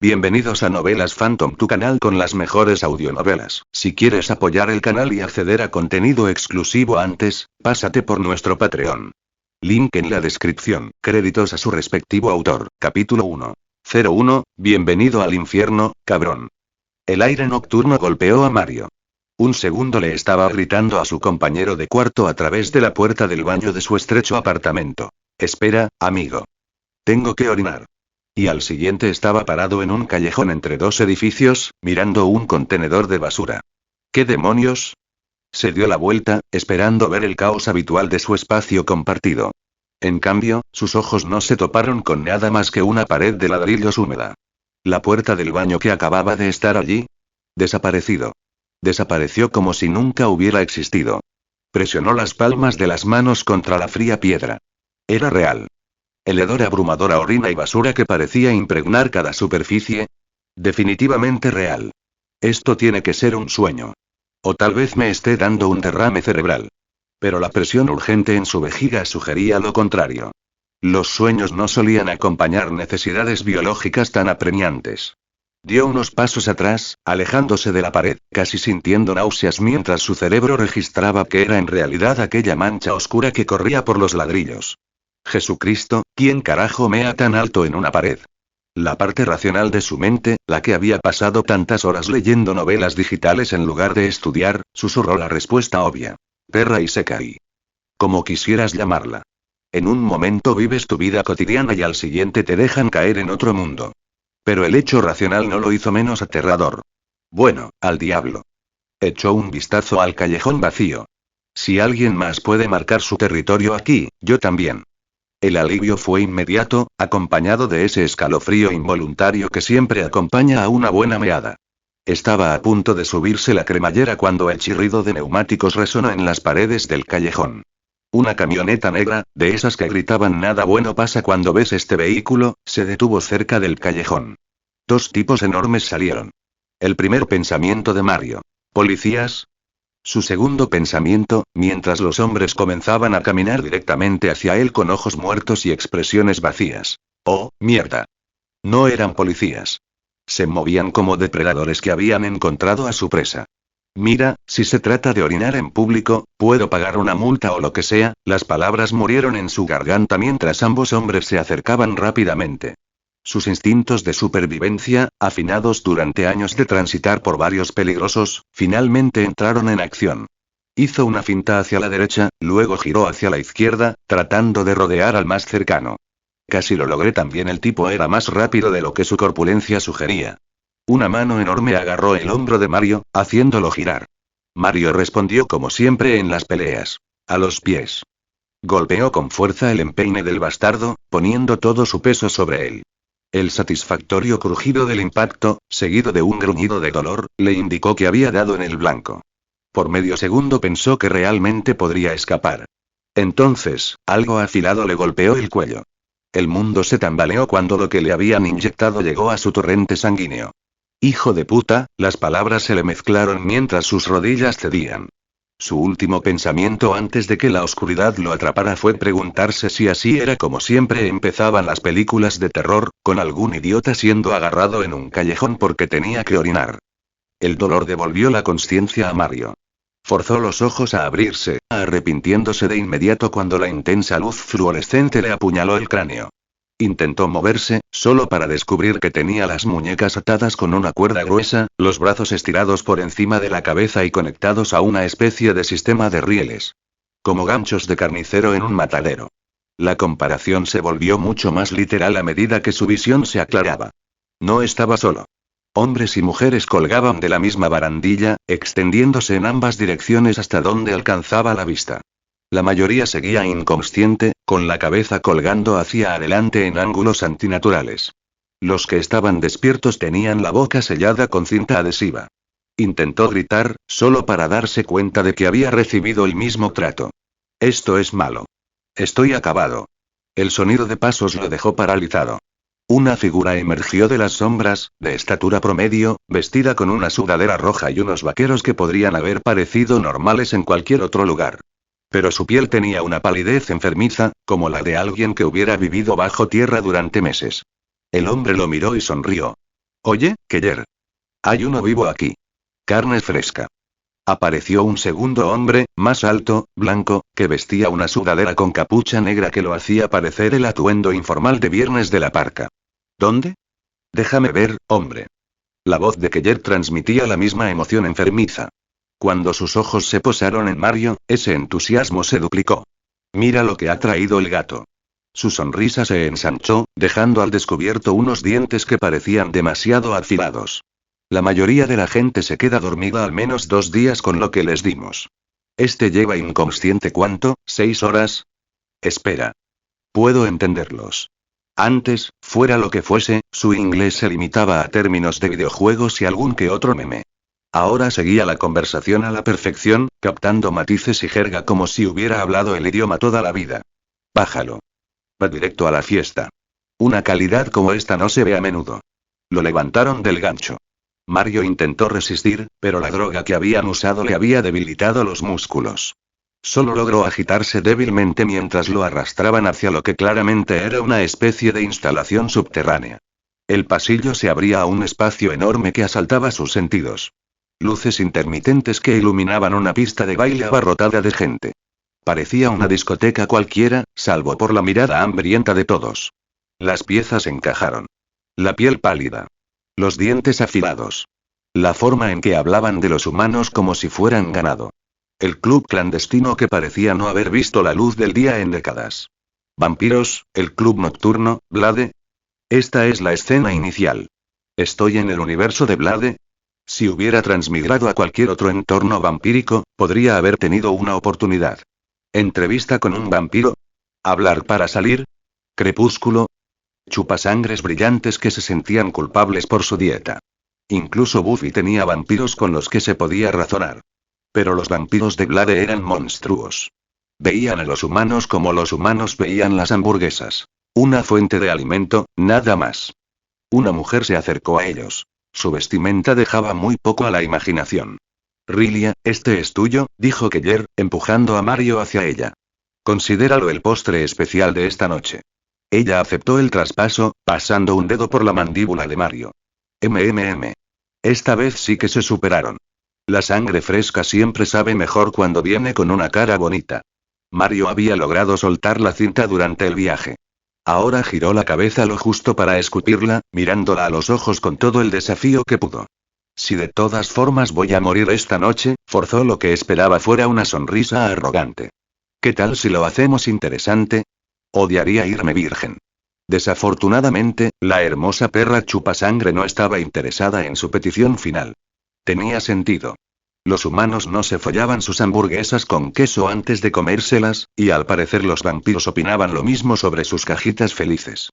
Bienvenidos a Novelas Phantom, tu canal con las mejores audionovelas. Si quieres apoyar el canal y acceder a contenido exclusivo antes, pásate por nuestro Patreon. Link en la descripción. Créditos a su respectivo autor. Capítulo 1. 01. Bienvenido al infierno, cabrón. El aire nocturno golpeó a Mario. Un segundo le estaba gritando a su compañero de cuarto a través de la puerta del baño de su estrecho apartamento. Espera, amigo. Tengo que orinar. Y al siguiente estaba parado en un callejón entre dos edificios, mirando un contenedor de basura. ¿Qué demonios? Se dio la vuelta, esperando ver el caos habitual de su espacio compartido. En cambio, sus ojos no se toparon con nada más que una pared de ladrillos húmeda. La puerta del baño que acababa de estar allí. Desaparecido. Desapareció como si nunca hubiera existido. Presionó las palmas de las manos contra la fría piedra. Era real. El hedor abrumador a orina y basura que parecía impregnar cada superficie. Definitivamente real. Esto tiene que ser un sueño. O tal vez me esté dando un derrame cerebral. Pero la presión urgente en su vejiga sugería lo contrario. Los sueños no solían acompañar necesidades biológicas tan apremiantes. Dio unos pasos atrás, alejándose de la pared, casi sintiendo náuseas mientras su cerebro registraba que era en realidad aquella mancha oscura que corría por los ladrillos. Jesucristo, ¿quién carajo mea tan alto en una pared? La parte racional de su mente, la que había pasado tantas horas leyendo novelas digitales en lugar de estudiar, susurró la respuesta obvia. Perra y seca y... como quisieras llamarla. En un momento vives tu vida cotidiana y al siguiente te dejan caer en otro mundo. Pero el hecho racional no lo hizo menos aterrador. Bueno, al diablo. Echó un vistazo al callejón vacío. Si alguien más puede marcar su territorio aquí, yo también. El alivio fue inmediato, acompañado de ese escalofrío involuntario que siempre acompaña a una buena meada. Estaba a punto de subirse la cremallera cuando el chirrido de neumáticos resonó en las paredes del callejón. Una camioneta negra, de esas que gritaban nada bueno pasa cuando ves este vehículo, se detuvo cerca del callejón. Dos tipos enormes salieron. El primer pensamiento de Mario. ¿Policías? Su segundo pensamiento, mientras los hombres comenzaban a caminar directamente hacia él con ojos muertos y expresiones vacías. ¡Oh, mierda! No eran policías. Se movían como depredadores que habían encontrado a su presa. Mira, si se trata de orinar en público, puedo pagar una multa o lo que sea. Las palabras murieron en su garganta mientras ambos hombres se acercaban rápidamente. Sus instintos de supervivencia, afinados durante años de transitar por barrios peligrosos, finalmente entraron en acción. Hizo una finta hacia la derecha, luego giró hacia la izquierda, tratando de rodear al más cercano. Casi lo logré también. El tipo era más rápido de lo que su corpulencia sugería. Una mano enorme agarró el hombro de Mario, haciéndolo girar. Mario respondió como siempre en las peleas. A los pies. Golpeó con fuerza el empeine del bastardo, poniendo todo su peso sobre él. El satisfactorio crujido del impacto, seguido de un gruñido de dolor, le indicó que había dado en el blanco. Por medio segundo pensó que realmente podría escapar. Entonces, algo afilado le golpeó el cuello. El mundo se tambaleó cuando lo que le habían inyectado llegó a su torrente sanguíneo. Hijo de puta, las palabras se le mezclaron mientras sus rodillas cedían. Su último pensamiento antes de que la oscuridad lo atrapara fue preguntarse si así era como siempre empezaban las películas de terror, con algún idiota siendo agarrado en un callejón porque tenía que orinar. El dolor devolvió la consciencia a Mario. Forzó los ojos a abrirse, arrepintiéndose de inmediato cuando la intensa luz fluorescente le apuñaló el cráneo. Intentó moverse, solo para descubrir que tenía las muñecas atadas con una cuerda gruesa, los brazos estirados por encima de la cabeza y conectados a una especie de sistema de rieles. Como ganchos de carnicero en un matadero. La comparación se volvió mucho más literal a medida que su visión se aclaraba. No estaba solo. Hombres y mujeres colgaban de la misma barandilla, extendiéndose en ambas direcciones hasta donde alcanzaba la vista. La mayoría seguía inconsciente, con la cabeza colgando hacia adelante en ángulos antinaturales. Los que estaban despiertos tenían la boca sellada con cinta adhesiva. Intentó gritar, solo para darse cuenta de que había recibido el mismo trato. Esto es malo. Estoy acabado. El sonido de pasos lo dejó paralizado. Una figura emergió de las sombras, de estatura promedio, vestida con una sudadera roja y unos vaqueros que podrían haber parecido normales en cualquier otro lugar. Pero su piel tenía una palidez enfermiza, como la de alguien que hubiera vivido bajo tierra durante meses. El hombre lo miró y sonrió. Oye, Keller. Hay uno vivo aquí. Carne fresca. Apareció un segundo hombre, más alto, blanco, que vestía una sudadera con capucha negra que lo hacía parecer el atuendo informal de viernes de la parca. ¿Dónde? Déjame ver, hombre. La voz de Keller transmitía la misma emoción enfermiza. Cuando sus ojos se posaron en Mario, ese entusiasmo se duplicó. Mira lo que ha traído el gato. Su sonrisa se ensanchó, dejando al descubierto unos dientes que parecían demasiado afilados. La mayoría de la gente se queda dormida al menos 2 días con lo que les dimos. Este lleva inconsciente ¿cuánto? ¿6 horas? Espera. Puedo entenderlos. Antes, fuera lo que fuese, su inglés se limitaba a términos de videojuegos y algún que otro meme. Ahora seguía la conversación a la perfección, captando matices y jerga como si hubiera hablado el idioma toda la vida. Bájalo. Va directo a la fiesta. Una calidad como esta no se ve a menudo. Lo levantaron del gancho. Mario intentó resistir, pero la droga que habían usado le había debilitado los músculos. Solo logró agitarse débilmente mientras lo arrastraban hacia lo que claramente era una especie de instalación subterránea. El pasillo se abría a un espacio enorme que asaltaba sus sentidos. Luces intermitentes que iluminaban una pista de baile abarrotada de gente. Parecía una discoteca cualquiera, salvo por la mirada hambrienta de todos. Las piezas encajaron. La piel pálida. Los dientes afilados. La forma en que hablaban de los humanos como si fueran ganado. El club clandestino que parecía no haber visto la luz del día en décadas. Vampiros, el club nocturno, Blade. Esta es la escena inicial. ¿Estoy en el universo de Blade? Si hubiera transmigrado a cualquier otro entorno vampírico, podría haber tenido una oportunidad. ¿Entrevista con un vampiro? ¿Hablar para salir? ¿Crepúsculo? Chupasangres brillantes que se sentían culpables por su dieta. Incluso Buffy tenía vampiros con los que se podía razonar. Pero los vampiros de Blade eran monstruos. Veían a los humanos como los humanos veían las hamburguesas. Una fuente de alimento, nada más. Una mujer se acercó a ellos. Su vestimenta dejaba muy poco a la imaginación. Rilia, este es tuyo, dijo Keller, empujando a Mario hacia ella. Considéralo el postre especial de esta noche. Ella aceptó el traspaso, pasando un dedo por la mandíbula de Mario. Esta vez sí que se superaron. La sangre fresca siempre sabe mejor cuando viene con una cara bonita. Mario había logrado soltar la cinta durante el viaje. Ahora giró la cabeza lo justo para escupirla, mirándola a los ojos con todo el desafío que pudo. Si de todas formas voy a morir esta noche, forzó lo que esperaba fuera una sonrisa arrogante. ¿Qué tal si lo hacemos interesante? Odiaría irme virgen. Desafortunadamente, la hermosa perra chupasangre no estaba interesada en su petición final. Tenía sentido. Los humanos no se follaban sus hamburguesas con queso antes de comérselas, y al parecer los vampiros opinaban lo mismo sobre sus cajitas felices.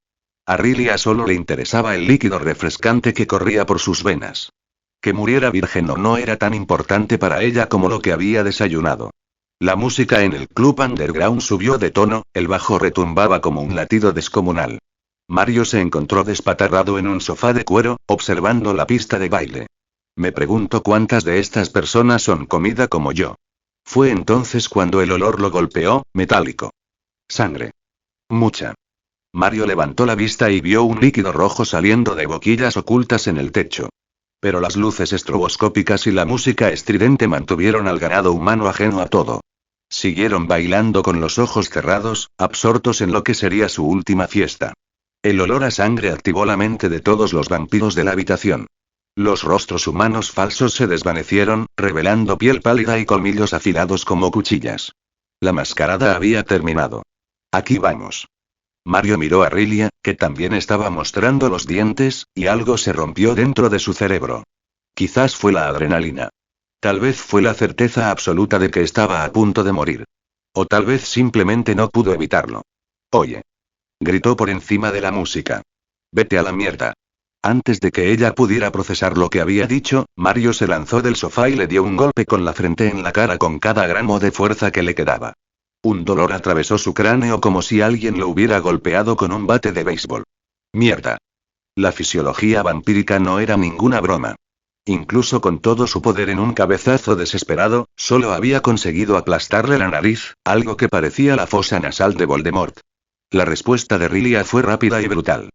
A Rilia solo le interesaba el líquido refrescante que corría por sus venas. Que muriera virgen o no era tan importante para ella como lo que había desayunado. La música en el club underground subió de tono, el bajo retumbaba como un latido descomunal. Mario se encontró despatarrado en un sofá de cuero, observando la pista de baile. Me pregunto cuántas de estas personas son comida como yo. Fue entonces cuando el olor lo golpeó, metálico. Sangre. Mucha. Mario levantó la vista y vio un líquido rojo saliendo de boquillas ocultas en el techo. Pero las luces estroboscópicas y la música estridente mantuvieron al ganado humano ajeno a todo. Siguieron bailando con los ojos cerrados, absortos en lo que sería su última fiesta. El olor a sangre activó la mente de todos los vampiros de la habitación. Los rostros humanos falsos se desvanecieron, revelando piel pálida y colmillos afilados como cuchillas. La mascarada había terminado. Aquí vamos. Mario miró a Rilia, que también estaba mostrando los dientes, y algo se rompió dentro de su cerebro. Quizás fue la adrenalina. Tal vez fue la certeza absoluta de que estaba a punto de morir. O tal vez simplemente no pudo evitarlo. Oye. Gritó por encima de la música. Vete a la mierda. Antes de que ella pudiera procesar lo que había dicho, Mario se lanzó del sofá y le dio un golpe con la frente en la cara con cada gramo de fuerza que le quedaba. Un dolor atravesó su cráneo como si alguien lo hubiera golpeado con un bate de béisbol. Mierda. La fisiología vampírica no era ninguna broma. Incluso con todo su poder en un cabezazo desesperado, solo había conseguido aplastarle la nariz, algo que parecía la fosa nasal de Voldemort. La respuesta de Rilia fue rápida y brutal.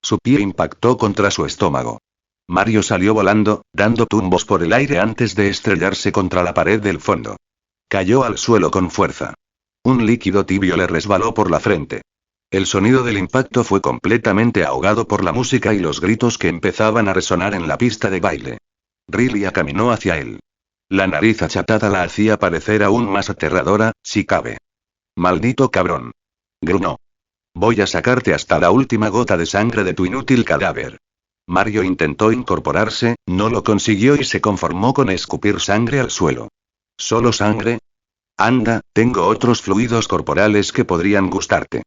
Su pie impactó contra su estómago. Mario salió volando, dando tumbos por el aire antes de estrellarse contra la pared del fondo. Cayó al suelo con fuerza. Un líquido tibio le resbaló por la frente. El sonido del impacto fue completamente ahogado por la música y los gritos que empezaban a resonar en la pista de baile. Riley caminó hacia él. La nariz achatada la hacía parecer aún más aterradora, si cabe. «Maldito cabrón», gruñó. «Voy a sacarte hasta la última gota de sangre de tu inútil cadáver». Mario intentó incorporarse, no lo consiguió y se conformó con escupir sangre al suelo. ¿Solo sangre? Anda, tengo otros fluidos corporales que podrían gustarte.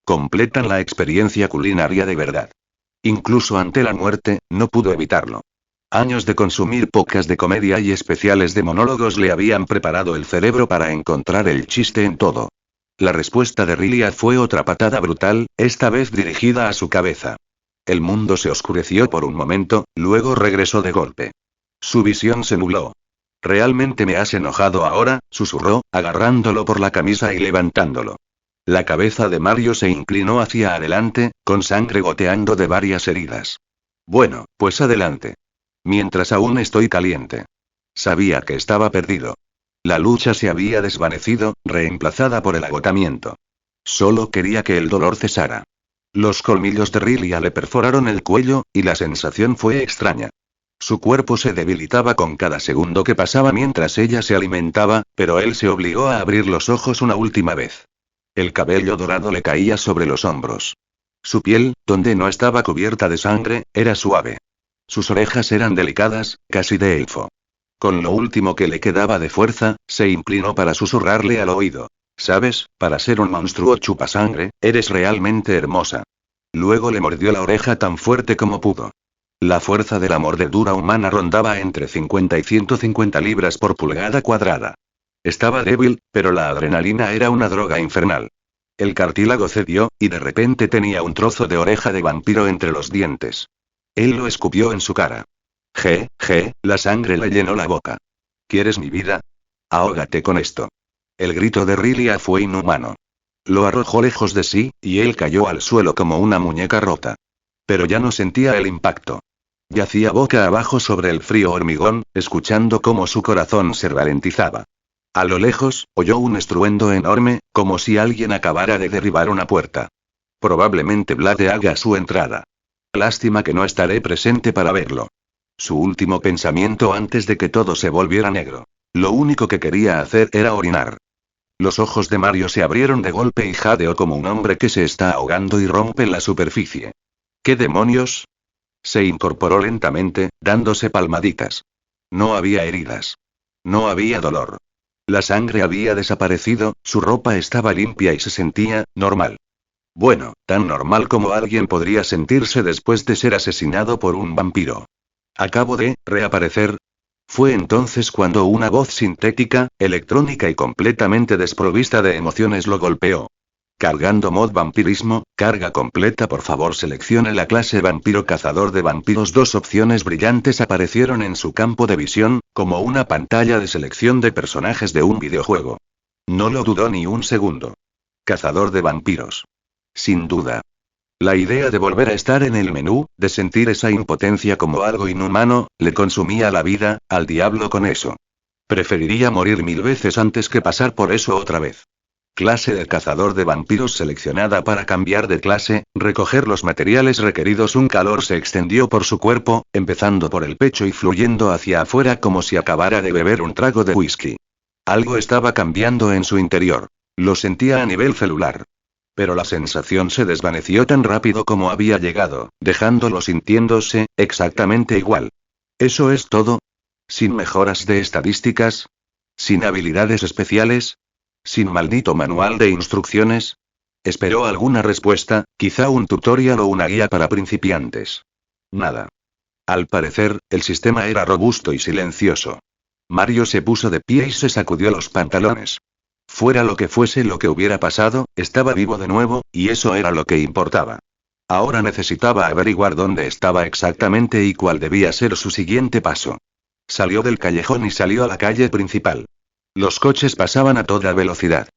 Completan la experiencia culinaria de verdad. Incluso ante la muerte, no pudo evitarlo. Años de consumir pocas de comedia y especiales de monólogos le habían preparado el cerebro para encontrar el chiste en todo. La respuesta de Riley fue otra patada brutal, esta vez dirigida a su cabeza. El mundo se oscureció por un momento, luego regresó de golpe. Su visión se nubló. «Realmente me has enojado ahora», susurró, agarrándolo por la camisa y levantándolo. La cabeza de Mario se inclinó hacia adelante, con sangre goteando de varias heridas. «Bueno, pues adelante. Mientras aún estoy caliente». Sabía que estaba perdido. La lucha se había desvanecido, reemplazada por el agotamiento. Solo quería que el dolor cesara. Los colmillos de Riley le perforaron el cuello, y la sensación fue extraña. Su cuerpo se debilitaba con cada segundo que pasaba mientras ella se alimentaba, pero él se obligó a abrir los ojos una última vez. El cabello dorado le caía sobre los hombros. Su piel, donde no estaba cubierta de sangre, era suave. Sus orejas eran delicadas, casi de elfo. Con lo último que le quedaba de fuerza, se inclinó para susurrarle al oído. «Sabes, para ser un monstruo chupasangre, eres realmente hermosa». Luego le mordió la oreja tan fuerte como pudo. La fuerza de la mordedura humana rondaba entre 50 y 150 libras por pulgada cuadrada. Estaba débil, pero la adrenalina era una droga infernal. El cartílago cedió, y de repente tenía un trozo de oreja de vampiro entre los dientes. Él lo escupió en su cara. La sangre le llenó la boca. ¿Quieres mi vida? Ahógate con esto. El grito de Riley fue inhumano. Lo arrojó lejos de sí, y él cayó al suelo como una muñeca rota. Pero ya no sentía el impacto. Yacía boca abajo sobre el frío hormigón, escuchando cómo su corazón se ralentizaba. A lo lejos, oyó un estruendo enorme, como si alguien acabara de derribar una puerta. Probablemente Vlad haga su entrada. Lástima que no estaré presente para verlo. Su último pensamiento antes de que todo se volviera negro. Lo único que quería hacer era orinar. Los ojos de Mario se abrieron de golpe y jadeó como un hombre que se está ahogando y rompe la superficie. ¿Qué demonios? Se incorporó lentamente, dándose palmaditas. No había heridas. No había dolor. La sangre había desaparecido, su ropa estaba limpia y se sentía normal. Bueno, tan normal como alguien podría sentirse después de ser asesinado por un vampiro. Acabo de reaparecer. Fue entonces cuando una voz sintética, electrónica y completamente desprovista de emociones lo golpeó. Cargando mod vampirismo, carga completa, por favor seleccione la clase vampiro cazador de vampiros. Dos opciones brillantes aparecieron en su campo de visión, como una pantalla de selección de personajes de un videojuego. No lo dudó ni un segundo. Cazador de vampiros. Sin duda. La idea de volver a estar en el menú, de sentir esa impotencia como algo inhumano, le consumía la vida, al diablo con eso. Preferiría morir 1000 veces antes que pasar por eso otra vez. Clase de cazador de vampiros seleccionada para cambiar de clase, recoger los materiales requeridos. Un calor se extendió por su cuerpo, empezando por el pecho y fluyendo hacia afuera como si acabara de beber un trago de whisky. Algo estaba cambiando en su interior. Lo sentía a nivel celular. Pero la sensación se desvaneció tan rápido como había llegado, dejándolo sintiéndose exactamente igual. ¿Eso es todo? ¿Sin mejoras de estadísticas? ¿Sin habilidades especiales? ¿Sin maldito manual de instrucciones? Esperó alguna respuesta, quizá un tutorial o una guía para principiantes. Nada. Al parecer, el sistema era robusto y silencioso. Mario se puso de pie y se sacudió los pantalones. Fuera lo que fuese lo que hubiera pasado, estaba vivo de nuevo, y eso era lo que importaba. Ahora necesitaba averiguar dónde estaba exactamente y cuál debía ser su siguiente paso. Salió del callejón y salió a la calle principal. Los coches pasaban a toda velocidad.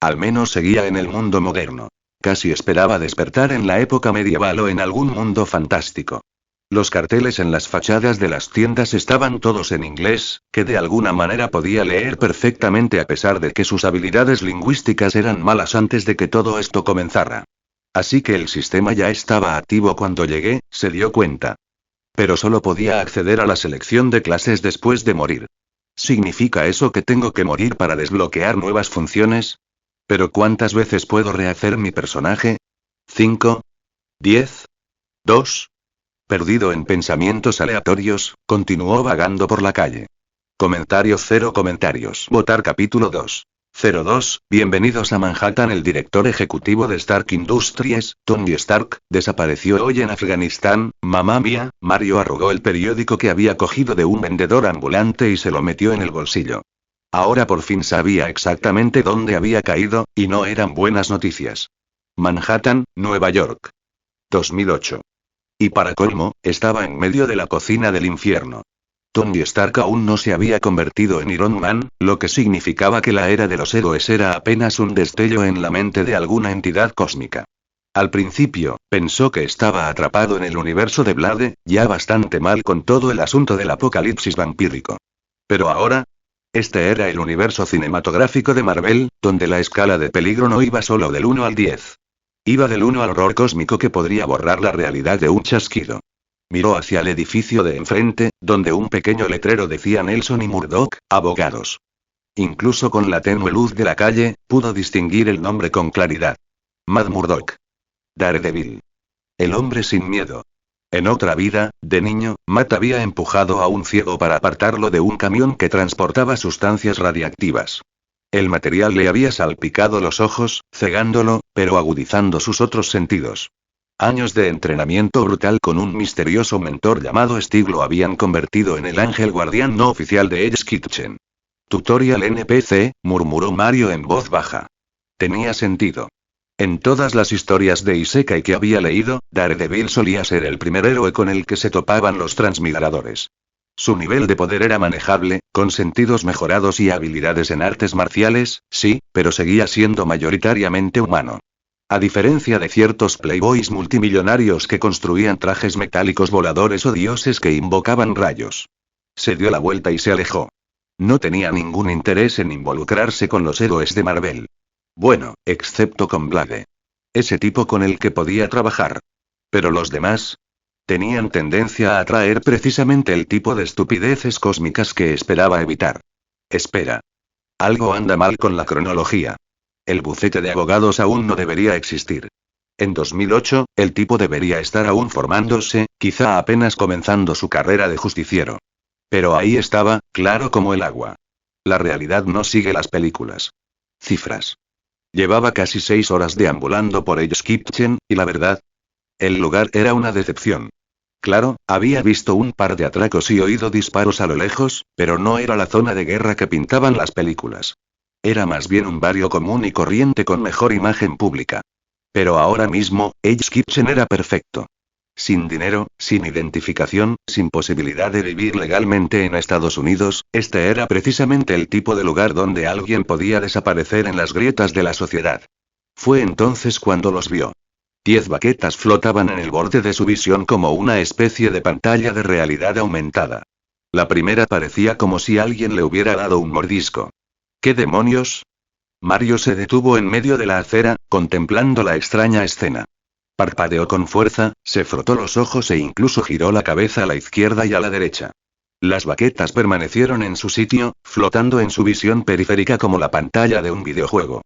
Al menos seguía en el mundo moderno. Casi esperaba despertar en la época medieval o en algún mundo fantástico. Los carteles en las fachadas de las tiendas estaban todos en inglés, que de alguna manera podía leer perfectamente a pesar de que sus habilidades lingüísticas eran malas antes de que todo esto comenzara. Así que el sistema ya estaba activo cuando llegué, se dio cuenta. Pero solo podía acceder a la selección de clases después de morir. ¿Significa eso que tengo que morir para desbloquear nuevas funciones? ¿Pero cuántas veces puedo rehacer mi personaje? ¿5? ¿10? ¿2? Perdido en pensamientos aleatorios, continuó vagando por la calle. Comentario 0 comentarios. Votar capítulo 2. 02. Bienvenidos a Manhattan. El director ejecutivo de Stark Industries, Tony Stark, desapareció hoy en Afganistán. Mamá mía, Mario arrugó el periódico que había cogido de un vendedor ambulante y se lo metió en el bolsillo. Ahora por fin sabía exactamente dónde había caído, y no eran buenas noticias. Manhattan, Nueva York. 2008. Y para colmo, estaba en medio de la cocina del infierno. Tony Stark aún no se había convertido en Iron Man, lo que significaba que la era de los héroes era apenas un destello en la mente de alguna entidad cósmica. Al principio, pensó que estaba atrapado en el universo de Blade, ya bastante mal con todo el asunto del apocalipsis vampírico. Pero ahora, este era el universo cinematográfico de Marvel, donde la escala de peligro no iba solo del 1 al 10. Iba del 1 al horror cósmico que podría borrar la realidad de un chasquido. Miró hacia el edificio de enfrente, donde un pequeño letrero decía Nelson y Murdoch, abogados. Incluso con la tenue luz de la calle, pudo distinguir el nombre con claridad. Matt Murdock. Daredevil. El hombre sin miedo. En otra vida, de niño, Matt había empujado a un ciego para apartarlo de un camión que transportaba sustancias radiactivas. El material le había salpicado los ojos, cegándolo, pero agudizando sus otros sentidos. Años de entrenamiento brutal con un misterioso mentor llamado Steve lo habían convertido en el ángel guardián no oficial de Hell's Kitchen. Tutorial NPC, murmuró Mario en voz baja. Tenía sentido. En todas las historias de Isekai que había leído, Daredevil solía ser el primer héroe con el que se topaban los transmigradores. Su nivel de poder era manejable, con sentidos mejorados y habilidades en artes marciales, sí, pero seguía siendo mayoritariamente humano. A diferencia de ciertos playboys multimillonarios que construían trajes metálicos voladores o dioses que invocaban rayos. Se dio la vuelta y se alejó. No tenía ningún interés en involucrarse con los héroes de Marvel. Bueno, excepto con Blade. Ese tipo con el que podía trabajar. Pero los demás tenían tendencia a atraer precisamente el tipo de estupideces cósmicas que esperaba evitar. Espera. Algo anda mal con la cronología. El bufete de abogados aún no debería existir. En 2008, el tipo debería estar aún formándose, quizá apenas comenzando su carrera de justiciero. Pero ahí estaba, claro como el agua. La realidad no sigue las películas. Cifras. Llevaba casi 6 horas deambulando por Hell's Kitchen, y la verdad, el lugar era una decepción. Claro, había visto un par de atracos y oído disparos a lo lejos, pero no era la zona de guerra que pintaban las películas. Era más bien un barrio común y corriente con mejor imagen pública. Pero ahora mismo, Hell's Kitchen era perfecto. Sin dinero, sin identificación, sin posibilidad de vivir legalmente en Estados Unidos, este era precisamente el tipo de lugar donde alguien podía desaparecer en las grietas de la sociedad. Fue entonces cuando los vio. 10 baquetas flotaban en el borde de su visión como una especie de pantalla de realidad aumentada. La primera parecía como si alguien le hubiera dado un mordisco. ¿Qué demonios? Mario se detuvo en medio de la acera, contemplando la extraña escena. Parpadeó con fuerza, se frotó los ojos e incluso giró la cabeza a la izquierda y a la derecha. Las baquetas permanecieron en su sitio, flotando en su visión periférica como la pantalla de un videojuego.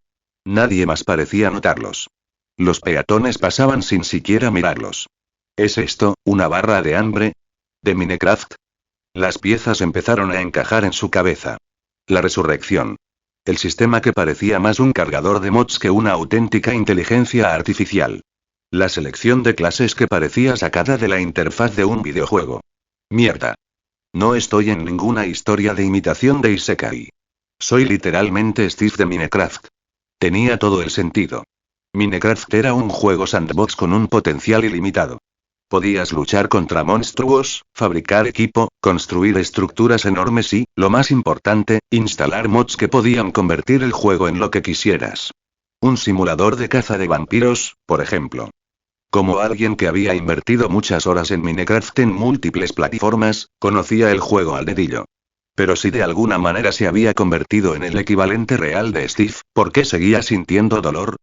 Nadie más parecía notarlos. Los peatones pasaban sin siquiera mirarlos. ¿Es esto, una barra de hambre? ¿De Minecraft? Las piezas empezaron a encajar en su cabeza. La resurrección. El sistema que parecía más un cargador de mods que una auténtica inteligencia artificial. La selección de clases que parecía sacada de la interfaz de un videojuego. Mierda. No estoy en ninguna historia de imitación de Isekai. Soy literalmente Steve de Minecraft. Tenía todo el sentido. Minecraft era un juego sandbox con un potencial ilimitado. Podías luchar contra monstruos, fabricar equipo, construir estructuras enormes y, lo más importante, instalar mods que podían convertir el juego en lo que quisieras. Un simulador de caza de vampiros, por ejemplo. Como alguien que había invertido muchas horas en Minecraft en múltiples plataformas, conocía el juego al dedillo. Pero si de alguna manera se había convertido en el equivalente real de Steve, ¿por qué seguía sintiendo dolor?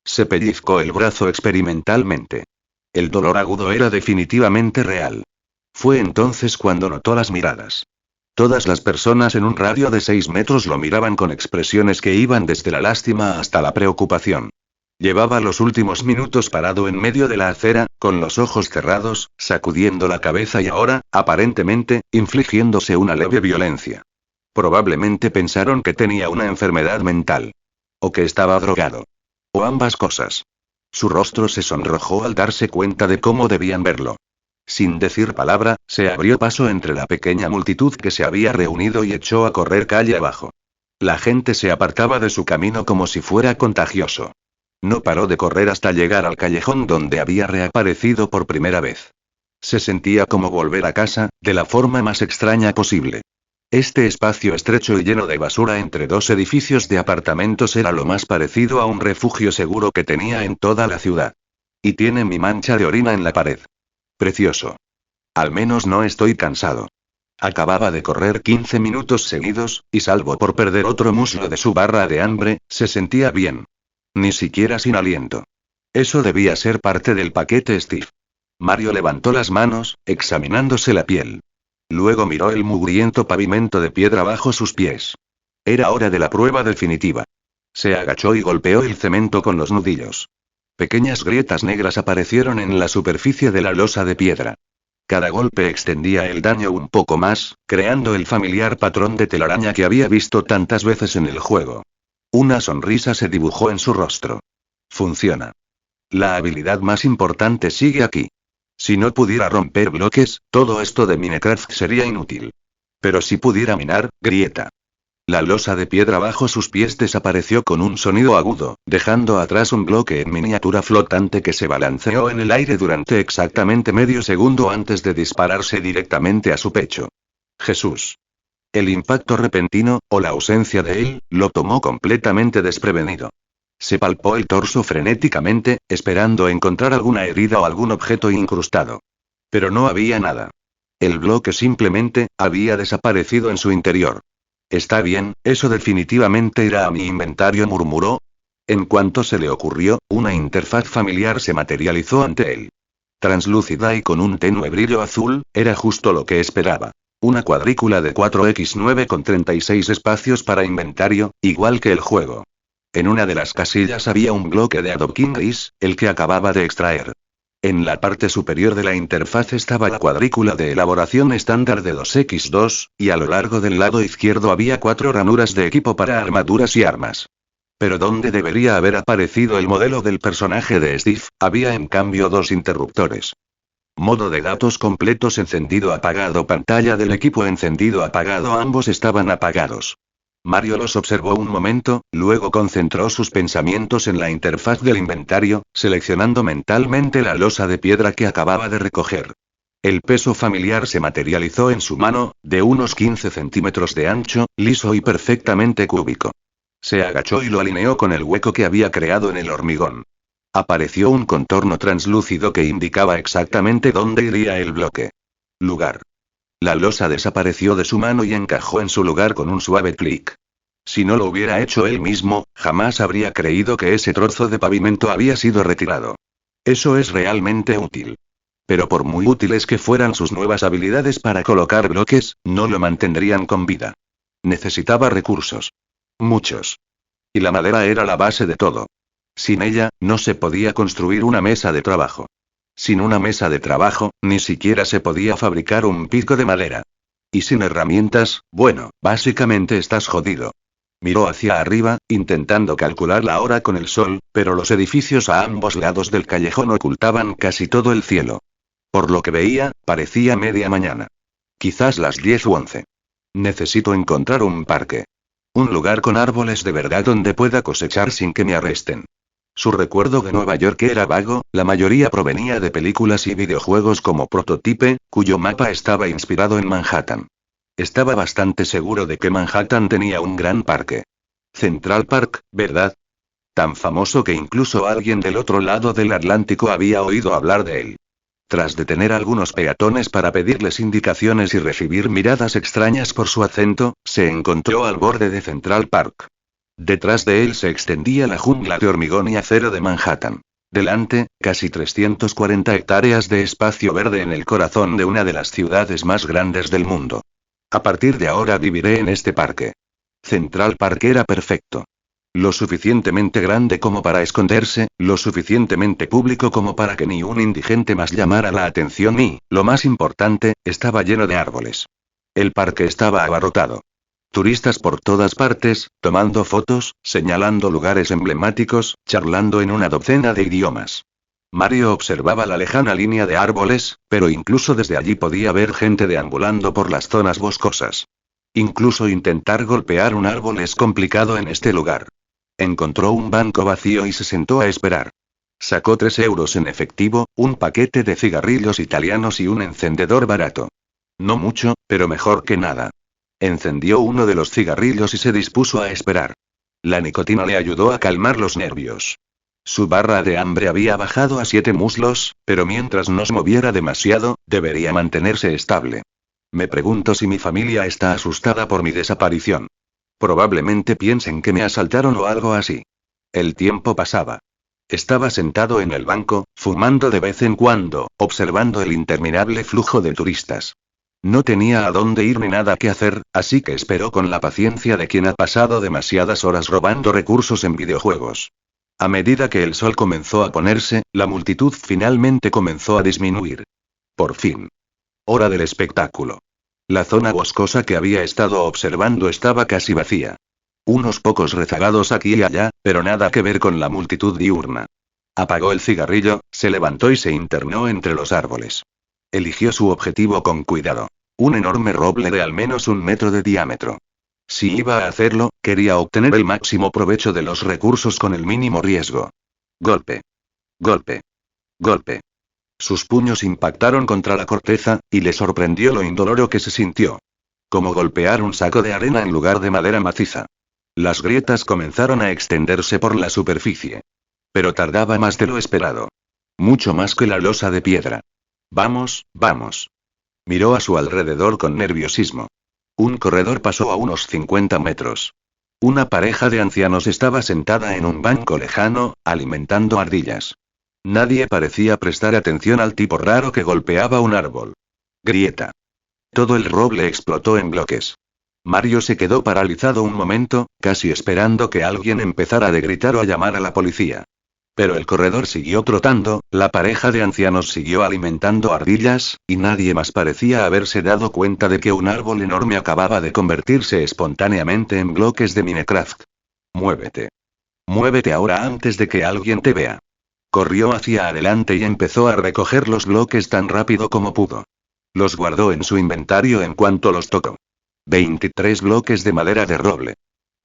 Se pellizcó el brazo experimentalmente. El dolor agudo era definitivamente real. Fue entonces cuando notó las miradas. Todas las personas en un radio de 6 metros lo miraban con expresiones que iban desde la lástima hasta la preocupación. Llevaba los últimos minutos parado en medio de la acera, con los ojos cerrados, sacudiendo la cabeza y ahora, aparentemente, infligiéndose una leve violencia. Probablemente pensaron que tenía una enfermedad mental. O que estaba drogado. O ambas cosas. Su rostro se sonrojó al darse cuenta de cómo debían verlo. Sin decir palabra, se abrió paso entre la pequeña multitud que se había reunido y echó a correr calle abajo. La gente se apartaba de su camino como si fuera contagioso. No paró de correr hasta llegar al callejón donde había reaparecido por primera vez. Se sentía como volver a casa, de la forma más extraña posible. Este espacio estrecho y lleno de basura entre dos edificios de apartamentos era lo más parecido a un refugio seguro que tenía en toda la ciudad. Y tiene mi mancha de orina en la pared. Precioso. Al menos no estoy cansado. Acababa de correr 15 minutos seguidos, y salvo por perder otro muslo de su barra de hambre, se sentía bien. Ni siquiera sin aliento. Eso debía ser parte del paquete Steve. Mario levantó las manos, examinándose la piel. Luego miró el mugriento pavimento de piedra bajo sus pies. Era hora de la prueba definitiva. Se agachó y golpeó el cemento con los nudillos. Pequeñas grietas negras aparecieron en la superficie de la losa de piedra. Cada golpe extendía el daño un poco más, creando el familiar patrón de telaraña que había visto tantas veces en el juego. Una sonrisa se dibujó en su rostro. Funciona. La habilidad más importante sigue aquí. Si no pudiera romper bloques, todo esto de Minecraft sería inútil. Pero si pudiera minar, grieta. La losa de piedra bajo sus pies desapareció con un sonido agudo, dejando atrás un bloque en miniatura flotante que se balanceó en el aire durante exactamente medio segundo antes de dispararse directamente a su pecho. Jesús. El impacto repentino, o la ausencia de él, lo tomó completamente desprevenido. Se palpó el torso frenéticamente, esperando encontrar alguna herida o algún objeto incrustado. Pero no había nada. El bloque simplemente, había desaparecido en su interior. Está bien, eso definitivamente irá a mi inventario, murmuró. En cuanto se le ocurrió, una interfaz familiar se materializó ante él. Translúcida y con un tenue brillo azul, era justo lo que esperaba. Una cuadrícula de 4x9 con 36 espacios para inventario, igual que el juego. En una de las casillas había un bloque de adoquín gris, el que acababa de extraer. En la parte superior de la interfaz estaba la cuadrícula de elaboración estándar de 2x2, y a lo largo del lado izquierdo había 4 ranuras de equipo para armaduras y armas. Pero donde debería haber aparecido el modelo del personaje de Steve, había en cambio 2 interruptores. Modo de datos completos encendido apagado, pantalla del equipo encendido apagado, ambos estaban apagados. Mario los observó un momento, luego concentró sus pensamientos en la interfaz del inventario, seleccionando mentalmente la losa de piedra que acababa de recoger. El peso familiar se materializó en su mano, de unos 15 centímetros de ancho, liso y perfectamente cúbico. Se agachó y lo alineó con el hueco que había creado en el hormigón. Apareció un contorno translúcido que indicaba exactamente dónde iría el bloque. Lugar. La losa desapareció de su mano y encajó en su lugar con un suave clic. Si no lo hubiera hecho él mismo, jamás habría creído que ese trozo de pavimento había sido retirado. Eso es realmente útil. Pero por muy útiles que fueran sus nuevas habilidades para colocar bloques, no lo mantendrían con vida. Necesitaba recursos. Muchos. Y la madera era la base de todo. Sin ella, no se podía construir una mesa de trabajo. Sin una mesa de trabajo, ni siquiera se podía fabricar un pico de madera. Y sin herramientas, bueno, básicamente estás jodido. Miró hacia arriba, intentando calcular la hora con el sol, pero los edificios a ambos lados del callejón ocultaban casi todo el cielo. Por lo que veía, parecía media mañana. Quizás las 10 u 11. Necesito encontrar un parque. Un lugar con árboles de verdad donde pueda cosechar sin que me arresten. Su recuerdo de Nueva York era vago, la mayoría provenía de películas y videojuegos como Prototype, cuyo mapa estaba inspirado en Manhattan. Estaba bastante seguro de que Manhattan tenía un gran parque. Central Park, ¿verdad? Tan famoso que incluso alguien del otro lado del Atlántico había oído hablar de él. Tras detener a algunos peatones para pedirles indicaciones y recibir miradas extrañas por su acento, se encontró al borde de Central Park. Detrás de él se extendía la jungla de hormigón y acero de Manhattan. Delante, casi 340 hectáreas de espacio verde en el corazón de una de las ciudades más grandes del mundo. A partir de ahora viviré en este parque. Central Park era perfecto. Lo suficientemente grande como para esconderse, lo suficientemente público como para que ni un indigente más llamara la atención y, lo más importante, estaba lleno de árboles. El parque estaba abarrotado. Turistas por todas partes, tomando fotos, señalando lugares emblemáticos, charlando en una docena de idiomas. Mario observaba la lejana línea de árboles, pero incluso desde allí podía ver gente deambulando por las zonas boscosas. Incluso intentar golpear un árbol es complicado en este lugar. Encontró un banco vacío y se sentó a esperar. Sacó 3 euros en efectivo, un paquete de cigarrillos italianos y un encendedor barato. No mucho, pero mejor que nada. Encendió uno de los cigarrillos y se dispuso a esperar. La nicotina le ayudó a calmar los nervios. Su barra de hambre había bajado a 7 muslos, pero mientras no se moviera demasiado, debería mantenerse estable. Me pregunto si mi familia está asustada por mi desaparición. Probablemente piensen que me asaltaron o algo así. El tiempo pasaba. Estaba sentado en el banco, fumando de vez en cuando, observando el interminable flujo de turistas. No tenía a dónde ir ni nada que hacer, así que esperó con la paciencia de quien ha pasado demasiadas horas robando recursos en videojuegos. A medida que el sol comenzó a ponerse, la multitud finalmente comenzó a disminuir. Por fin. Hora del espectáculo. La zona boscosa que había estado observando estaba casi vacía. Unos pocos rezagados aquí y allá, pero nada que ver con la multitud diurna. Apagó el cigarrillo, se levantó y se internó entre los árboles. Eligió su objetivo con cuidado. Un enorme roble de al menos 1 metro de diámetro. Si iba a hacerlo, quería obtener el máximo provecho de los recursos con el mínimo riesgo. Golpe. Golpe. Golpe. Sus puños impactaron contra la corteza, y le sorprendió lo indoloro que se sintió. Como golpear un saco de arena en lugar de madera maciza. Las grietas comenzaron a extenderse por la superficie. Pero tardaba más de lo esperado. Mucho más que la losa de piedra. Vamos, vamos. Miró a su alrededor con nerviosismo. Un corredor pasó a unos 50 metros. Una pareja de ancianos estaba sentada en un banco lejano, alimentando ardillas. Nadie parecía prestar atención al tipo raro que golpeaba un árbol. Grieta. Todo el roble explotó en bloques. Mario se quedó paralizado un momento, casi esperando que alguien empezara a gritar o a llamar a la policía. Pero el corredor siguió trotando, la pareja de ancianos siguió alimentando ardillas, y nadie más parecía haberse dado cuenta de que un árbol enorme acababa de convertirse espontáneamente en bloques de Minecraft. Muévete. Muévete ahora antes de que alguien te vea. Corrió hacia adelante y empezó a recoger los bloques tan rápido como pudo. Los guardó en su inventario en cuanto los tocó. 23 bloques de madera de roble.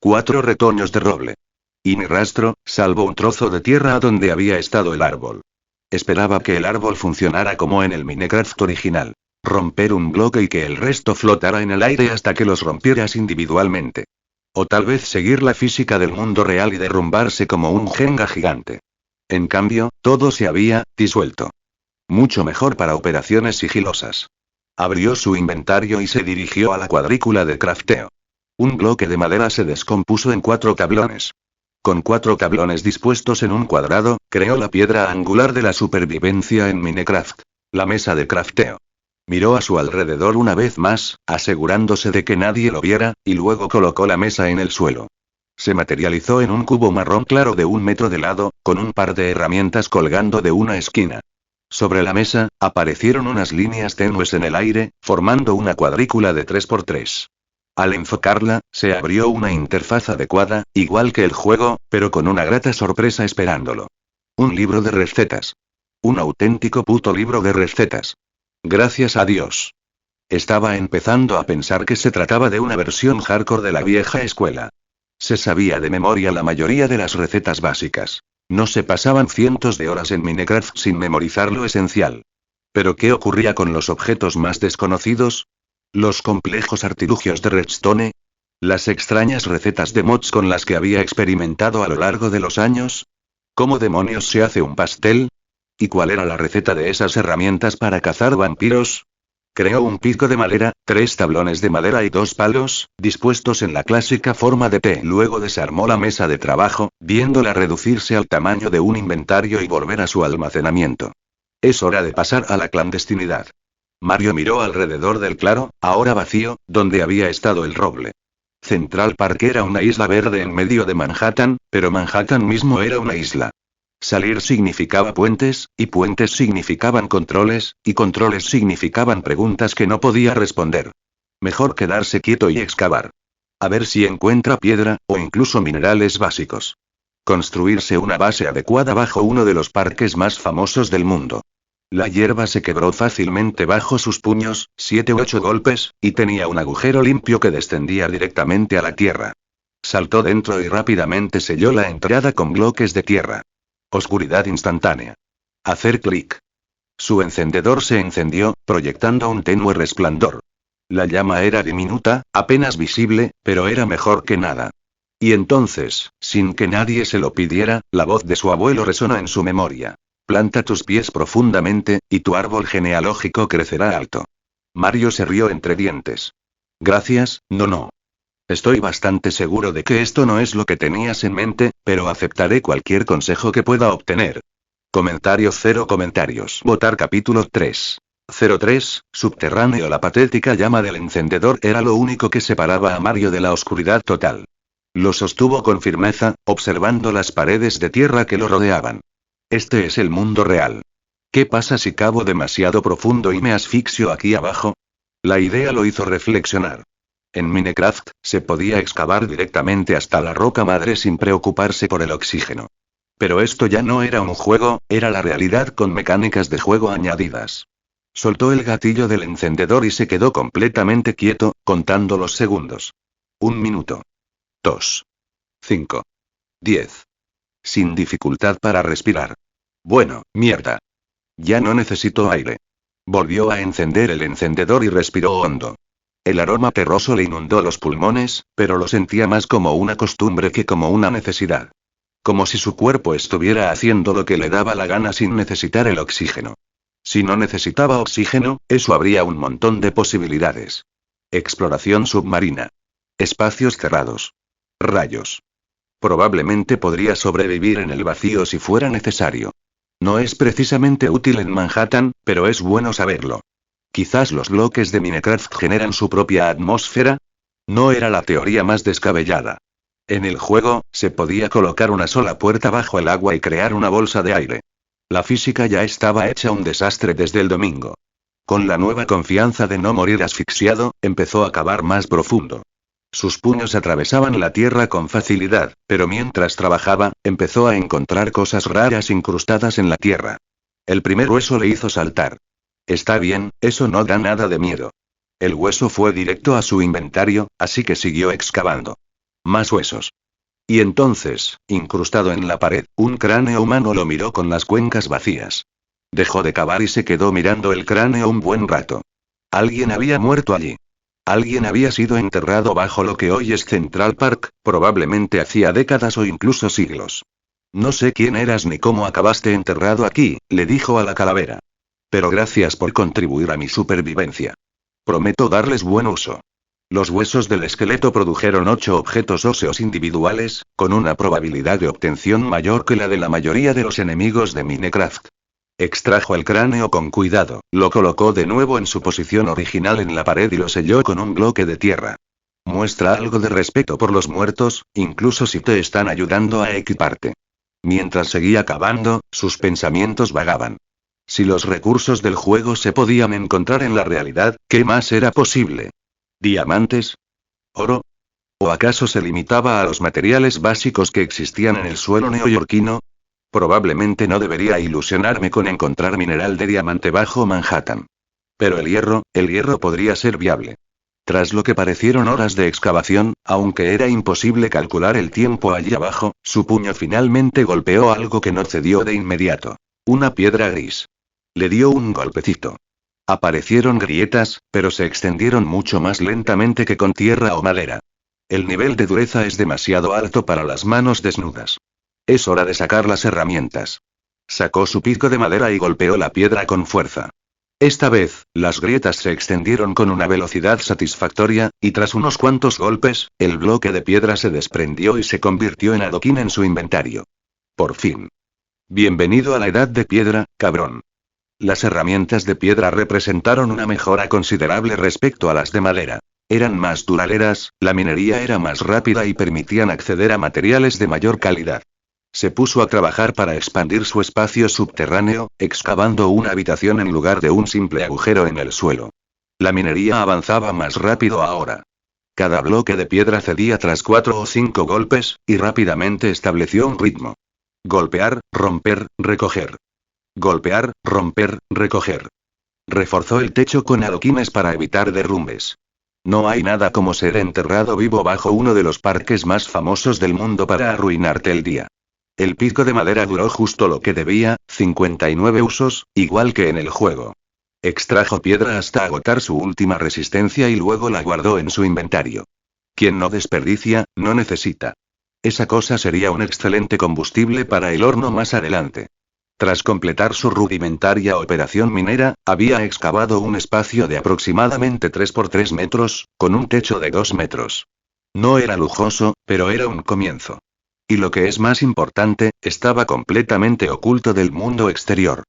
4 retoños de roble. Y ni rastro, salvo un trozo de tierra donde había estado el árbol. Esperaba que el árbol funcionara como en el Minecraft original. Romper un bloque y que el resto flotara en el aire hasta que los rompieras individualmente. O tal vez seguir la física del mundo real y derrumbarse como un Jenga gigante. En cambio, todo se había disuelto. Mucho mejor para operaciones sigilosas. Abrió su inventario y se dirigió a la cuadrícula de crafteo. Un bloque de madera se descompuso en 4 tablones. Con 4 tablones dispuestos en un cuadrado, creó la piedra angular de la supervivencia en Minecraft. La mesa de crafteo. Miró a su alrededor una vez más, asegurándose de que nadie lo viera, y luego colocó la mesa en el suelo. Se materializó en un cubo marrón claro de 1 metro de lado, con un par de herramientas colgando de una esquina. Sobre la mesa, aparecieron unas líneas tenues en el aire, formando una cuadrícula de 3×3. Al enfocarla, se abrió una interfaz adecuada, igual que el juego, pero con una grata sorpresa esperándolo. Un libro de recetas. Un auténtico puto libro de recetas. Gracias a Dios. Estaba empezando a pensar que se trataba de una versión hardcore de la vieja escuela. Se sabía de memoria la mayoría de las recetas básicas. No se pasaban cientos de horas en Minecraft sin memorizar lo esencial. ¿Pero qué ocurría con los objetos más desconocidos? ¿Los complejos artilugios de Redstone? Las extrañas recetas de mods con las que había experimentado a lo largo de los años. ¿Cómo demonios se hace un pastel? ¿Y cuál era la receta de esas herramientas para cazar vampiros? Creó un pico de madera, 3 tablones de madera y 2 palos, dispuestos en la clásica forma de T. Luego desarmó la mesa de trabajo, viéndola reducirse al tamaño de un inventario y volver a su almacenamiento. Es hora de pasar a la clandestinidad. Mario miró alrededor del claro, ahora vacío, donde había estado el roble. Central Park era una isla verde en medio de Manhattan, pero Manhattan mismo era una isla. Salir significaba puentes, y puentes significaban controles, y controles significaban preguntas que no podía responder. Mejor quedarse quieto y excavar. A ver si encuentra piedra, o incluso minerales básicos. Construirse una base adecuada bajo uno de los parques más famosos del mundo. La hierba se quebró fácilmente bajo sus puños, 7 u 8 golpes, y tenía un agujero limpio que descendía directamente a la tierra. Saltó dentro y rápidamente selló la entrada con bloques de tierra. Oscuridad instantánea. Hacer clic. Su encendedor se encendió, proyectando un tenue resplandor. La llama era diminuta, apenas visible, pero era mejor que nada. Y entonces, sin que nadie se lo pidiera, la voz de su abuelo resonó en su memoria. Planta tus pies profundamente, y tu árbol genealógico crecerá alto. Mario se rió entre dientes. Gracias, no. Estoy bastante seguro de que esto no es lo que tenías en mente, pero aceptaré cualquier consejo que pueda obtener. Comentario 0 comentarios. Votar capítulo 3. 03, subterráneo. La patética llama del encendedor era lo único que separaba a Mario de la oscuridad total. Lo sostuvo con firmeza, observando las paredes de tierra que lo rodeaban. Este es el mundo real. ¿Qué pasa si cavo demasiado profundo y me asfixio aquí abajo? La idea lo hizo reflexionar. En Minecraft, se podía excavar directamente hasta la roca madre sin preocuparse por el oxígeno. Pero esto ya no era un juego, era la realidad con mecánicas de juego añadidas. Soltó el gatillo del encendedor y se quedó completamente quieto, contando los segundos. 1 minuto. 2. 5. 10. Sin dificultad para respirar. Bueno, mierda. Ya no necesito aire. Volvió a encender el encendedor y respiró hondo. El aroma terroso le inundó los pulmones, pero lo sentía más como una costumbre que como una necesidad. Como si su cuerpo estuviera haciendo lo que le daba la gana sin necesitar el oxígeno. Si no necesitaba oxígeno, eso habría un montón de posibilidades. Exploración submarina. Espacios cerrados. Rayos. Probablemente podría sobrevivir en el vacío si fuera necesario. No es precisamente útil en Manhattan, pero es bueno saberlo. Quizás los bloques de Minecraft generan su propia atmósfera. No era la teoría más descabellada. En el juego, se podía colocar una sola puerta bajo el agua y crear una bolsa de aire. La física ya estaba hecha un desastre desde el domingo. Con la nueva confianza de no morir asfixiado, empezó a cavar más profundo. Sus puños atravesaban la tierra con facilidad, pero mientras trabajaba, empezó a encontrar cosas raras incrustadas en la tierra. El primer hueso le hizo saltar. Está bien, eso no da nada de miedo. El hueso fue directo a su inventario, así que siguió excavando. Más huesos. Y entonces, incrustado en la pared, un cráneo humano lo miró con las cuencas vacías. Dejó de cavar y se quedó mirando el cráneo un buen rato. Alguien había muerto allí. Alguien había sido enterrado bajo lo que hoy es Central Park, probablemente hacía décadas o incluso siglos. No sé quién eras ni cómo acabaste enterrado aquí, le dijo a la calavera. Pero gracias por contribuir a mi supervivencia. Prometo darles buen uso. Los huesos del esqueleto produjeron 8 objetos óseos individuales, con una probabilidad de obtención mayor que la de la mayoría de los enemigos de Minecraft. Extrajo el cráneo con cuidado, lo colocó de nuevo en su posición original en la pared y lo selló con un bloque de tierra. Muestra algo de respeto por los muertos, incluso si te están ayudando a equiparte. Mientras seguía cavando, sus pensamientos vagaban. Si los recursos del juego se podían encontrar en la realidad, ¿qué más era posible? ¿Diamantes? ¿Oro? ¿O acaso se limitaba a los materiales básicos que existían en el suelo neoyorquino? Probablemente no debería ilusionarme con encontrar mineral de diamante bajo Manhattan. Pero el hierro podría ser viable. Tras lo que parecieron horas de excavación, aunque era imposible calcular el tiempo allí abajo, su puño finalmente golpeó algo que no cedió de inmediato. Una piedra gris. Le dio un golpecito. Aparecieron grietas, pero se extendieron mucho más lentamente que con tierra o madera. El nivel de dureza es demasiado alto para las manos desnudas. Es hora de sacar las herramientas. Sacó su pico de madera y golpeó la piedra con fuerza. Esta vez, las grietas se extendieron con una velocidad satisfactoria, y tras unos cuantos golpes, el bloque de piedra se desprendió y se convirtió en adoquín en su inventario. Por fin. Bienvenido a la edad de piedra, cabrón. Las herramientas de piedra representaron una mejora considerable respecto a las de madera. Eran más duraderas, la minería era más rápida y permitían acceder a materiales de mayor calidad. Se puso a trabajar para expandir su espacio subterráneo, excavando una habitación en lugar de un simple agujero en el suelo. La minería avanzaba más rápido ahora. Cada bloque de piedra cedía tras 4 o 5 golpes, y rápidamente estableció un ritmo. Golpear, romper, recoger. Golpear, romper, recoger. Reforzó el techo con adoquines para evitar derrumbes. No hay nada como ser enterrado vivo bajo uno de los parques más famosos del mundo para arruinarte el día. El pico de madera duró justo lo que debía, 59 usos, igual que en el juego. Extrajo piedra hasta agotar su última resistencia y luego la guardó en su inventario. Quien no desperdicia, no necesita. Esa cosa sería un excelente combustible para el horno más adelante. Tras completar su rudimentaria operación minera, había excavado un espacio de aproximadamente 3 por 3 metros, con un techo de 2 metros. No era lujoso, pero era un comienzo. Y lo que es más importante, estaba completamente oculto del mundo exterior.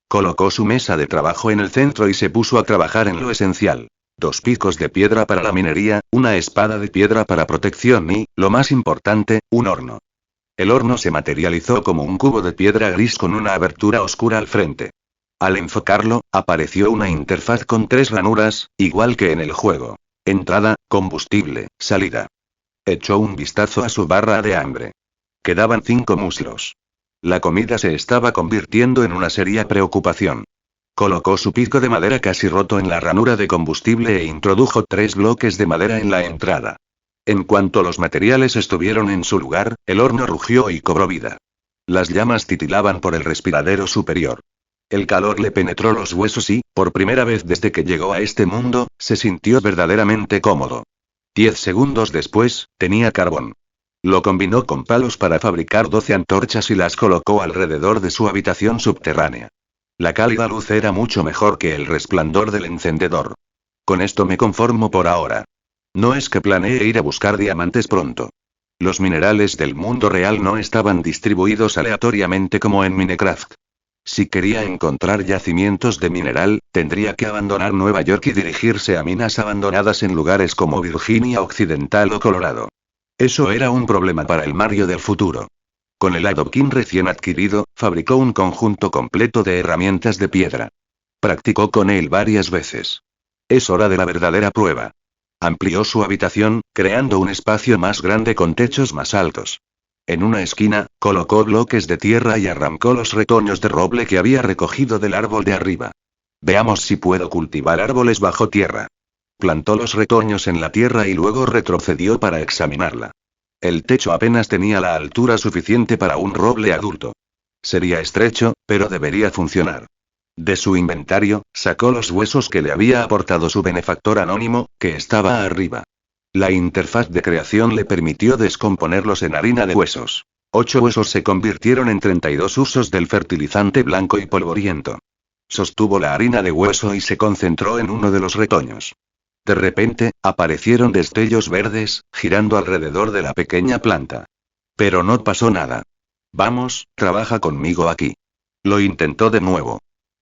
Colocó su mesa de trabajo en el centro y se puso a trabajar en lo esencial. 2 picos de piedra para la minería, una espada de piedra para protección y, lo más importante, un horno. El horno se materializó como un cubo de piedra gris con una abertura oscura al frente. Al enfocarlo, apareció una interfaz con 3 ranuras, igual que en el juego. Entrada, combustible, salida. Echó un vistazo a su barra de hambre. Quedaban 5 muslos. La comida se estaba convirtiendo en una seria preocupación. Colocó su pico de madera casi roto en la ranura de combustible e introdujo 3 bloques de madera en la entrada. En cuanto los materiales estuvieron en su lugar, el horno rugió y cobró vida. Las llamas titilaban por el respiradero superior. El calor le penetró los huesos y, por primera vez desde que llegó a este mundo, se sintió verdaderamente cómodo. 10 segundos después, tenía carbón. Lo combinó con palos para fabricar 12 antorchas y las colocó alrededor de su habitación subterránea. La cálida luz era mucho mejor que el resplandor del encendedor. Con esto me conformo por ahora. No es que planee ir a buscar diamantes pronto. Los minerales del mundo real no estaban distribuidos aleatoriamente como en Minecraft. Si quería encontrar yacimientos de mineral, tendría que abandonar Nueva York y dirigirse a minas abandonadas en lugares como Virginia Occidental o Colorado. Eso era un problema para el Mario del futuro. Con el adoquín recién adquirido, fabricó un conjunto completo de herramientas de piedra. Practicó con él varias veces. Es hora de la verdadera prueba. Amplió su habitación, creando un espacio más grande con techos más altos. En una esquina, colocó bloques de tierra y arrancó los retoños de roble que había recogido del árbol de arriba. Veamos si puedo cultivar árboles bajo tierra. Plantó los retoños en la tierra y luego retrocedió para examinarla. El techo apenas tenía la altura suficiente para un roble adulto. Sería estrecho, pero debería funcionar. De su inventario, sacó los huesos que le había aportado su benefactor anónimo, que estaba arriba. La interfaz de creación le permitió descomponerlos en harina de huesos. 8 huesos se convirtieron en 32 usos del fertilizante blanco y polvoriento. Sostuvo la harina de hueso y se concentró en uno de los retoños. De repente, aparecieron destellos verdes, girando alrededor de la pequeña planta. Pero no pasó nada. Vamos, trabaja conmigo aquí. Lo intentó de nuevo.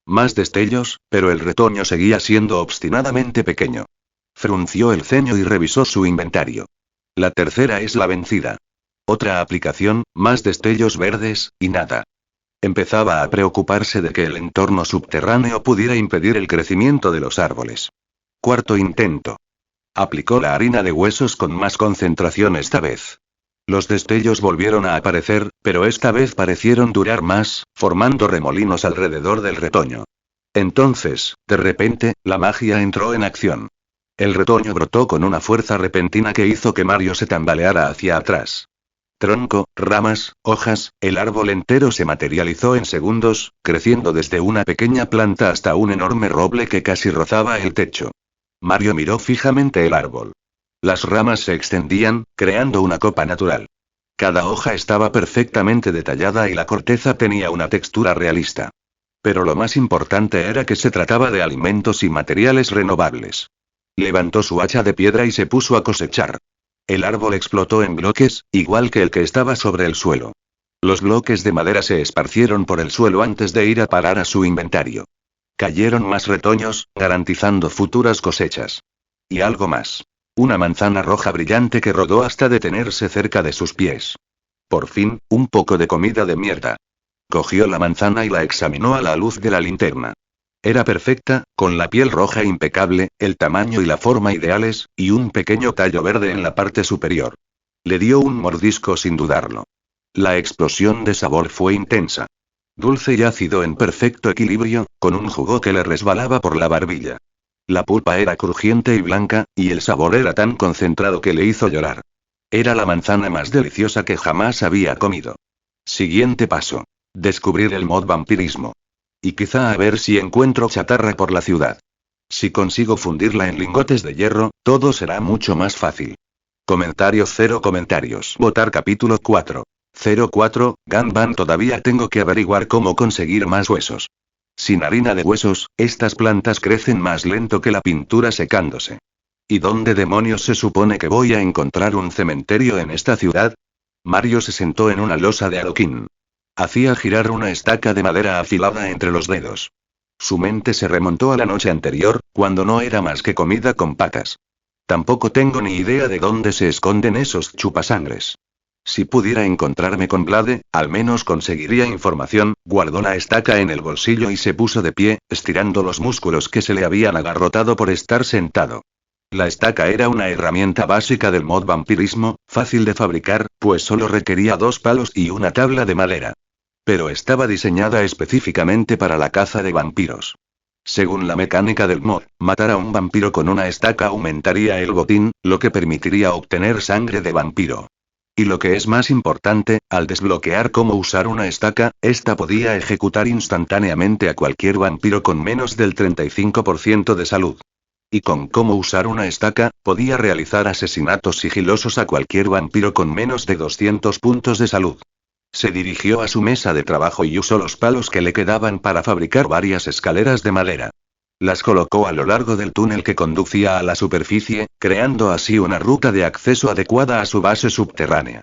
Más destellos, pero el retoño seguía siendo obstinadamente pequeño. Frunció el ceño y revisó su inventario. La tercera es la vencida. Otra aplicación, más destellos verdes, y nada. Empezaba a preocuparse de que el entorno subterráneo pudiera impedir el crecimiento de los árboles. Cuarto intento. Aplicó la harina de huesos con más concentración esta vez. Los destellos volvieron a aparecer, pero esta vez parecieron durar más, formando remolinos alrededor del retoño. Entonces, de repente, la magia entró en acción. El retoño brotó con una fuerza repentina que hizo que Mario se tambaleara hacia atrás. Tronco, ramas, hojas, el árbol entero se materializó en segundos, creciendo desde una pequeña planta hasta un enorme roble que casi rozaba el techo. Mario miró fijamente el árbol. Las ramas se extendían, creando una copa natural. Cada hoja estaba perfectamente detallada y la corteza tenía una textura realista. Pero lo más importante era que se trataba de alimentos y materiales renovables. Levantó su hacha de piedra y se puso a cosechar. El árbol explotó en bloques, igual que el que estaba sobre el suelo. Los bloques de madera se esparcieron por el suelo antes de ir a parar a su inventario. Cayeron más retoños, garantizando futuras cosechas. Y algo más. Una manzana roja brillante que rodó hasta detenerse cerca de sus pies. Por fin, un poco de comida de mierda. Cogió la manzana y la examinó a la luz de la linterna. Era perfecta, con la piel roja impecable, el tamaño y la forma ideales, y un pequeño tallo verde en la parte superior. Le dio un mordisco sin dudarlo. La explosión de sabor fue intensa. Dulce y ácido en perfecto equilibrio, con un jugo que le resbalaba por la barbilla. La pulpa era crujiente y blanca, y el sabor era tan concentrado que le hizo llorar. Era la manzana más deliciosa que jamás había comido. Siguiente paso. Descubrir el mod vampirismo. Y quizá a ver si encuentro chatarra por la ciudad. Si consigo fundirla en lingotes de hierro, todo será mucho más fácil. Comentario 0 comentarios. Votar capítulo 4. 04, Ganban. Todavía tengo que averiguar cómo conseguir más huesos. Sin harina de huesos, estas plantas crecen más lento que la pintura secándose. ¿Y dónde demonios se supone que voy a encontrar un cementerio en esta ciudad? Mario se sentó en una losa de adoquín. Hacía girar una estaca de madera afilada entre los dedos. Su mente se remontó a la noche anterior, cuando no era más que comida con patas. Tampoco tengo ni idea de dónde se esconden esos chupasangres. Si pudiera encontrarme con Blade, al menos conseguiría información. Guardó la estaca en el bolsillo y se puso de pie, estirando los músculos que se le habían agarrotado por estar sentado. La estaca era una herramienta básica del mod vampirismo, fácil de fabricar, pues solo requería 2 palos y una tabla de madera. Pero estaba diseñada específicamente para la caza de vampiros. Según la mecánica del mod, matar a un vampiro con una estaca aumentaría el botín, lo que permitiría obtener sangre de vampiro. Y lo que es más importante, al desbloquear cómo usar una estaca, esta podía ejecutar instantáneamente a cualquier vampiro con menos del 35% de salud. Y con cómo usar una estaca, podía realizar asesinatos sigilosos a cualquier vampiro con menos de 200 puntos de salud. Se dirigió a su mesa de trabajo y usó los palos que le quedaban para fabricar varias escaleras de madera. Las colocó a lo largo del túnel que conducía a la superficie, creando así una ruta de acceso adecuada a su base subterránea.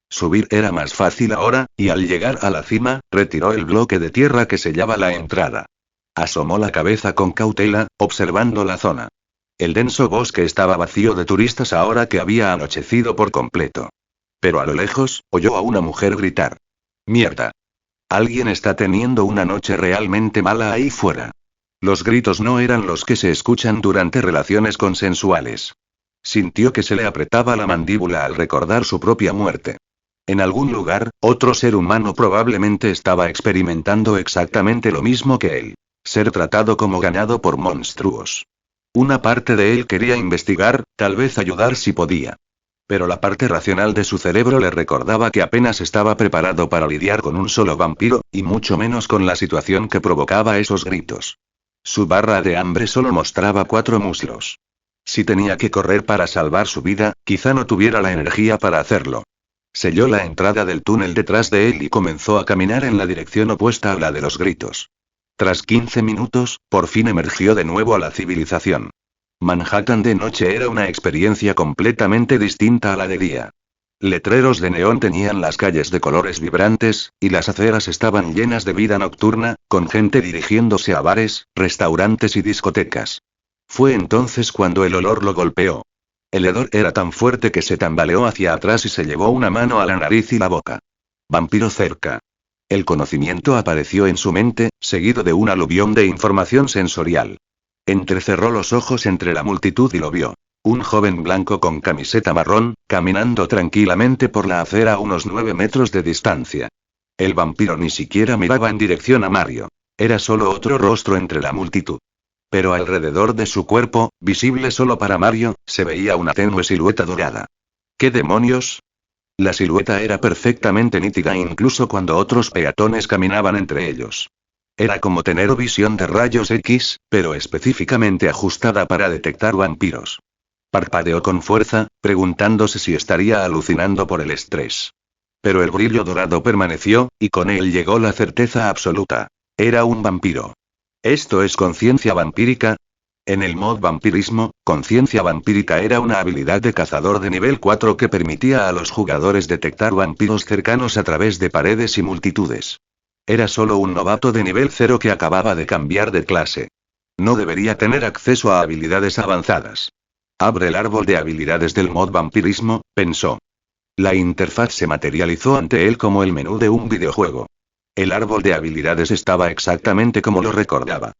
Subir era más fácil ahora, y al llegar a la cima, retiró el bloque de tierra que sellaba la entrada. Asomó la cabeza con cautela, observando la zona. El denso bosque estaba vacío de turistas ahora que había anochecido por completo. Pero a lo lejos, oyó a una mujer gritar. ¡Mierda! Alguien está teniendo una noche realmente mala ahí fuera. Los gritos no eran los que se escuchan durante relaciones consensuales. Sintió que se le apretaba la mandíbula al recordar su propia muerte. En algún lugar, otro ser humano probablemente estaba experimentando exactamente lo mismo que él. Ser tratado como ganado por monstruos. Una parte de él quería investigar, tal vez ayudar si podía. Pero la parte racional de su cerebro le recordaba que apenas estaba preparado para lidiar con un solo vampiro, y mucho menos con la situación que provocaba esos gritos. Su barra de hambre solo mostraba 4 muslos. Si tenía que correr para salvar su vida, quizá no tuviera la energía para hacerlo. Selló la entrada del túnel detrás de él y comenzó a caminar en la dirección opuesta a la de los gritos. Tras 15 minutos, por fin emergió de nuevo a la civilización. Manhattan de noche era una experiencia completamente distinta a la de día. Letreros de neón tenían las calles de colores vibrantes, y las aceras estaban llenas de vida nocturna, con gente dirigiéndose a bares, restaurantes y discotecas. Fue entonces cuando el olor lo golpeó. El hedor era tan fuerte que se tambaleó hacia atrás y se llevó una mano a la nariz y la boca. Vampiro cerca. El conocimiento apareció en su mente, seguido de un aluvión de información sensorial. Entrecerró los ojos entre la multitud y lo vio. Un joven blanco con camiseta marrón, caminando tranquilamente por la acera a unos 9 metros de distancia. El vampiro ni siquiera miraba en dirección a Mario. Era solo otro rostro entre la multitud. Pero alrededor de su cuerpo, visible solo para Mario, se veía una tenue silueta dorada. ¿Qué demonios? La silueta era perfectamente nítida incluso cuando otros peatones caminaban entre ellos. Era como tener visión de rayos X, pero específicamente ajustada para detectar vampiros. Parpadeó con fuerza, preguntándose si estaría alucinando por el estrés. Pero el brillo dorado permaneció, y con él llegó la certeza absoluta. Era un vampiro. ¿Esto es conciencia vampírica? En el mod vampirismo, conciencia vampírica era una habilidad de cazador de nivel 4 que permitía a los jugadores detectar vampiros cercanos a través de paredes y multitudes. Era solo un novato de nivel 0 que acababa de cambiar de clase. No debería tener acceso a habilidades avanzadas. Abre el árbol de habilidades del mod vampirismo, pensó. La interfaz se materializó ante él como el menú de un videojuego. El árbol de habilidades estaba exactamente como lo recordaba.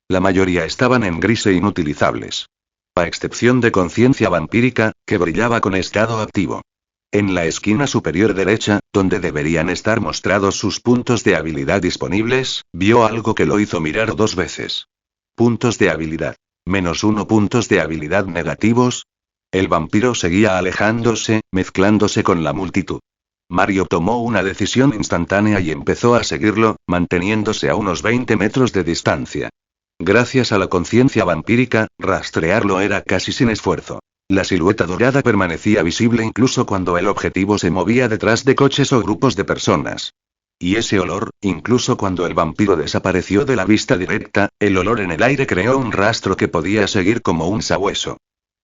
La mayoría estaban en gris e inutilizables. A excepción de conciencia vampírica, que brillaba con estado activo. En la esquina superior derecha, donde deberían estar mostrados sus puntos de habilidad disponibles, vio algo que lo hizo mirar 2 veces. Puntos de habilidad. -1 puntos de habilidad negativos. El vampiro seguía alejándose, mezclándose con la multitud. Mario tomó una decisión instantánea y empezó a seguirlo, manteniéndose a unos 20 metros de distancia. Gracias a la conciencia vampírica, rastrearlo era casi sin esfuerzo. La silueta dorada permanecía visible incluso cuando el objetivo se movía detrás de coches o grupos de personas. Y ese olor, incluso cuando el vampiro desapareció de la vista directa, el olor en el aire creó un rastro que podía seguir como un sabueso.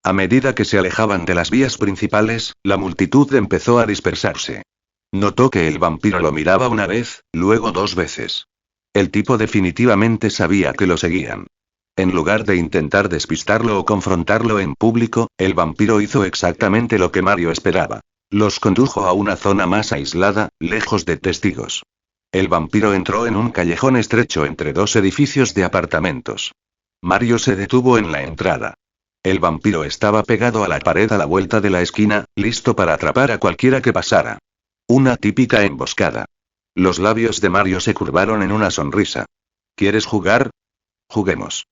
A medida que se alejaban de las vías principales, la multitud empezó a dispersarse. Notó que el vampiro lo miraba una vez, luego 2 veces. El tipo definitivamente sabía que lo seguían. En lugar de intentar despistarlo o confrontarlo en público, el vampiro hizo exactamente lo que Mario esperaba. Los condujo a una zona más aislada, lejos de testigos. El vampiro entró en un callejón estrecho entre 2 edificios de apartamentos. Mario se detuvo en la entrada. El vampiro estaba pegado a la pared a la vuelta de la esquina, listo para atrapar a cualquiera que pasara. Una típica emboscada. Los labios de Mario se curvaron en una sonrisa. ¿Quieres jugar? Juguemos.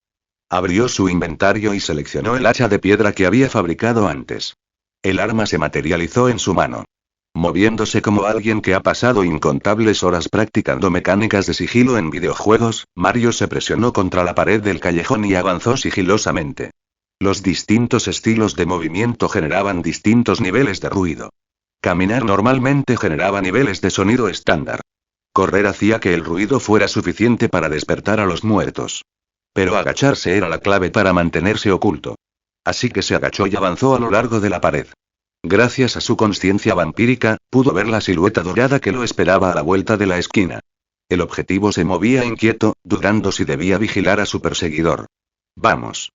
Abrió su inventario y seleccionó el hacha de piedra que había fabricado antes. El arma se materializó en su mano. Moviéndose como alguien que ha pasado incontables horas practicando mecánicas de sigilo en videojuegos, Mario se presionó contra la pared del callejón y avanzó sigilosamente. Los distintos estilos de movimiento generaban distintos niveles de ruido. Caminar normalmente generaba niveles de sonido estándar. Correr hacía que el ruido fuera suficiente para despertar a los muertos. Pero agacharse era la clave para mantenerse oculto. Así que se agachó y avanzó a lo largo de la pared. Gracias a su consciencia vampírica, pudo ver la silueta dorada que lo esperaba a la vuelta de la esquina. El objetivo se movía inquieto, dudando si debía vigilar a su perseguidor. Vamos.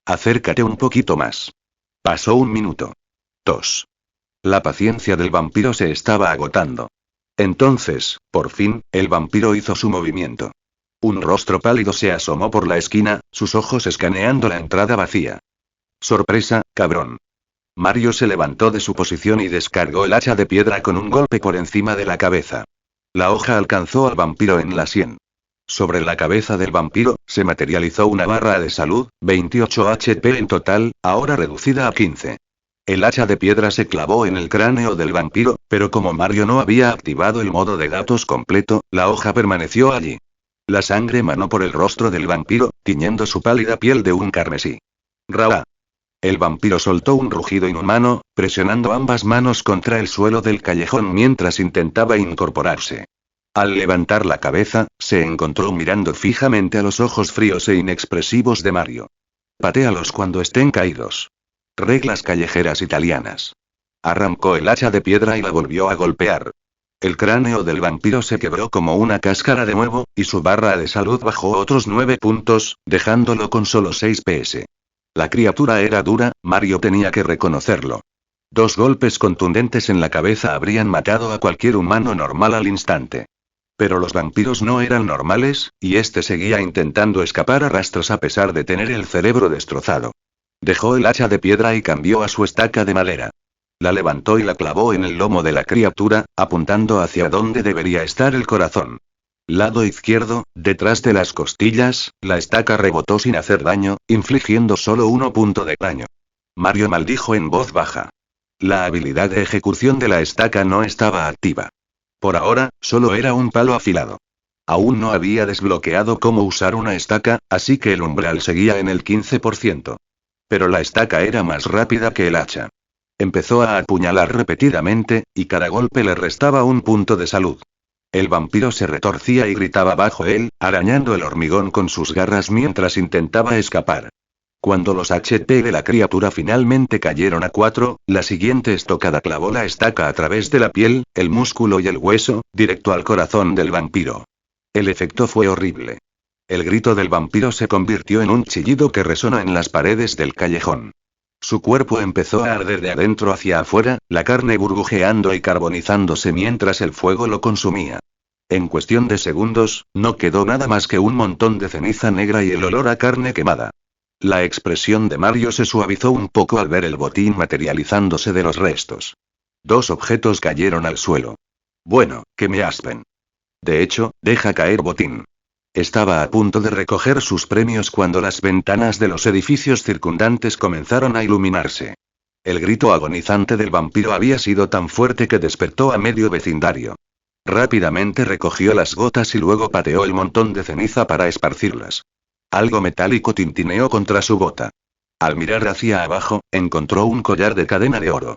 Acércate un poquito más. Pasó 1 minuto. 2. La paciencia del vampiro se estaba agotando. Entonces, por fin, el vampiro hizo su movimiento. Un rostro pálido se asomó por la esquina, sus ojos escaneando la entrada vacía. Sorpresa, cabrón. Mario se levantó de su posición y descargó el hacha de piedra con un golpe por encima de la cabeza. La hoja alcanzó al vampiro en la sien. Sobre la cabeza del vampiro, se materializó una barra de salud, 28 HP en total, ahora reducida a 15. El hacha de piedra se clavó en el cráneo del vampiro, pero como Mario no había activado el modo de datos completo, la hoja permaneció allí. La sangre manó por el rostro del vampiro, tiñendo su pálida piel de un carmesí. ¡Ra! El vampiro soltó un rugido inhumano, presionando ambas manos contra el suelo del callejón mientras intentaba incorporarse. Al levantar la cabeza, se encontró mirando fijamente a los ojos fríos e inexpresivos de Mario. Patéalos cuando estén caídos. Reglas callejeras italianas. Arrancó el hacha de piedra y la volvió a golpear. El cráneo del vampiro se quebró como una cáscara de huevo, y su barra de salud bajó otros 9 puntos, dejándolo con solo 6 PS. La criatura era dura, Mario tenía que reconocerlo. 2 golpes contundentes en la cabeza habrían matado a cualquier humano normal al instante. Pero los vampiros no eran normales, y este seguía intentando escapar a rastros a pesar de tener el cerebro destrozado. Dejó el hacha de piedra y cambió a su estaca de madera. La levantó y la clavó en el lomo de la criatura, apuntando hacia donde debería estar el corazón. Lado izquierdo, detrás de las costillas, la estaca rebotó sin hacer daño, infligiendo solo 1 punto de daño. Mario maldijo en voz baja. La habilidad de ejecución de la estaca no estaba activa. Por ahora, solo era un palo afilado. Aún no había desbloqueado cómo usar una estaca, así que el umbral seguía en el 15%. Pero la estaca era más rápida que el hacha. Empezó a apuñalar repetidamente, y cada golpe le restaba un punto de salud. El vampiro se retorcía y gritaba bajo él, arañando el hormigón con sus garras mientras intentaba escapar. Cuando los HP de la criatura finalmente cayeron a 4, la siguiente estocada clavó la estaca a través de la piel, el músculo y el hueso, directo al corazón del vampiro. El efecto fue horrible. El grito del vampiro se convirtió en un chillido que resonó en las paredes del callejón. Su cuerpo empezó a arder de adentro hacia afuera, la carne burbujeando y carbonizándose mientras el fuego lo consumía. En cuestión de segundos, no quedó nada más que un montón de ceniza negra y el olor a carne quemada. La expresión de Mario se suavizó un poco al ver el botín materializándose de los restos. 2 objetos cayeron al suelo. Bueno, que me aspen. De hecho, deja caer botín. Estaba a punto de recoger sus premios cuando las ventanas de los edificios circundantes comenzaron a iluminarse. El grito agonizante del vampiro había sido tan fuerte que despertó a medio vecindario. Rápidamente recogió las gotas y luego pateó el montón de ceniza para esparcirlas. Algo metálico tintineó contra su bota. Al mirar hacia abajo, encontró un collar de cadena de oro.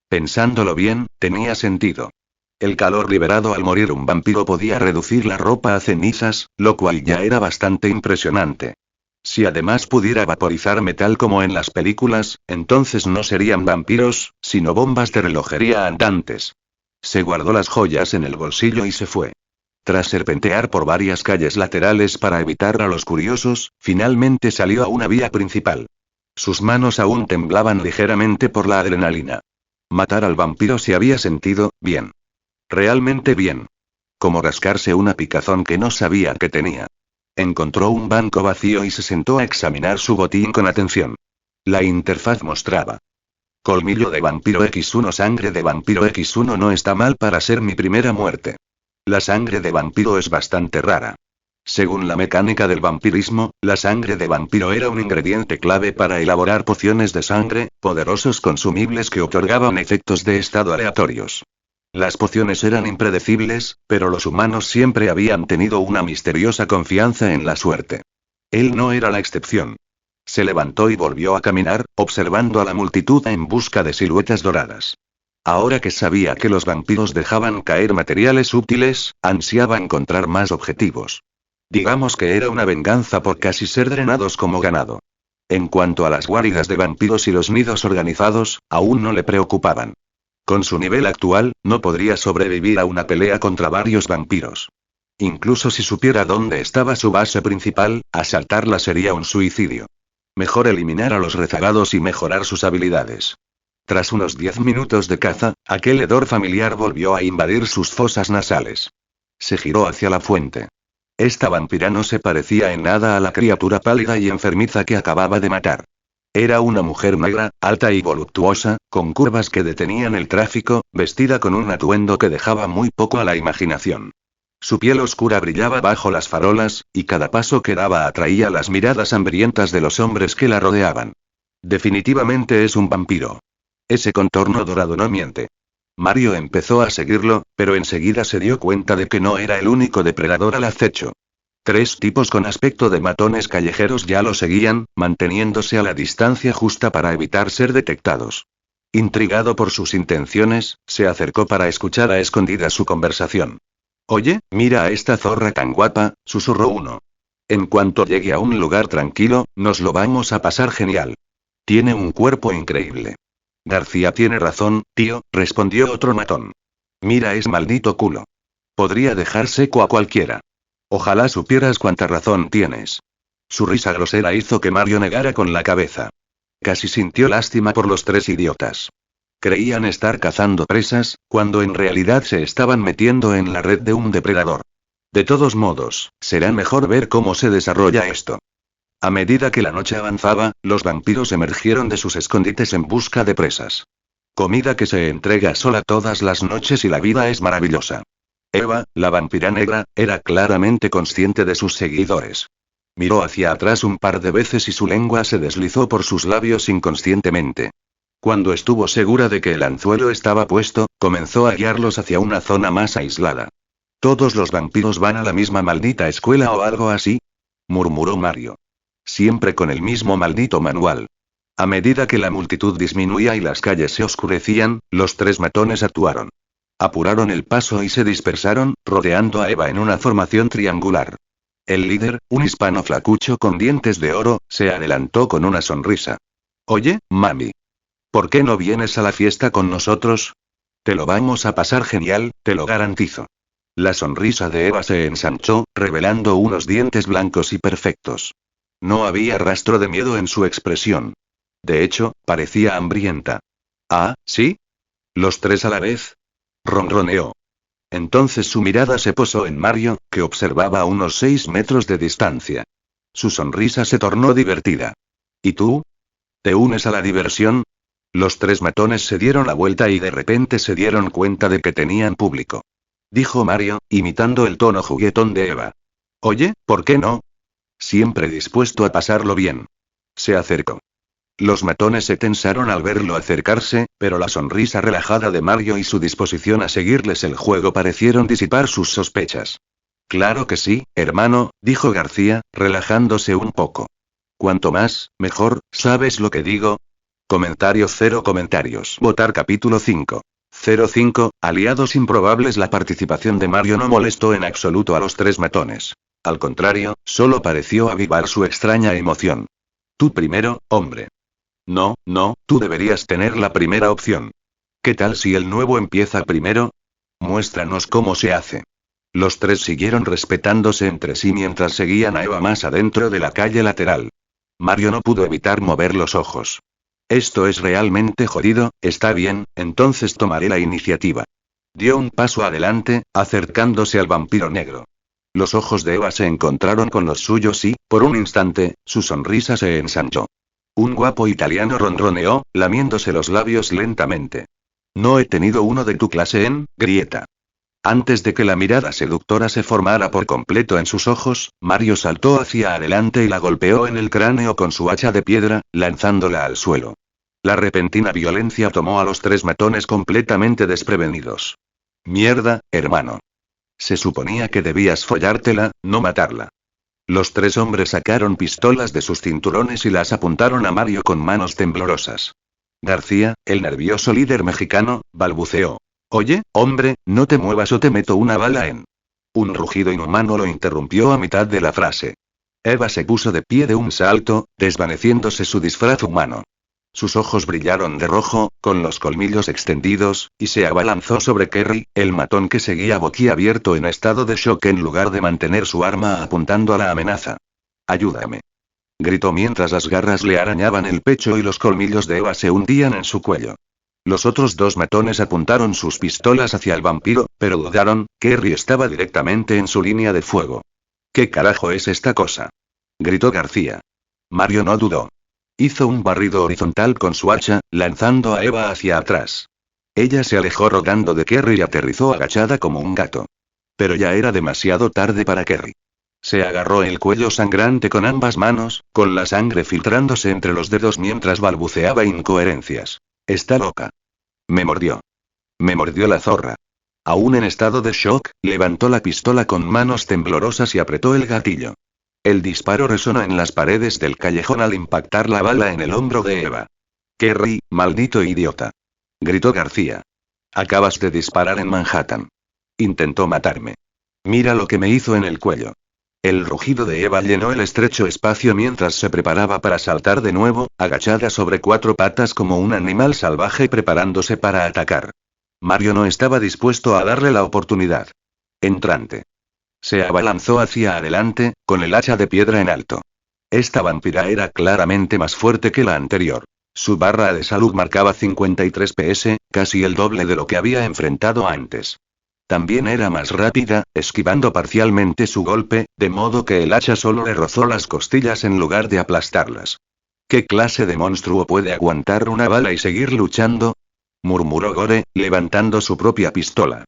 Pensándolo bien, tenía sentido. El calor liberado al morir un vampiro podía reducir la ropa a cenizas, lo cual ya era bastante impresionante. Si además pudiera vaporizar metal como en las películas, entonces no serían vampiros, sino bombas de relojería andantes. Se guardó las joyas en el bolsillo y se fue. Tras serpentear por varias calles laterales para evitar a los curiosos, finalmente salió a una vía principal. Sus manos aún temblaban ligeramente por la adrenalina. Matar al vampiro se había sentido bien. Realmente bien. Como rascarse una picazón que no sabía que tenía. Encontró un banco vacío y se sentó a examinar su botín con atención. La interfaz mostraba: colmillo de vampiro X1, sangre de vampiro X1 no está mal para ser mi primera muerte. La sangre de vampiro es bastante rara. Según la mecánica del vampirismo, la sangre de vampiro era un ingrediente clave para elaborar pociones de sangre, poderosos consumibles que otorgaban efectos de estado aleatorios. Las pociones eran impredecibles, pero los humanos siempre habían tenido una misteriosa confianza en la suerte. Él no era la excepción. Se levantó y volvió a caminar, observando a la multitud en busca de siluetas doradas. Ahora que sabía que los vampiros dejaban caer materiales útiles, ansiaba encontrar más objetivos. Digamos que era una venganza por casi ser drenados como ganado. En cuanto a las guaridas de vampiros y los nidos organizados, aún no le preocupaban. Con su nivel actual, no podría sobrevivir a una pelea contra varios vampiros. Incluso si supiera dónde estaba su base principal, asaltarla sería un suicidio. Mejor eliminar a los rezagados y mejorar sus habilidades. Tras unos 10 minutos de caza, aquel hedor familiar volvió a invadir sus fosas nasales. Se giró hacia la fuente. Esta vampira no se parecía en nada a la criatura pálida y enfermiza que acababa de matar. Era una mujer negra, alta y voluptuosa, con curvas que detenían el tráfico, vestida con un atuendo que dejaba muy poco a la imaginación. Su piel oscura brillaba bajo las farolas, y cada paso que daba atraía las miradas hambrientas de los hombres que la rodeaban. Definitivamente es un vampiro. Ese contorno dorado no miente. Mario empezó a seguirlo, pero enseguida se dio cuenta de que no era el único depredador al acecho. 3 tipos con aspecto de matones callejeros ya lo seguían, manteniéndose a la distancia justa para evitar ser detectados. Intrigado por sus intenciones, se acercó para escuchar a escondidas su conversación. «Oye, mira a esta zorra tan guapa», susurró uno. «En cuanto llegue a un lugar tranquilo, nos lo vamos a pasar genial. Tiene un cuerpo increíble». «García tiene razón, tío», respondió otro matón. «Mira ese maldito culo. Podría dejar seco a cualquiera». «Ojalá supieras cuánta razón tienes». Su risa grosera hizo que Mario negara con la cabeza. Casi sintió lástima por los 3 idiotas. Creían estar cazando presas, cuando en realidad se estaban metiendo en la red de un depredador. De todos modos, será mejor ver cómo se desarrolla esto. A medida que la noche avanzaba, los vampiros emergieron de sus escondites en busca de presas. Comida que se entrega sola todas las noches y la vida es maravillosa. Eva, la vampira negra, era claramente consciente de sus seguidores. Miró hacia atrás un par de veces y su lengua se deslizó por sus labios inconscientemente. Cuando estuvo segura de que el anzuelo estaba puesto, comenzó a guiarlos hacia una zona más aislada. «¿Todos los vampiros van a la misma maldita escuela o algo así?», murmuró Mario. «Siempre con el mismo maldito manual». A medida que la multitud disminuía y las calles se oscurecían, los tres matones actuaron. Apuraron el paso y se dispersaron, rodeando a Eva en una formación triangular. El líder, un hispano flacucho con dientes de oro, se adelantó con una sonrisa. Oye, mami. ¿Por qué no vienes a la fiesta con nosotros? Te lo vamos a pasar genial, te lo garantizo. La sonrisa de Eva se ensanchó, revelando unos dientes blancos y perfectos. No había rastro de miedo en su expresión. De hecho, parecía hambrienta. ¿Ah, sí? ¿Los tres a la vez? Ronroneó. Entonces su mirada se posó en Mario, que observaba a unos 6 metros de distancia. Su sonrisa se tornó divertida. ¿Y tú? ¿Te unes a la diversión? Los tres matones se dieron la vuelta y de repente se dieron cuenta de que tenían público. Dijo Mario, imitando el tono juguetón de Eva. Oye, ¿por qué no? Siempre dispuesto a pasarlo bien. Se acercó. Los matones se tensaron al verlo acercarse, pero la sonrisa relajada de Mario y su disposición a seguirles el juego parecieron disipar sus sospechas. Claro que sí, hermano, dijo García, relajándose un poco. Cuanto más, mejor, ¿sabes lo que digo? Comentario 0 comentarios. Votar capítulo 5. 05, aliados improbables. La participación de Mario no molestó en absoluto a los tres matones. Al contrario, solo pareció avivar su extraña emoción. Tú primero, hombre. No, no, tú deberías tener la primera opción. ¿Qué tal si el nuevo empieza primero? Muéstranos cómo se hace. Los tres siguieron respetándose entre sí mientras seguían a Eva más adentro de la calle lateral. Mario no pudo evitar mover los ojos. Esto es realmente jodido, está bien, entonces tomaré la iniciativa. Dio un paso adelante, acercándose al vampiro negro. Los ojos de Eva se encontraron con los suyos y, por un instante, su sonrisa se ensanchó. Un guapo italiano ronroneó, lamiéndose los labios lentamente. No he tenido uno de tu clase en, grieta. Antes de que la mirada seductora se formara por completo en sus ojos, Mario saltó hacia adelante y la golpeó en el cráneo con su hacha de piedra, lanzándola al suelo. La repentina violencia tomó a los tres matones completamente desprevenidos. Mierda, hermano. Se suponía que debías follártela, no matarla. Los tres hombres sacaron pistolas de sus cinturones y las apuntaron a Mario con manos temblorosas. García, el nervioso líder mexicano, balbuceó. Oye, hombre, no te muevas o te meto una bala en. Un rugido inhumano lo interrumpió a mitad de la frase. Eva se puso de pie de un salto, desvaneciéndose su disfraz humano. Sus ojos brillaron de rojo, con los colmillos extendidos, y se abalanzó sobre Kerry, el matón que seguía boquiabierto en estado de shock en lugar de mantener su arma apuntando a la amenaza. Ayúdame. Gritó mientras las garras le arañaban el pecho y los colmillos de Eva se hundían en su cuello. Los otros dos matones apuntaron sus pistolas hacia el vampiro, pero dudaron, Kerry estaba directamente en su línea de fuego. ¿Qué carajo es esta cosa? Gritó García. Mario no dudó. Hizo un barrido horizontal con su hacha, lanzando a Eva hacia atrás. Ella se alejó rodando de Kerry y aterrizó agachada como un gato. Pero ya era demasiado tarde para Kerry. Se agarró el cuello sangrante con ambas manos, con la sangre filtrándose entre los dedos mientras balbuceaba incoherencias. Está loca. Me mordió. Me mordió la zorra. Aún en estado de shock, levantó la pistola con manos temblorosas y apretó el gatillo. El disparo resonó en las paredes del callejón al impactar la bala en el hombro de Eva. Kerry, maldito idiota. Gritó García. Acabas de disparar en Manhattan. Intentó matarme. Mira lo que me hizo en el cuello. El rugido de Eva llenó el estrecho espacio mientras se preparaba para saltar de nuevo, agachada sobre 4 patas como un animal salvaje preparándose para atacar. Mario no estaba dispuesto a darle la oportunidad. Entrante. Se abalanzó hacia adelante, con el hacha de piedra en alto. Esta vampira era claramente más fuerte que la anterior. Su barra de salud marcaba 53 PS, casi el doble de lo que había enfrentado antes. También era más rápida, esquivando parcialmente su golpe, de modo que el hacha solo le rozó las costillas en lugar de aplastarlas. ¿Qué clase de monstruo puede aguantar una bala y seguir luchando? Murmuró Gore, levantando su propia pistola.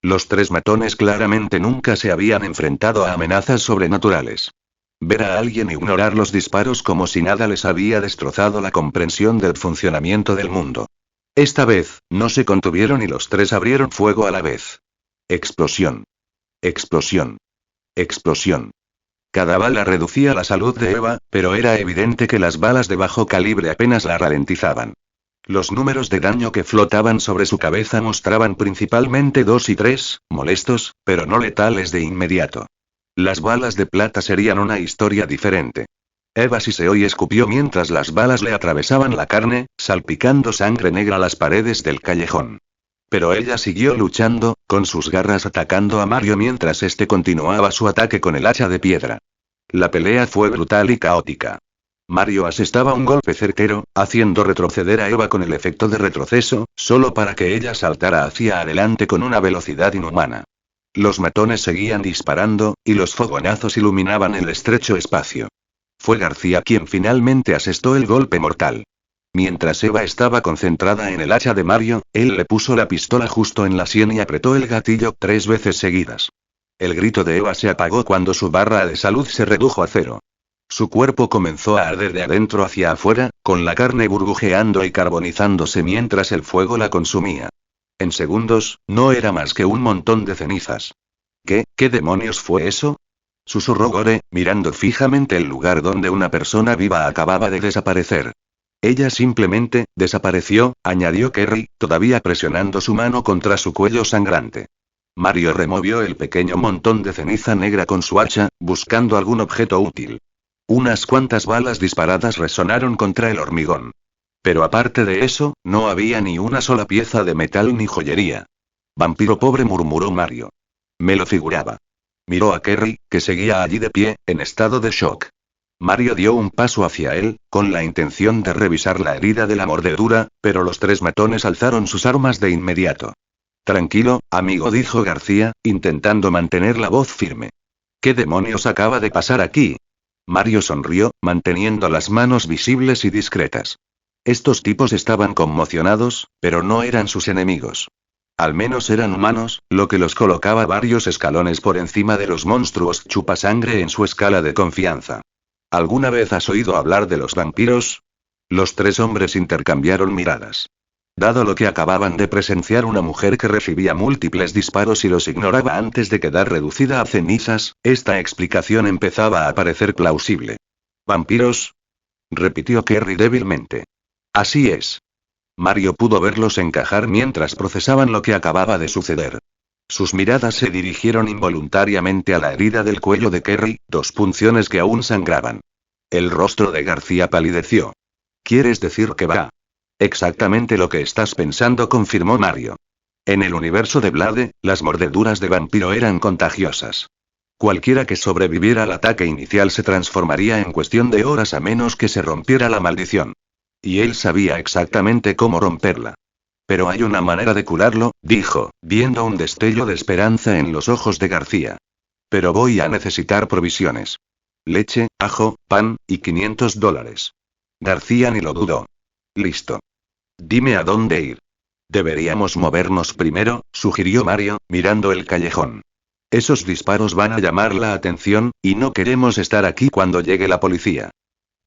Los tres matones claramente nunca se habían enfrentado a amenazas sobrenaturales. Ver a alguien ignorar los disparos como si nada les había destrozado la comprensión del funcionamiento del mundo. Esta vez, no se contuvieron y los tres abrieron fuego a la vez. Explosión. Explosión. Explosión. Cada bala reducía la salud de Eva, pero era evidente que las balas de bajo calibre apenas la ralentizaban. Los números de daño que flotaban sobre su cabeza mostraban principalmente 2 y 3, molestos, pero no letales de inmediato. Las balas de plata serían una historia diferente. Eva siseó y escupió mientras las balas le atravesaban la carne, salpicando sangre negra las paredes del callejón. Pero ella siguió luchando, con sus garras atacando a Mario mientras este continuaba su ataque con el hacha de piedra. La pelea fue brutal y caótica. Mario asestaba un golpe certero, haciendo retroceder a Eva con el efecto de retroceso, solo para que ella saltara hacia adelante con una velocidad inhumana. Los matones seguían disparando, y los fogonazos iluminaban el estrecho espacio. Fue García quien finalmente asestó el golpe mortal. Mientras Eva estaba concentrada en el hacha de Mario, él le puso la pistola justo en la sien y apretó el gatillo 3 veces seguidas. El grito de Eva se apagó cuando su barra de salud se redujo a 0. Su cuerpo comenzó a arder de adentro hacia afuera, con la carne burbujeando y carbonizándose mientras el fuego la consumía. En segundos, no era más que un montón de cenizas. ¿Qué demonios fue eso?, susurró Gore, mirando fijamente el lugar donde una persona viva acababa de desaparecer. Ella simplemente desapareció, añadió Kerry, todavía presionando su mano contra su cuello sangrante. Mario removió el pequeño montón de ceniza negra con su hacha, buscando algún objeto útil. Unas cuantas balas disparadas resonaron contra el hormigón. Pero aparte de eso, no había ni una sola pieza de metal ni joyería. Vampiro pobre, murmuró Mario. Me lo figuraba. Miró a Kerry, que seguía allí de pie, en estado de shock. Mario dio un paso hacia él, con la intención de revisar la herida de la mordedura, pero los 3 matones alzaron sus armas de inmediato. Tranquilo, amigo, dijo García, intentando mantener la voz firme. ¿Qué demonios acaba de pasar aquí? Mario sonrió, manteniendo las manos visibles y discretas. Estos tipos estaban conmocionados, pero no eran sus enemigos. Al menos eran humanos, lo que los colocaba varios escalones por encima de los monstruos chupasangre en su escala de confianza. ¿Alguna vez has oído hablar de los vampiros? Los 3 hombres intercambiaron miradas. Dado lo que acababan de presenciar, una mujer que recibía múltiples disparos y los ignoraba antes de quedar reducida a cenizas, esta explicación empezaba a parecer plausible. ¿Vampiros?, repitió Kerry débilmente. Así es. Mario pudo verlos encajar mientras procesaban lo que acababa de suceder. Sus miradas se dirigieron involuntariamente a la herida del cuello de Kerry, 2 punciones que aún sangraban. El rostro de García palideció. ¿Quieres decir que va? Exactamente lo que estás pensando, confirmó Mario. En el universo de Blade, las mordeduras de vampiro eran contagiosas. Cualquiera que sobreviviera al ataque inicial se transformaría en cuestión de horas a menos que se rompiera la maldición. Y él sabía exactamente cómo romperla. Pero hay una manera de curarlo, dijo, viendo un destello de esperanza en los ojos de García. Pero voy a necesitar provisiones. Leche, ajo, pan, y $500. García ni lo dudó. Listo. Dime a dónde ir. Deberíamos movernos primero, sugirió Mario, mirando el callejón. Esos disparos van a llamar la atención, y no queremos estar aquí cuando llegue la policía.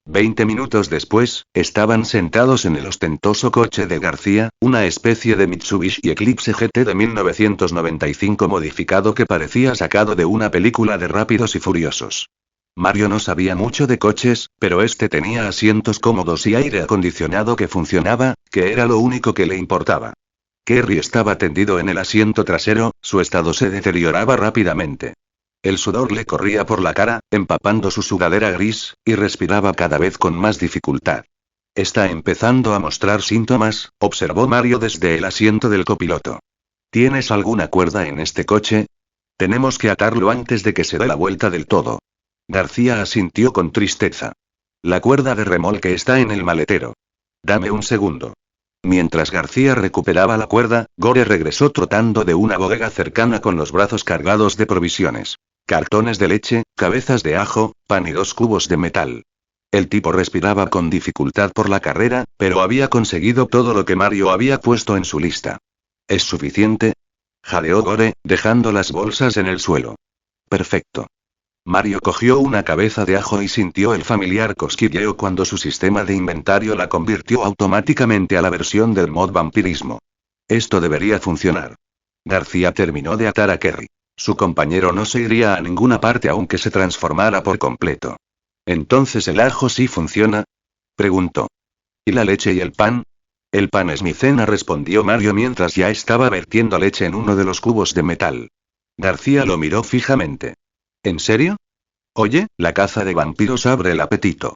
20 minutos después, estaban sentados en el ostentoso coche de García, una especie de Mitsubishi Eclipse GT de 1995 modificado que parecía sacado de una película de Rápidos y Furiosos. Mario no sabía mucho de coches, pero este tenía asientos cómodos y aire acondicionado que funcionaba, que era lo único que le importaba. Kerry estaba tendido en el asiento trasero, su estado se deterioraba rápidamente. El sudor le corría por la cara, empapando su sudadera gris, y respiraba cada vez con más dificultad. Está empezando a mostrar síntomas, observó Mario desde el asiento del copiloto. ¿Tienes alguna cuerda en este coche? Tenemos que atarlo antes de que se dé la vuelta del todo. García asintió con tristeza. La cuerda de remolque está en el maletero. Dame un segundo. Mientras García recuperaba la cuerda, Gore regresó trotando de una bodega cercana con los brazos cargados de provisiones. Cartones de leche, cabezas de ajo, pan y 2 cubos de metal. El tipo respiraba con dificultad por la carrera, pero había conseguido todo lo que Mario había puesto en su lista. ¿Es suficiente?, jadeó Gore, dejando las bolsas en el suelo. Perfecto. Mario cogió una cabeza de ajo y sintió el familiar cosquilleo cuando su sistema de inventario la convirtió automáticamente a la versión del mod vampirismo. Esto debería funcionar. García terminó de atar a Kerry. Su compañero no se iría a ninguna parte aunque se transformara por completo. ¿Entonces el ajo sí funciona? Preguntó. ¿Y la leche y el pan? El pan es mi cena, respondió Mario mientras ya estaba vertiendo leche en uno de los cubos de metal. García lo miró fijamente. ¿En serio? Oye, la caza de vampiros abre el apetito.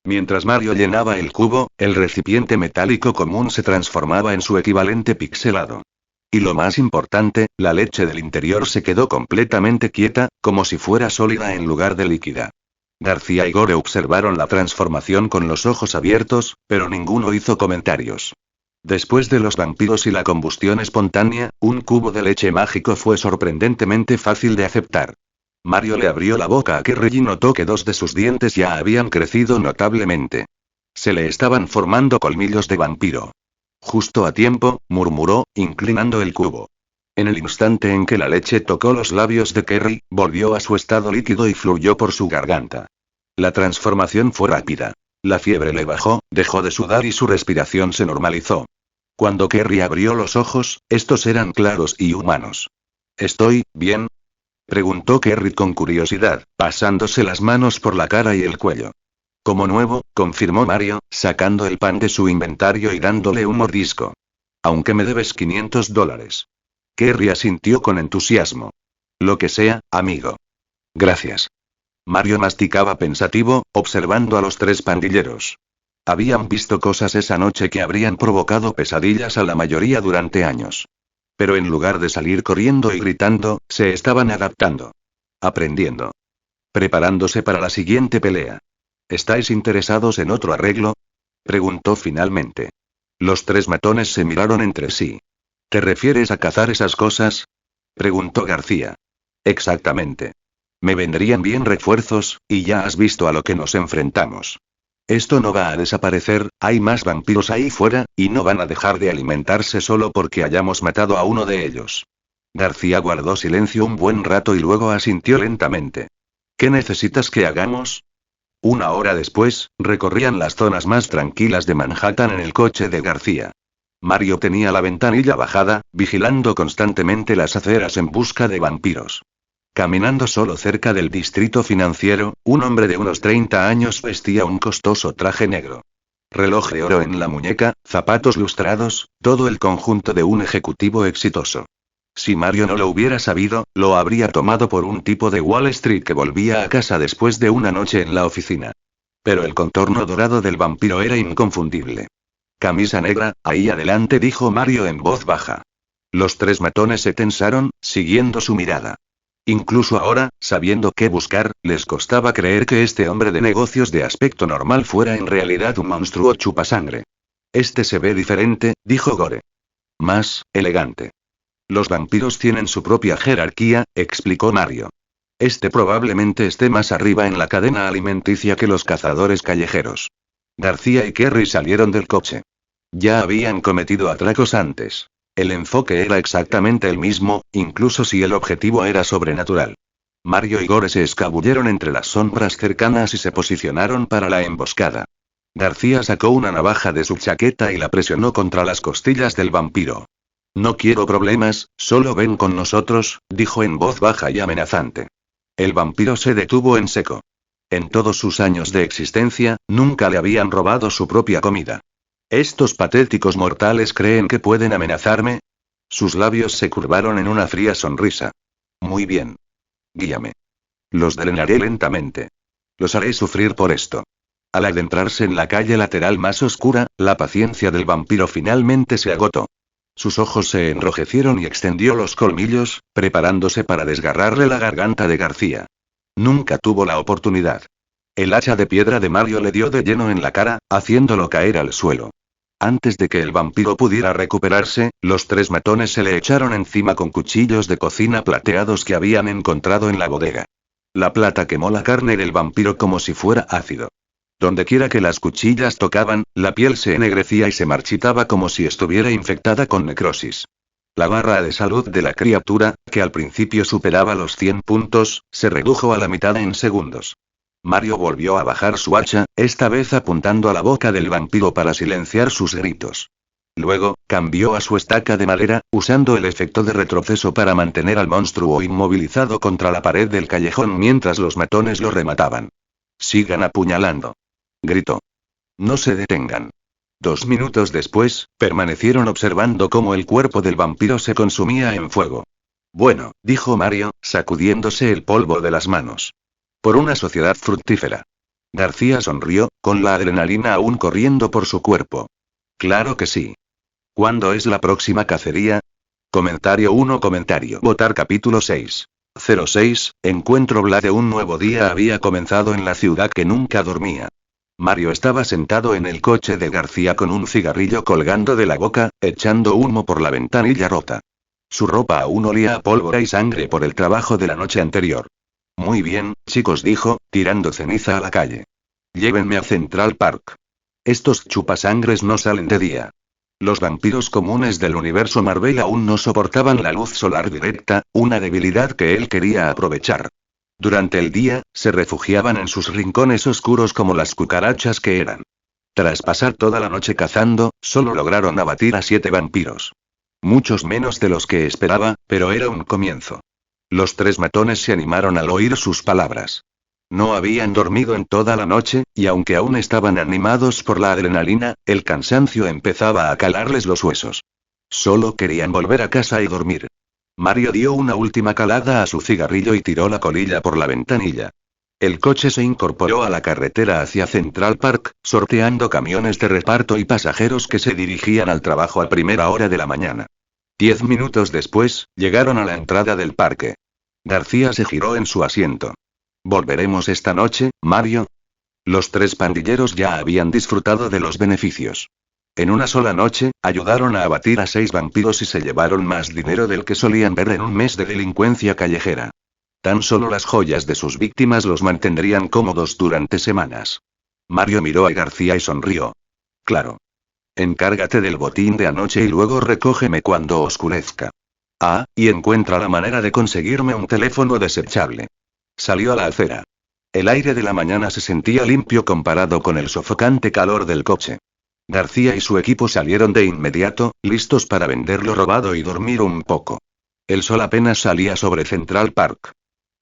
Mientras Mario llenaba el cubo, el recipiente metálico común se transformaba en su equivalente pixelado. Y lo más importante, la leche del interior se quedó completamente quieta, como si fuera sólida en lugar de líquida. García y Gore observaron la transformación con los ojos abiertos, pero ninguno hizo comentarios. Después de los vampiros y la combustión espontánea, un cubo de leche mágico fue sorprendentemente fácil de aceptar. Mario le abrió la boca a Kerry y notó que 2 de sus dientes ya habían crecido notablemente. Se le estaban formando colmillos de vampiro. Justo a tiempo, murmuró, inclinando el cubo. En el instante en que la leche tocó los labios de Kerry, volvió a su estado líquido y fluyó por su garganta. La transformación fue rápida. La fiebre le bajó, dejó de sudar y su respiración se normalizó. Cuando Kerry abrió los ojos, estos eran claros y humanos. ¿Estoy bien?, preguntó Kerry con curiosidad, pasándose las manos por la cara y el cuello. Como nuevo, confirmó Mario, sacando el pan de su inventario y dándole un mordisco. Aunque me debes $500. Kerry asintió con entusiasmo. Lo que sea, amigo. Gracias. Mario masticaba pensativo, observando a los 3 pandilleros. Habían visto cosas esa noche que habrían provocado pesadillas a la mayoría durante años. Pero en lugar de salir corriendo y gritando, se estaban adaptando. Aprendiendo. Preparándose para la siguiente pelea. ¿Estáis interesados en otro arreglo?, preguntó finalmente. Los 3 matones se miraron entre sí. ¿Te refieres a cazar esas cosas?, preguntó García. Exactamente. Me vendrían bien refuerzos, y ya has visto a lo que nos enfrentamos. Esto no va a desaparecer, hay más vampiros ahí fuera, y no van a dejar de alimentarse solo porque hayamos matado a uno de ellos. García guardó silencio un buen rato y luego asintió lentamente. ¿Qué necesitas que hagamos? 1 hora después, recorrían las zonas más tranquilas de Manhattan en el coche de García. Mario tenía la ventanilla bajada, vigilando constantemente las aceras en busca de vampiros. Caminando solo cerca del distrito financiero, un hombre de unos 30 años vestía un costoso traje negro. Reloj de oro en la muñeca, zapatos lustrados, todo el conjunto de un ejecutivo exitoso. Si Mario no lo hubiera sabido, lo habría tomado por un tipo de Wall Street que volvía a casa después de una noche en la oficina. Pero el contorno dorado del vampiro era inconfundible. Camisa negra, ahí adelante, dijo Mario en voz baja. Los 3 matones se tensaron, siguiendo su mirada. Incluso ahora, sabiendo qué buscar, les costaba creer que este hombre de negocios de aspecto normal fuera en realidad un monstruo chupasangre. Este se ve diferente, dijo Gore. Más elegante. Los vampiros tienen su propia jerarquía, explicó Mario. Este probablemente esté más arriba en la cadena alimenticia que los cazadores callejeros. García y Kerry salieron del coche. Ya habían cometido atracos antes. El enfoque era exactamente el mismo, incluso si el objetivo era sobrenatural. Mario y Gore se escabulleron entre las sombras cercanas y se posicionaron para la emboscada. García sacó una navaja de su chaqueta y la presionó contra las costillas del vampiro. No quiero problemas, solo ven con nosotros, dijo en voz baja y amenazante. El vampiro se detuvo en seco. En todos sus años de existencia, nunca le habían robado su propia comida. ¿Estos patéticos mortales creen que pueden amenazarme? Sus labios se curvaron en una fría sonrisa. Muy bien. Guíame. Los drenaré lentamente. Los haré sufrir por esto. Al adentrarse en la calle lateral más oscura, la paciencia del vampiro finalmente se agotó. Sus ojos se enrojecieron y extendió los colmillos, preparándose para desgarrarle la garganta de García. Nunca tuvo la oportunidad. El hacha de piedra de Mario le dio de lleno en la cara, haciéndolo caer al suelo. Antes de que el vampiro pudiera recuperarse, los 3 matones se le echaron encima con cuchillos de cocina plateados que habían encontrado en la bodega. La plata quemó la carne del vampiro como si fuera ácido. Dondequiera que las cuchillas tocaban, la piel se ennegrecía y se marchitaba como si estuviera infectada con necrosis. La barra de salud de la criatura, que al principio superaba los 100 puntos, se redujo a la mitad en segundos. Mario volvió a bajar su hacha, esta vez apuntando a la boca del vampiro para silenciar sus gritos. Luego, cambió a su estaca de madera, usando el efecto de retroceso para mantener al monstruo inmovilizado contra la pared del callejón mientras los matones lo remataban. «Sigan apuñalando», gritó. «No se detengan». 2 minutos después, permanecieron observando cómo el cuerpo del vampiro se consumía en fuego. «Bueno», dijo Mario, sacudiéndose el polvo de las manos. «Por una sociedad fructífera». García sonrió, con la adrenalina aún corriendo por su cuerpo. «Claro que sí». «¿Cuándo es la próxima cacería?» Comentario 1. Votar capítulo 6. 06. Encuentro Blade. Un nuevo día había comenzado en la ciudad que nunca dormía. Mario estaba sentado en el coche de García con un cigarrillo colgando de la boca, echando humo por la ventanilla rota. Su ropa aún olía a pólvora y sangre por el trabajo de la noche anterior. «Muy bien, chicos», dijo, tirando ceniza a la calle. «Llévenme a Central Park. Estos chupasangres no salen de día». Los vampiros comunes del universo Marvel aún no soportaban la luz solar directa, una debilidad que él quería aprovechar. Durante el día, se refugiaban en sus rincones oscuros como las cucarachas que eran. Tras pasar toda la noche cazando, solo lograron abatir a 7 vampiros. Muchos menos de los que esperaba, pero era un comienzo. Los 3 matones se animaron al oír sus palabras. No habían dormido en toda la noche, y aunque aún estaban animados por la adrenalina, el cansancio empezaba a calarles los huesos. Solo querían volver a casa y dormir. Mario dio una última calada a su cigarrillo y tiró la colilla por la ventanilla. El coche se incorporó a la carretera hacia Central Park, sorteando camiones de reparto y pasajeros que se dirigían al trabajo a primera hora de la mañana. 10 minutos después, llegaron a la entrada del parque. García se giró en su asiento. «¿Volveremos esta noche, Mario?» Los 3 pandilleros ya habían disfrutado de los beneficios. En una sola noche, ayudaron a abatir a 6 vampiros y se llevaron más dinero del que solían ver en un mes de delincuencia callejera. Tan solo las joyas de sus víctimas los mantendrían cómodos durante semanas. Mario miró a García y sonrió. «Claro. Encárgate del botín de anoche y luego recógeme cuando oscurezca. Ah, y encuentra la manera de conseguirme un teléfono desechable». Salió a la acera. El aire de la mañana se sentía limpio comparado con el sofocante calor del coche. García y su equipo salieron de inmediato, listos para vender lo robado y dormir un poco. El sol apenas salía sobre Central Park.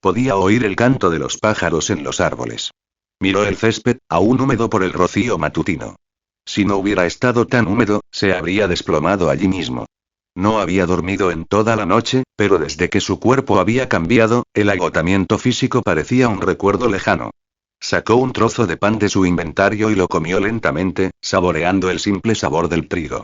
Podía oír el canto de los pájaros en los árboles. Miró el césped, aún húmedo por el rocío matutino. Si no hubiera estado tan húmedo, se habría desplomado allí mismo. No había dormido en toda la noche, pero desde que su cuerpo había cambiado, el agotamiento físico parecía un recuerdo lejano. Sacó un trozo de pan de su inventario y lo comió lentamente, saboreando el simple sabor del trigo.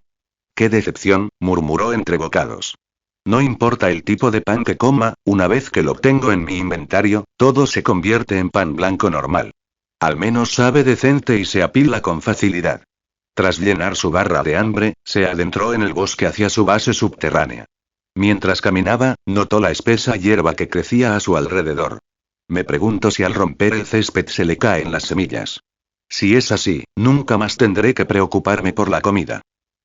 «Qué decepción», murmuró entre bocados. «No importa el tipo de pan que coma, una vez que lo tengo en mi inventario, todo se convierte en pan blanco normal. Al menos sabe decente y se apila con facilidad». Tras llenar su barra de hambre, se adentró en el bosque hacia su base subterránea. Mientras caminaba, notó la espesa hierba que crecía a su alrededor. Me pregunto si al romper el césped se le caen las semillas. Si es así, nunca más tendré que preocuparme por la comida.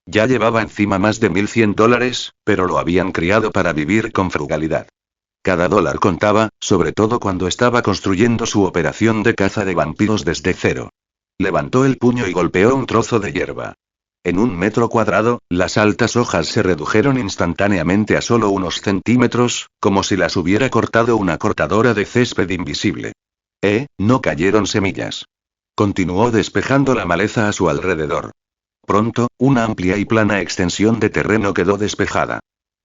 Ya llevaba encima más de $1.100, pero lo habían criado para vivir con frugalidad. Cada dólar contaba, sobre todo cuando estaba construyendo su operación de caza de vampiros desde cero. Levantó el puño y golpeó un trozo de hierba. En 1 metro cuadrado, las altas hojas se redujeron instantáneamente a solo unos centímetros, como si las hubiera cortado una cortadora de césped invisible. No cayeron semillas. Continuó despejando la maleza a su alrededor. Pronto, una amplia y plana extensión de terreno quedó despejada.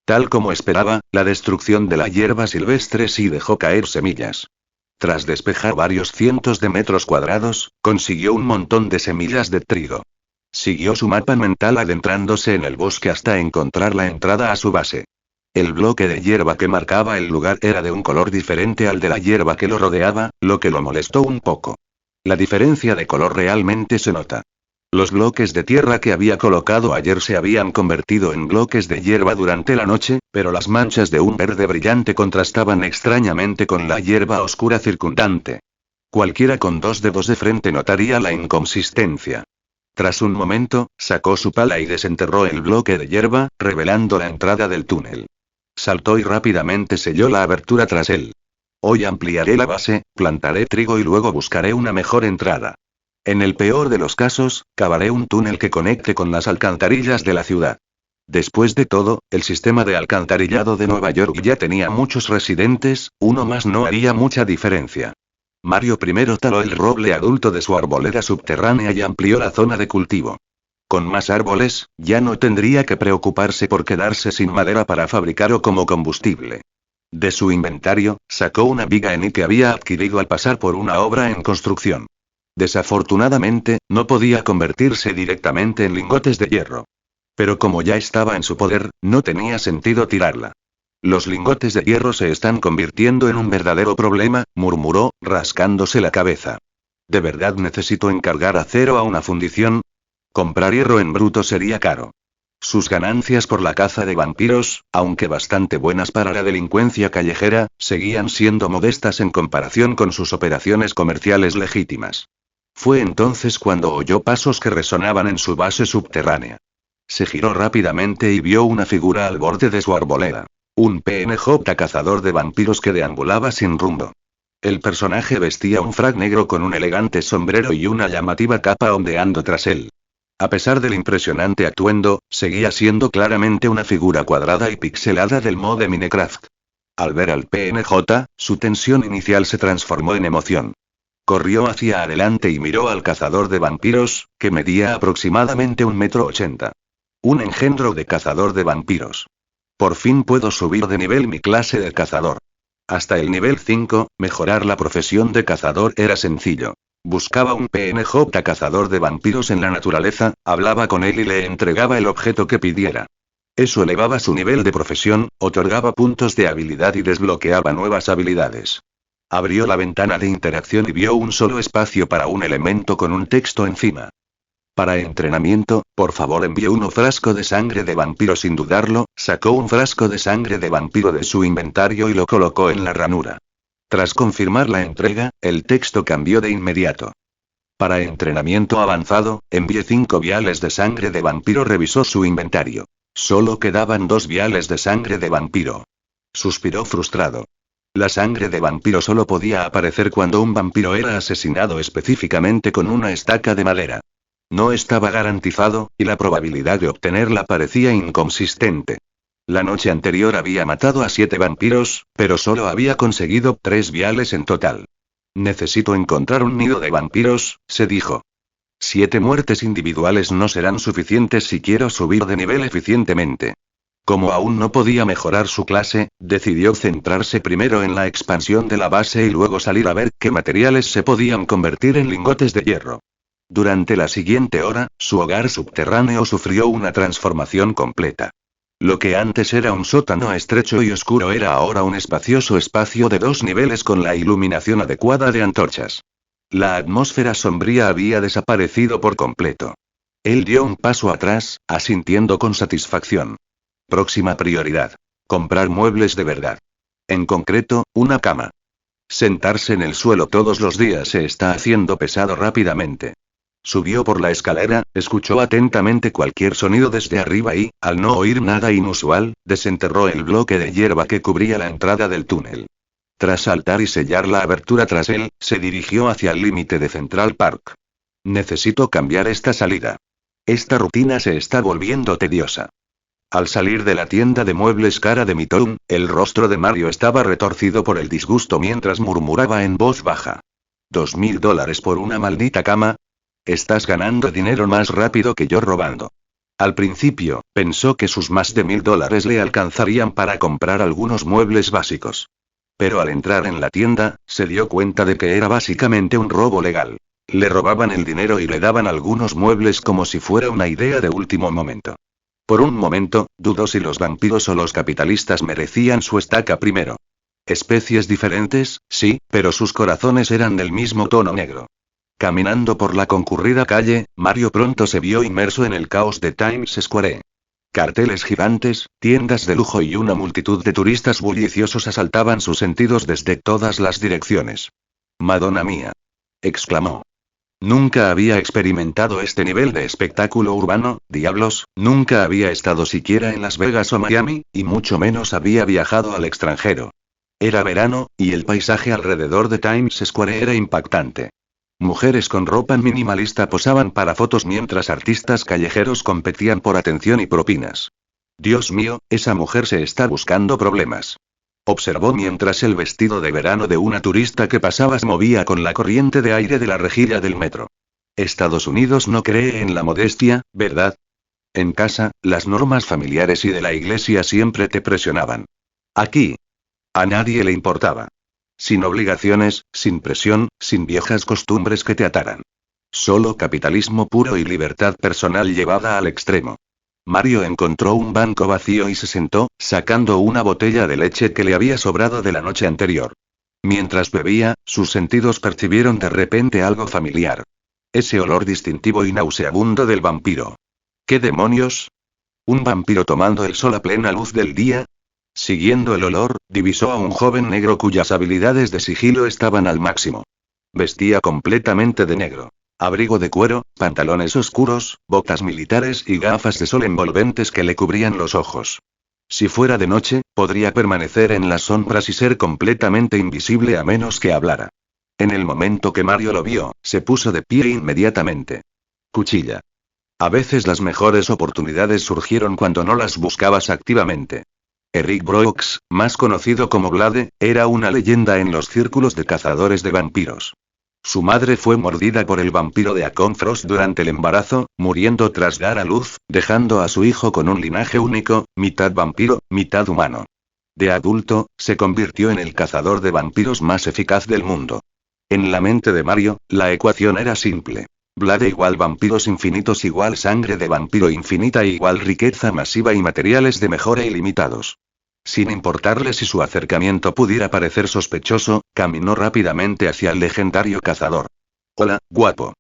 Tal como esperaba, la destrucción de la hierba silvestre sí dejó caer semillas. Tras despejar varios cientos de metros cuadrados, consiguió un montón de semillas de trigo. Siguió su mapa mental adentrándose en el bosque hasta encontrar la entrada a su base. El bloque de hierba que marcaba el lugar era de un color diferente al de la hierba que lo rodeaba, lo que lo molestó un poco. La diferencia de color realmente se nota. Los bloques de tierra que había colocado ayer se habían convertido en bloques de hierba durante la noche, pero las manchas de un verde brillante contrastaban extrañamente con la hierba oscura circundante. Cualquiera con 2 dedos de frente notaría la inconsistencia. Tras un momento, sacó su pala y desenterró el bloque de hierba, revelando la entrada del túnel. Saltó y rápidamente selló la abertura tras él. Hoy ampliaré la base, plantaré trigo y luego buscaré una mejor entrada. En el peor de los casos, cavaré un túnel que conecte con las alcantarillas de la ciudad. Después de todo, el sistema de alcantarillado de Nueva York ya tenía muchos residentes, uno más no haría mucha diferencia. Mario primero taló el roble adulto de su arboleda subterránea y amplió la zona de cultivo. Con más árboles, ya no tendría que preocuparse por quedarse sin madera para fabricar o como combustible. De su inventario, sacó una viga eni que había adquirido al pasar por una obra en construcción. Desafortunadamente, no podía convertirse directamente en lingotes de hierro. Pero como ya estaba en su poder, no tenía sentido tirarla. Los lingotes de hierro se están convirtiendo en un verdadero problema, murmuró, rascándose la cabeza. ¿De verdad necesito encargar acero a una fundición? Comprar hierro en bruto sería caro. Sus ganancias por la caza de vampiros, aunque bastante buenas para la delincuencia callejera, seguían siendo modestas en comparación con sus operaciones comerciales legítimas. Fue entonces cuando oyó pasos que resonaban en su base subterránea. Se giró rápidamente y vio una figura al borde de su arboleda. Un PNJ cazador de vampiros que deambulaba sin rumbo. El personaje vestía un frac negro con un elegante sombrero y una llamativa capa ondeando tras él. A pesar del impresionante atuendo, seguía siendo claramente una figura cuadrada y pixelada del mod de Minecraft. Al ver al PNJ, su tensión inicial se transformó en emoción. Corrió hacia adelante y miró al cazador de vampiros, que medía aproximadamente 1,80 m. Un engendro de cazador de vampiros. Por fin puedo subir de nivel mi clase de cazador. Hasta el nivel 5, mejorar la profesión de cazador era sencillo. Buscaba un PNJ cazador de vampiros en la naturaleza, hablaba con él y le entregaba el objeto que pidiera. Eso elevaba su nivel de profesión, otorgaba puntos de habilidad y desbloqueaba nuevas habilidades. Abrió la ventana de interacción y vio un solo espacio para un elemento con un texto encima. Para entrenamiento, por favor envíe un frasco de sangre de vampiro. Sin dudarlo, sacó un frasco de sangre de vampiro de su inventario y lo colocó en la ranura. Tras confirmar la entrega, el texto cambió de inmediato. Para entrenamiento avanzado, envíe 5 viales de sangre de vampiro. Revisó su inventario. Solo quedaban 2 viales de sangre de vampiro. Suspiró frustrado. La sangre de vampiro solo podía aparecer cuando un vampiro era asesinado específicamente con una estaca de madera. No estaba garantizado, y la probabilidad de obtenerla parecía inconsistente. La noche anterior había matado a 7 vampiros, pero solo había conseguido 3 viales en total. Necesito encontrar un nido de vampiros, se dijo. 7 muertes individuales no serán suficientes si quiero subir de nivel eficientemente. Como aún no podía mejorar su clase, decidió centrarse primero en la expansión de la base y luego salir a ver qué materiales se podían convertir en lingotes de hierro. Durante la siguiente hora, su hogar subterráneo sufrió una transformación completa. Lo que antes era un sótano estrecho y oscuro era ahora un espacioso espacio de 2 niveles con la iluminación adecuada de antorchas. La atmósfera sombría había desaparecido por completo. Él dio un paso atrás, asintiendo con satisfacción. Próxima prioridad. Comprar muebles de verdad. En concreto, una cama. Sentarse en el suelo todos los días se está haciendo pesado rápidamente. Subió por la escalera, escuchó atentamente cualquier sonido desde arriba y, al no oír nada inusual, desenterró el bloque de hierba que cubría la entrada del túnel. Tras saltar y sellar la abertura tras él, se dirigió hacia el límite de Central Park. Necesito cambiar esta salida. Esta rutina se está volviendo tediosa. Al salir de la tienda de muebles cara de Midtown, el rostro de Mario estaba retorcido por el disgusto mientras murmuraba en voz baja. $2,000 por una maldita cama. Estás ganando dinero más rápido que yo robando. Al principio, pensó que sus más de $1,000 le alcanzarían para comprar algunos muebles básicos. Pero al entrar en la tienda, se dio cuenta de que era básicamente un robo legal. Le robaban el dinero y le daban algunos muebles como si fuera una idea de último momento. Por un momento, dudó si los vampiros o los capitalistas merecían su estaca primero. Especies diferentes, sí, pero sus corazones eran del mismo tono negro. Caminando por la concurrida calle, Mario pronto se vio inmerso en el caos de Times Square. Carteles gigantes, tiendas de lujo y una multitud de turistas bulliciosos asaltaban sus sentidos desde todas las direcciones. «Madonna mía», exclamó. Nunca había experimentado este nivel de espectáculo urbano, diablos, nunca había estado siquiera en Las Vegas o Miami, y mucho menos había viajado al extranjero. Era verano, y el paisaje alrededor de Times Square era impactante. Mujeres con ropa minimalista posaban para fotos mientras artistas callejeros competían por atención y propinas. Dios mío, esa mujer se está buscando problemas. Observó mientras el vestido de verano de una turista que pasaba se movía con la corriente de aire de la rejilla del metro. Estados Unidos no cree en la modestia, ¿verdad? En casa, las normas familiares y de la iglesia siempre te presionaban. Aquí. A nadie le importaba. Sin obligaciones, sin presión, sin viejas costumbres que te ataran. Solo capitalismo puro y libertad personal llevada al extremo. Mario encontró un banco vacío y se sentó, sacando una botella de leche que le había sobrado de la noche anterior. Mientras bebía, sus sentidos percibieron de repente algo familiar. Ese olor distintivo y nauseabundo del vampiro. ¿Qué demonios? ¿Un vampiro tomando el sol a plena luz del día? Siguiendo el olor, divisó a un joven negro cuyas habilidades de sigilo estaban al máximo. Vestía completamente de negro. Abrigo de cuero, pantalones oscuros, botas militares y gafas de sol envolventes que le cubrían los ojos. Si fuera de noche, podría permanecer en las sombras y ser completamente invisible a menos que hablara. En el momento que Mario lo vio, se puso de pie inmediatamente. Cuchilla. A veces las mejores oportunidades surgieron cuando no las buscabas activamente. Eric Brooks, más conocido como Blade, era una leyenda en los círculos de cazadores de vampiros. Su madre fue mordida por el vampiro de Akon Frost durante el embarazo, muriendo tras dar a luz, dejando a su hijo con un linaje único, mitad vampiro, mitad humano. De adulto, se convirtió en el cazador de vampiros más eficaz del mundo. En la mente de Mario, la ecuación era simple. Blade igual vampiros infinitos igual sangre de vampiro infinita igual riqueza masiva y materiales de mejora ilimitados. Sin importarle si su acercamiento pudiera parecer sospechoso, caminó rápidamente hacia el legendario cazador. Hola, guapo.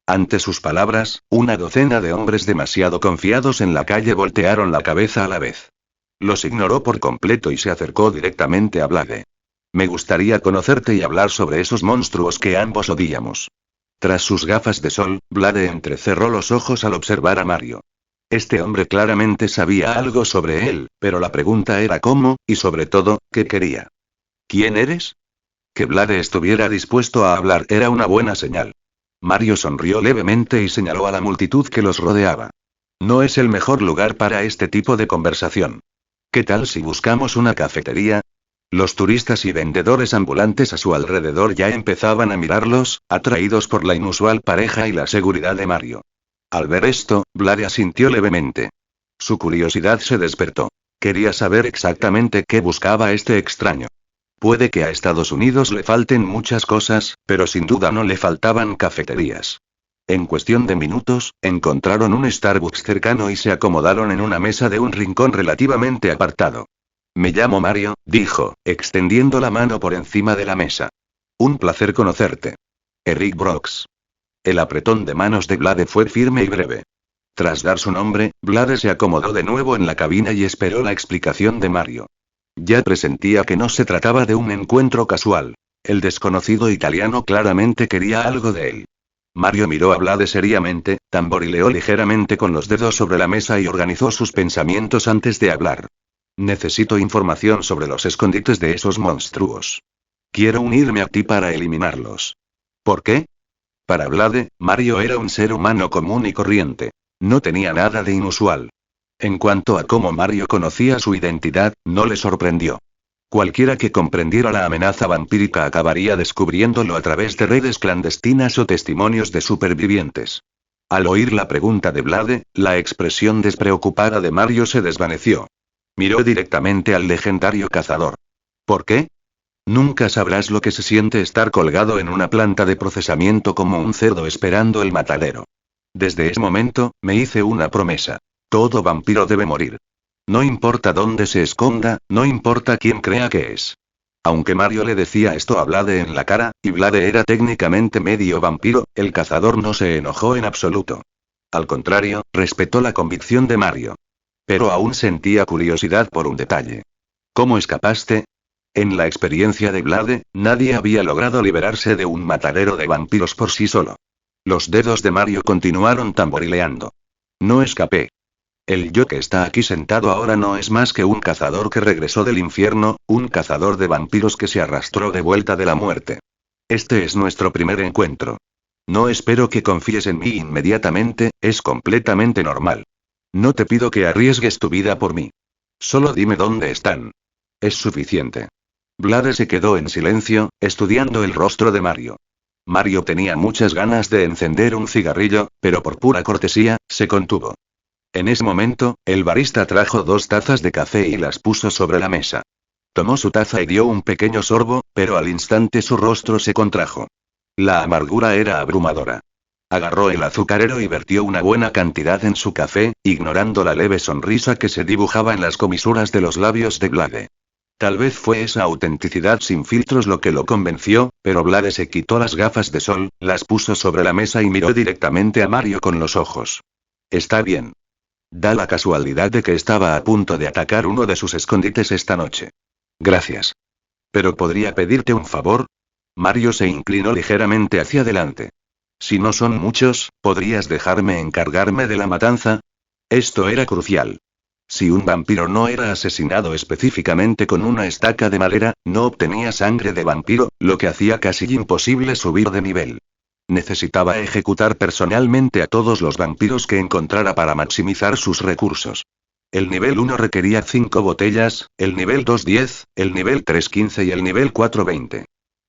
Ante sus palabras, una docena de hombres demasiado confiados en la calle voltearon la cabeza a la vez. Los ignoró por completo y se acercó directamente a Blade. Me gustaría conocerte y hablar sobre esos monstruos que ambos odiamos. Tras sus gafas de sol, Blade entrecerró los ojos al observar a Mario. Este hombre claramente sabía algo sobre él, pero la pregunta era cómo, y sobre todo, ¿qué quería? ¿Quién eres? Que Blade estuviera dispuesto a hablar era una buena señal. Mario sonrió levemente y señaló a la multitud que los rodeaba. No es el mejor lugar para este tipo de conversación. ¿Qué tal si buscamos una cafetería? Los turistas y vendedores ambulantes a su alrededor ya empezaban a mirarlos, atraídos por la inusual pareja y la seguridad de Mario. Al ver esto, Blade asintió levemente. Su curiosidad se despertó. Quería saber exactamente qué buscaba este extraño. Puede que a Estados Unidos le falten muchas cosas, pero sin duda no le faltaban cafeterías. En cuestión de minutos, encontraron un Starbucks cercano y se acomodaron en una mesa de un rincón relativamente apartado. Me llamo Mario, dijo, extendiendo la mano por encima de la mesa. Un placer conocerte. Eric Brooks. El apretón de manos de Blade fue firme y breve. Tras dar su nombre, Blade se acomodó de nuevo en la cabina y esperó la explicación de Mario. Ya presentía que no se trataba de un encuentro casual. El desconocido italiano claramente quería algo de él. Mario miró a Blade seriamente, tamborileó ligeramente con los dedos sobre la mesa y organizó sus pensamientos antes de hablar. Necesito información sobre los escondites de esos monstruos. Quiero unirme a ti para eliminarlos. ¿Por qué? Para Blade, Mario era un ser humano común y corriente. No tenía nada de inusual. En cuanto a cómo Mario conocía su identidad, no le sorprendió. Cualquiera que comprendiera la amenaza vampírica acabaría descubriéndolo a través de redes clandestinas o testimonios de supervivientes. Al oír la pregunta de Blade, la expresión despreocupada de Mario se desvaneció. Miró directamente al legendario cazador. ¿Por qué? Nunca sabrás lo que se siente estar colgado en una planta de procesamiento como un cerdo esperando el matadero. Desde ese momento, me hice una promesa. Todo vampiro debe morir. No importa dónde se esconda, no importa quién crea que es. Aunque Mario le decía esto a Blade en la cara, y Blade era técnicamente medio vampiro, el cazador no se enojó en absoluto. Al contrario, respetó la convicción de Mario. Pero aún sentía curiosidad por un detalle. ¿Cómo escapaste? En la experiencia de Blade, nadie había logrado liberarse de un matadero de vampiros por sí solo. Los dedos de Mario continuaron tamborileando. No escapé. El yo que está aquí sentado ahora no es más que un cazador que regresó del infierno, un cazador de vampiros que se arrastró de vuelta de la muerte. Este es nuestro primer encuentro. No espero que confíes en mí inmediatamente, es completamente normal. No te pido que arriesgues tu vida por mí. Solo dime dónde están. Es suficiente. Vlade se quedó en silencio, estudiando el rostro de Mario. Mario tenía muchas ganas de encender un cigarrillo, pero por pura cortesía, se contuvo. En ese momento, el barista trajo 2 tazas de café y las puso sobre la mesa. Tomó su taza y dio un pequeño sorbo, pero al instante su rostro se contrajo. La amargura era abrumadora. Agarró el azucarero y vertió una buena cantidad en su café, ignorando la leve sonrisa que se dibujaba en las comisuras de los labios de Vlade. Tal vez fue esa autenticidad sin filtros lo que lo convenció, pero Vlade se quitó las gafas de sol, las puso sobre la mesa y miró directamente a Mario con los ojos. Está bien. Da la casualidad de que estaba a punto de atacar uno de sus escondites esta noche. Gracias. ¿Pero podría pedirte un favor? Mario se inclinó ligeramente hacia adelante. Si no son muchos, ¿podrías dejarme encargarme de la matanza? Esto era crucial. Si un vampiro no era asesinado específicamente con una estaca de madera, no obtenía sangre de vampiro, lo que hacía casi imposible subir de nivel. Necesitaba ejecutar personalmente a todos los vampiros que encontrara para maximizar sus recursos. El nivel 1 requería 5 botellas, el nivel 2 10, el nivel 3 15 y el nivel 4 20.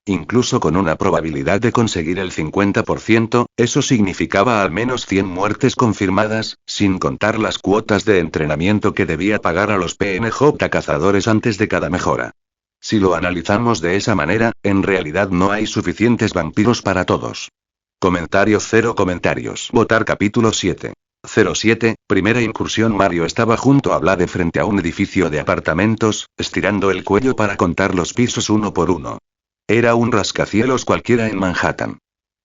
Incluso con una probabilidad de conseguir el 50%, eso significaba al menos 100 muertes confirmadas, sin contar las cuotas de entrenamiento que debía pagar a los PNJ cazadores antes de cada mejora. Si lo analizamos de esa manera, en realidad no hay suficientes vampiros para todos. Comentario 0 comentarios. Votar capítulo 7. 07, primera incursión. Mario estaba junto a Vlade frente a un edificio de apartamentos, estirando el cuello para contar los pisos uno por uno. Era un rascacielos cualquiera en Manhattan.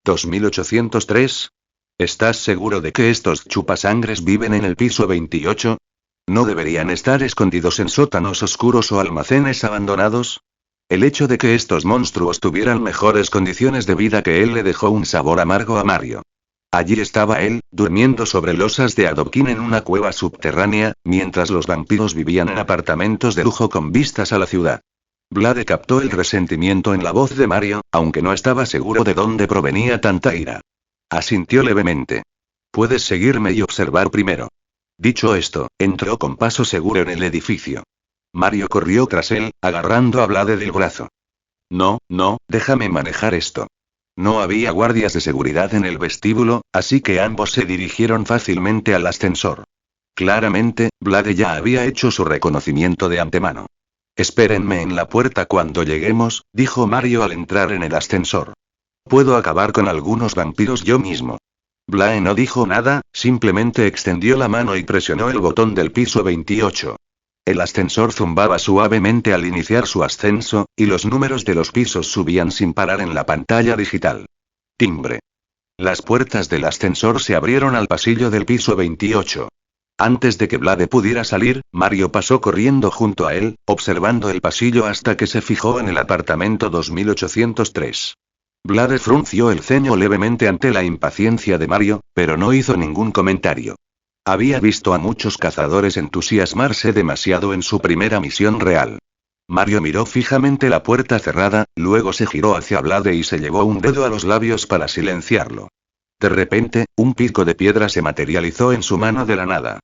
2803. ¿Estás seguro de que estos chupasangres viven en el piso 28? ¿No deberían estar escondidos en sótanos oscuros o almacenes abandonados? El hecho de que estos monstruos tuvieran mejores condiciones de vida que él le dejó un sabor amargo a Mario. Allí estaba él, durmiendo sobre losas de adoquín en una cueva subterránea, mientras los vampiros vivían en apartamentos de lujo con vistas a la ciudad. Vlade captó el resentimiento en la voz de Mario, aunque no estaba seguro de dónde provenía tanta ira. Asintió levemente. Puedes seguirme y observar primero. Dicho esto, entró con paso seguro en el edificio. Mario corrió tras él, agarrando a Vlade del brazo. No, déjame manejar esto. No había guardias de seguridad en el vestíbulo, así que ambos se dirigieron fácilmente al ascensor. Claramente, Vlade ya había hecho su reconocimiento de antemano. Espérenme en la puerta cuando lleguemos, dijo Mario al entrar en el ascensor. Puedo acabar con algunos vampiros yo mismo. Vlade no dijo nada, simplemente extendió la mano y presionó el botón del piso 28. El ascensor zumbaba suavemente al iniciar su ascenso, y los números de los pisos subían sin parar en la pantalla digital. Timbre. Las puertas del ascensor se abrieron al pasillo del piso 28. Antes de que Vlade pudiera salir, Mario pasó corriendo junto a él, observando el pasillo hasta que se fijó en el apartamento 2803. Vlade frunció el ceño levemente ante la impaciencia de Mario, pero no hizo ningún comentario. Había visto a muchos cazadores entusiasmarse demasiado en su primera misión real. Mario miró fijamente la puerta cerrada, luego se giró hacia Vlade y se llevó un dedo a los labios para silenciarlo. De repente, un pico de piedra se materializó en su mano de la nada.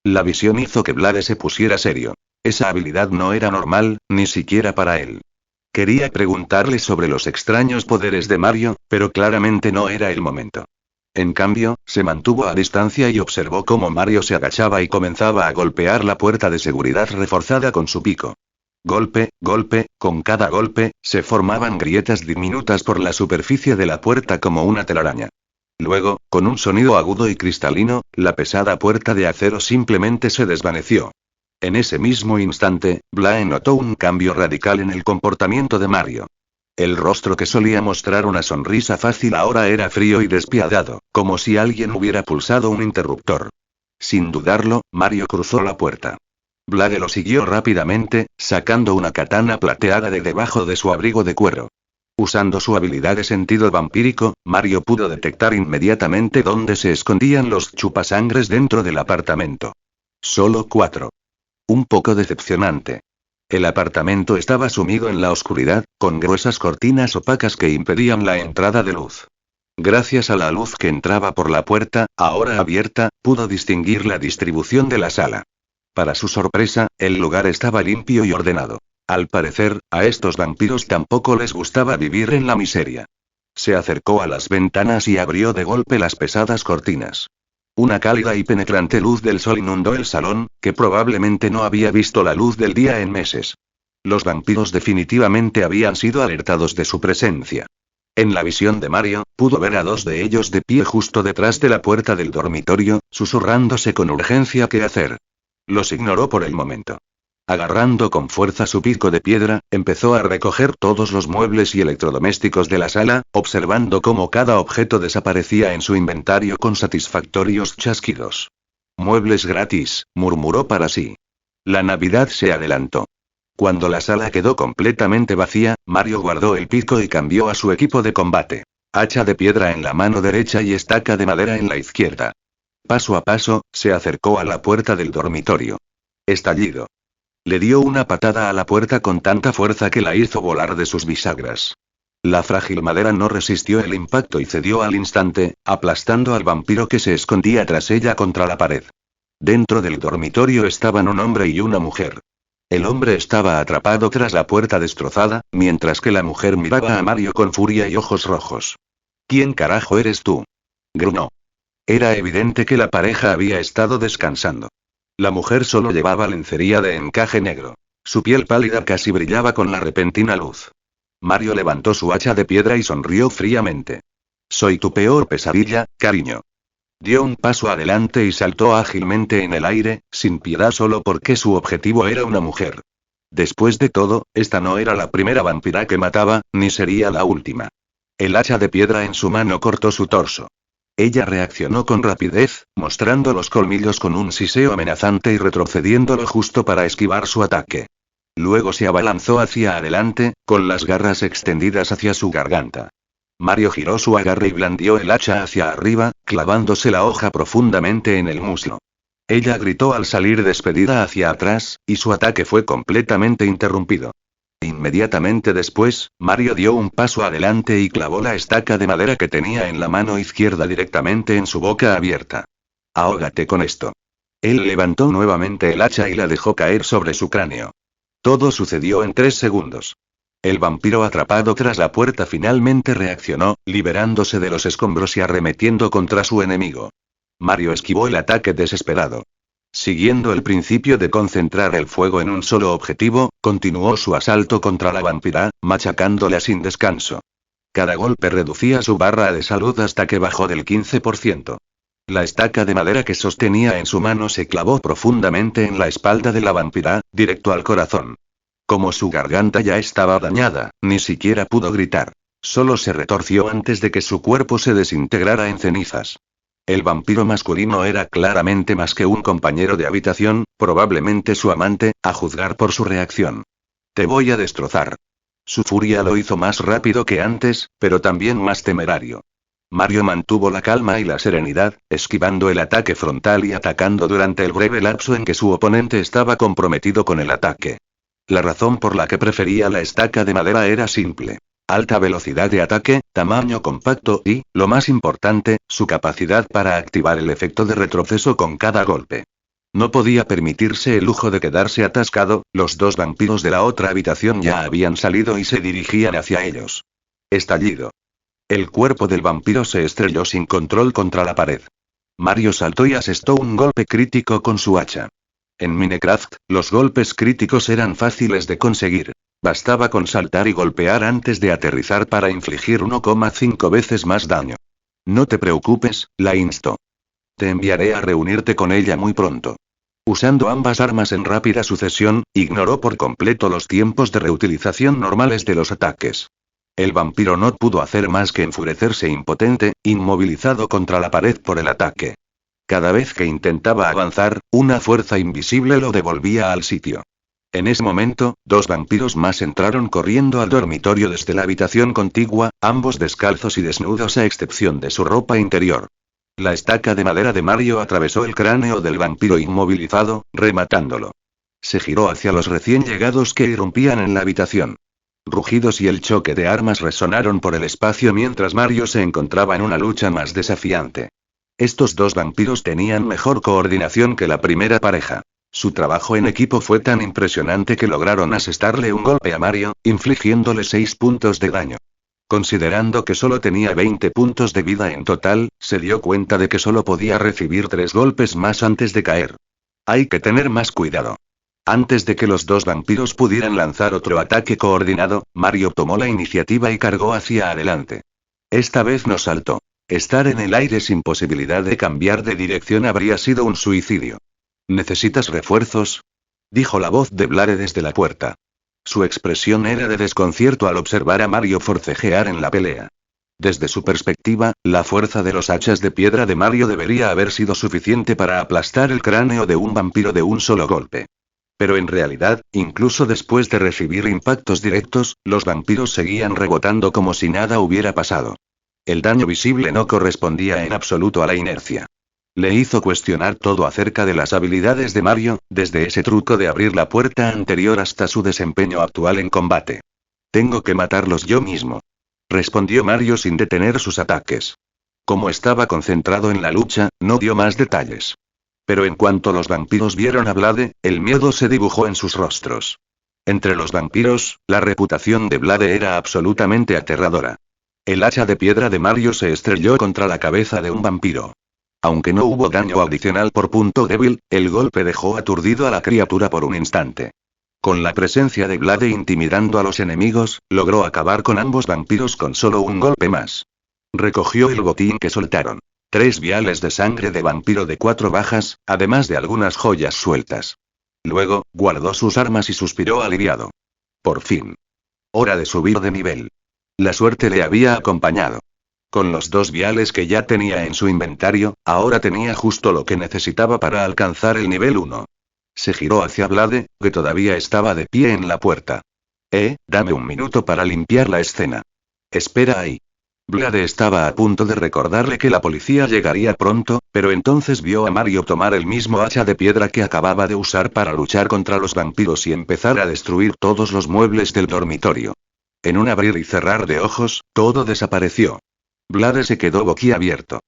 La visión hizo que Vlade se pusiera serio. Esa habilidad no era normal, ni siquiera para él. Quería preguntarle sobre los extraños poderes de Mario, pero claramente no era el momento. En cambio, se mantuvo a distancia y observó cómo Mario se agachaba y comenzaba a golpear la puerta de seguridad reforzada con su pico. Golpe, con cada golpe, se formaban grietas diminutas por la superficie de la puerta como una telaraña. Luego, con un sonido agudo y cristalino, la pesada puerta de acero simplemente se desvaneció. En ese mismo instante, Vlade notó un cambio radical en el comportamiento de Mario. El rostro que solía mostrar una sonrisa fácil ahora era frío y despiadado, como si alguien hubiera pulsado un interruptor. Sin dudarlo, Mario cruzó la puerta. Vlade lo siguió rápidamente, sacando una katana plateada de debajo de su abrigo de cuero. Usando su habilidad de sentido vampírico, Mario pudo detectar inmediatamente dónde se escondían los chupasangres dentro del apartamento. Solo 4. Un poco decepcionante. El apartamento estaba sumido en la oscuridad, con gruesas cortinas opacas que impedían la entrada de luz. Gracias a la luz que entraba por la puerta, ahora abierta, pudo distinguir la distribución de la sala. Para su sorpresa, el lugar estaba limpio y ordenado. Al parecer, a estos vampiros tampoco les gustaba vivir en la miseria. Se acercó a las ventanas y abrió de golpe las pesadas cortinas. Una cálida y penetrante luz del sol inundó el salón, que probablemente no había visto la luz del día en meses. Los vampiros definitivamente habían sido alertados de su presencia. En la visión de Mario, pudo ver a dos de ellos de pie justo detrás de la puerta del dormitorio, susurrándose con urgencia qué hacer. Los ignoró por el momento. Agarrando con fuerza su pico de piedra, empezó a recoger todos los muebles y electrodomésticos de la sala, observando cómo cada objeto desaparecía en su inventario con satisfactorios chasquidos. Muebles gratis, murmuró para sí. La Navidad se adelantó. Cuando la sala quedó completamente vacía, Mario guardó el pico y cambió a su equipo de combate. Hacha de piedra en la mano derecha y estaca de madera en la izquierda. Paso a paso, se acercó a la puerta del dormitorio. Estallido. Le dio una patada a la puerta con tanta fuerza que la hizo volar de sus bisagras. La frágil madera no resistió el impacto y cedió al instante, aplastando al vampiro que se escondía tras ella contra la pared. Dentro del dormitorio estaban un hombre y una mujer. El hombre estaba atrapado tras la puerta destrozada, mientras que la mujer miraba a Mario con furia y ojos rojos. ¿Quién carajo eres tú? Gruñó. Era evidente que la pareja había estado descansando. La mujer solo llevaba lencería de encaje negro. Su piel pálida casi brillaba con la repentina luz. Mario levantó su hacha de piedra y sonrió fríamente. Soy tu peor pesadilla, cariño. Dio un paso adelante y saltó ágilmente en el aire, sin piedad solo porque su objetivo era una mujer. Después de todo, esta no era la primera vampira que mataba, ni sería la última. El hacha de piedra en su mano cortó su torso. Ella reaccionó con rapidez, mostrando los colmillos con un siseo amenazante y retrocediendo lo justo para esquivar su ataque. Luego se abalanzó hacia adelante, con las garras extendidas hacia su garganta. Mario giró su agarre y blandió el hacha hacia arriba, clavándose la hoja profundamente en el muslo. Ella gritó al salir despedida hacia atrás, y su ataque fue completamente interrumpido. Inmediatamente después, Mario dio un paso adelante y clavó la estaca de madera que tenía en la mano izquierda directamente en su boca abierta. Ahógate con esto. Él levantó nuevamente el hacha y la dejó caer sobre su cráneo. Todo sucedió en 3 segundos. El vampiro atrapado tras la puerta finalmente reaccionó, liberándose de los escombros y arremetiendo contra su enemigo. Mario esquivó el ataque desesperado. Siguiendo el principio de concentrar el fuego en un solo objetivo, continuó su asalto contra la vampira, machacándola sin descanso. Cada golpe reducía su barra de salud hasta que bajó del 15%. La estaca de madera que sostenía en su mano se clavó profundamente en la espalda de la vampira, directo al corazón. Como su garganta ya estaba dañada, ni siquiera pudo gritar. Solo se retorció antes de que su cuerpo se desintegrara en cenizas. El vampiro masculino era claramente más que un compañero de habitación, probablemente su amante, a juzgar por su reacción. Te voy a destrozar. Su furia lo hizo más rápido que antes, pero también más temerario. Mario mantuvo la calma y la serenidad, esquivando el ataque frontal y atacando durante el breve lapso en que su oponente estaba comprometido con el ataque. La razón por la que prefería la estaca de madera era simple. Alta velocidad de ataque, tamaño compacto y, lo más importante, su capacidad para activar el efecto de retroceso con cada golpe. No podía permitirse el lujo de quedarse atascado, los dos vampiros de la otra habitación ya habían salido y se dirigían hacia ellos. Estallido. El cuerpo del vampiro se estrelló sin control contra la pared. Mario saltó y asestó un golpe crítico con su hacha. En Minecraft, los golpes críticos eran fáciles de conseguir. Bastaba con saltar y golpear antes de aterrizar para infligir 1,5 veces más daño. No te preocupes, la instó. Te enviaré a reunirte con ella muy pronto. Usando ambas armas en rápida sucesión, ignoró por completo los tiempos de reutilización normales de los ataques. El vampiro no pudo hacer más que enfurecerse impotente, inmovilizado contra la pared por el ataque. Cada vez que intentaba avanzar, una fuerza invisible lo devolvía al sitio. En ese momento, dos vampiros más entraron corriendo al dormitorio desde la habitación contigua, ambos descalzos y desnudos a excepción de su ropa interior. La estaca de madera de Mario atravesó el cráneo del vampiro inmovilizado, rematándolo. Se giró hacia los recién llegados que irrumpían en la habitación. Rugidos y el choque de armas resonaron por el espacio mientras Mario se encontraba en una lucha más desafiante. Estos dos vampiros tenían mejor coordinación que la primera pareja. Su trabajo en equipo fue tan impresionante que lograron asestarle un golpe a Mario, infligiéndole 6 puntos de daño. Considerando que solo tenía 20 puntos de vida en total, se dio cuenta de que solo podía recibir 3 golpes más antes de caer. Hay que tener más cuidado. Antes de que los dos vampiros pudieran lanzar otro ataque coordinado, Mario tomó la iniciativa y cargó hacia adelante. Esta vez no saltó. Estar en el aire sin posibilidad de cambiar de dirección habría sido un suicidio. ¿Necesitas refuerzos?, dijo la voz de Blade desde la puerta. Su expresión era de desconcierto al observar a Mario forcejear en la pelea. Desde su perspectiva, la fuerza de los hachas de piedra de Mario debería haber sido suficiente para aplastar el cráneo de un vampiro de un solo golpe. Pero en realidad, incluso después de recibir impactos directos, los vampiros seguían rebotando como si nada hubiera pasado. El daño visible no correspondía en absoluto a la inercia. Le hizo cuestionar todo acerca de las habilidades de Mario, desde ese truco de abrir la puerta anterior hasta su desempeño actual en combate. Tengo que matarlos yo mismo, respondió Mario sin detener sus ataques. Como estaba concentrado en la lucha, no dio más detalles. Pero en cuanto los vampiros vieron a Blade, el miedo se dibujó en sus rostros. Entre los vampiros, la reputación de Blade era absolutamente aterradora. El hacha de piedra de Mario se estrelló contra la cabeza de un vampiro. Aunque no hubo daño adicional por punto débil, el golpe dejó aturdido a la criatura por un instante. Con la presencia de Blade intimidando a los enemigos, logró acabar con ambos vampiros con solo un golpe más. Recogió el botín que soltaron. 3 viales de sangre de vampiro de 4 bajas, además de algunas joyas sueltas. Luego, guardó sus armas y suspiró aliviado. Por fin. Hora de subir de nivel. La suerte le había acompañado. Con los 2 viales que ya tenía en su inventario, ahora tenía justo lo que necesitaba para alcanzar el nivel 1. Se giró hacia Blade, que todavía estaba de pie en la puerta. Dame un minuto para limpiar la escena. Espera ahí. Blade estaba a punto de recordarle que la policía llegaría pronto, pero entonces vio a Mario tomar el mismo hacha de piedra que acababa de usar para luchar contra los vampiros y empezar a destruir todos los muebles del dormitorio. En un abrir y cerrar de ojos, todo desapareció. Blade se quedó boquiabierto.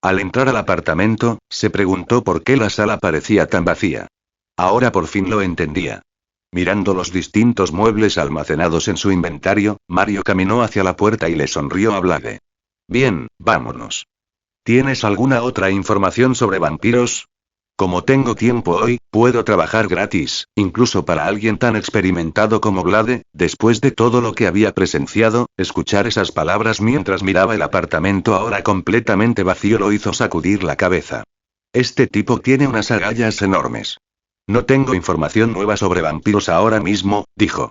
Al entrar al apartamento, se preguntó por qué la sala parecía tan vacía. Ahora por fin lo entendía. Mirando los distintos muebles almacenados en su inventario, Mario caminó hacia la puerta y le sonrió a Blade. Bien, vámonos. ¿Tienes alguna otra información sobre vampiros? Como tengo tiempo hoy, puedo trabajar gratis, incluso para alguien tan experimentado como Blade. Después de todo lo que había presenciado, escuchar esas palabras mientras miraba el apartamento ahora completamente vacío lo hizo sacudir la cabeza. Este tipo tiene unas agallas enormes. No tengo información nueva sobre vampiros ahora mismo, dijo.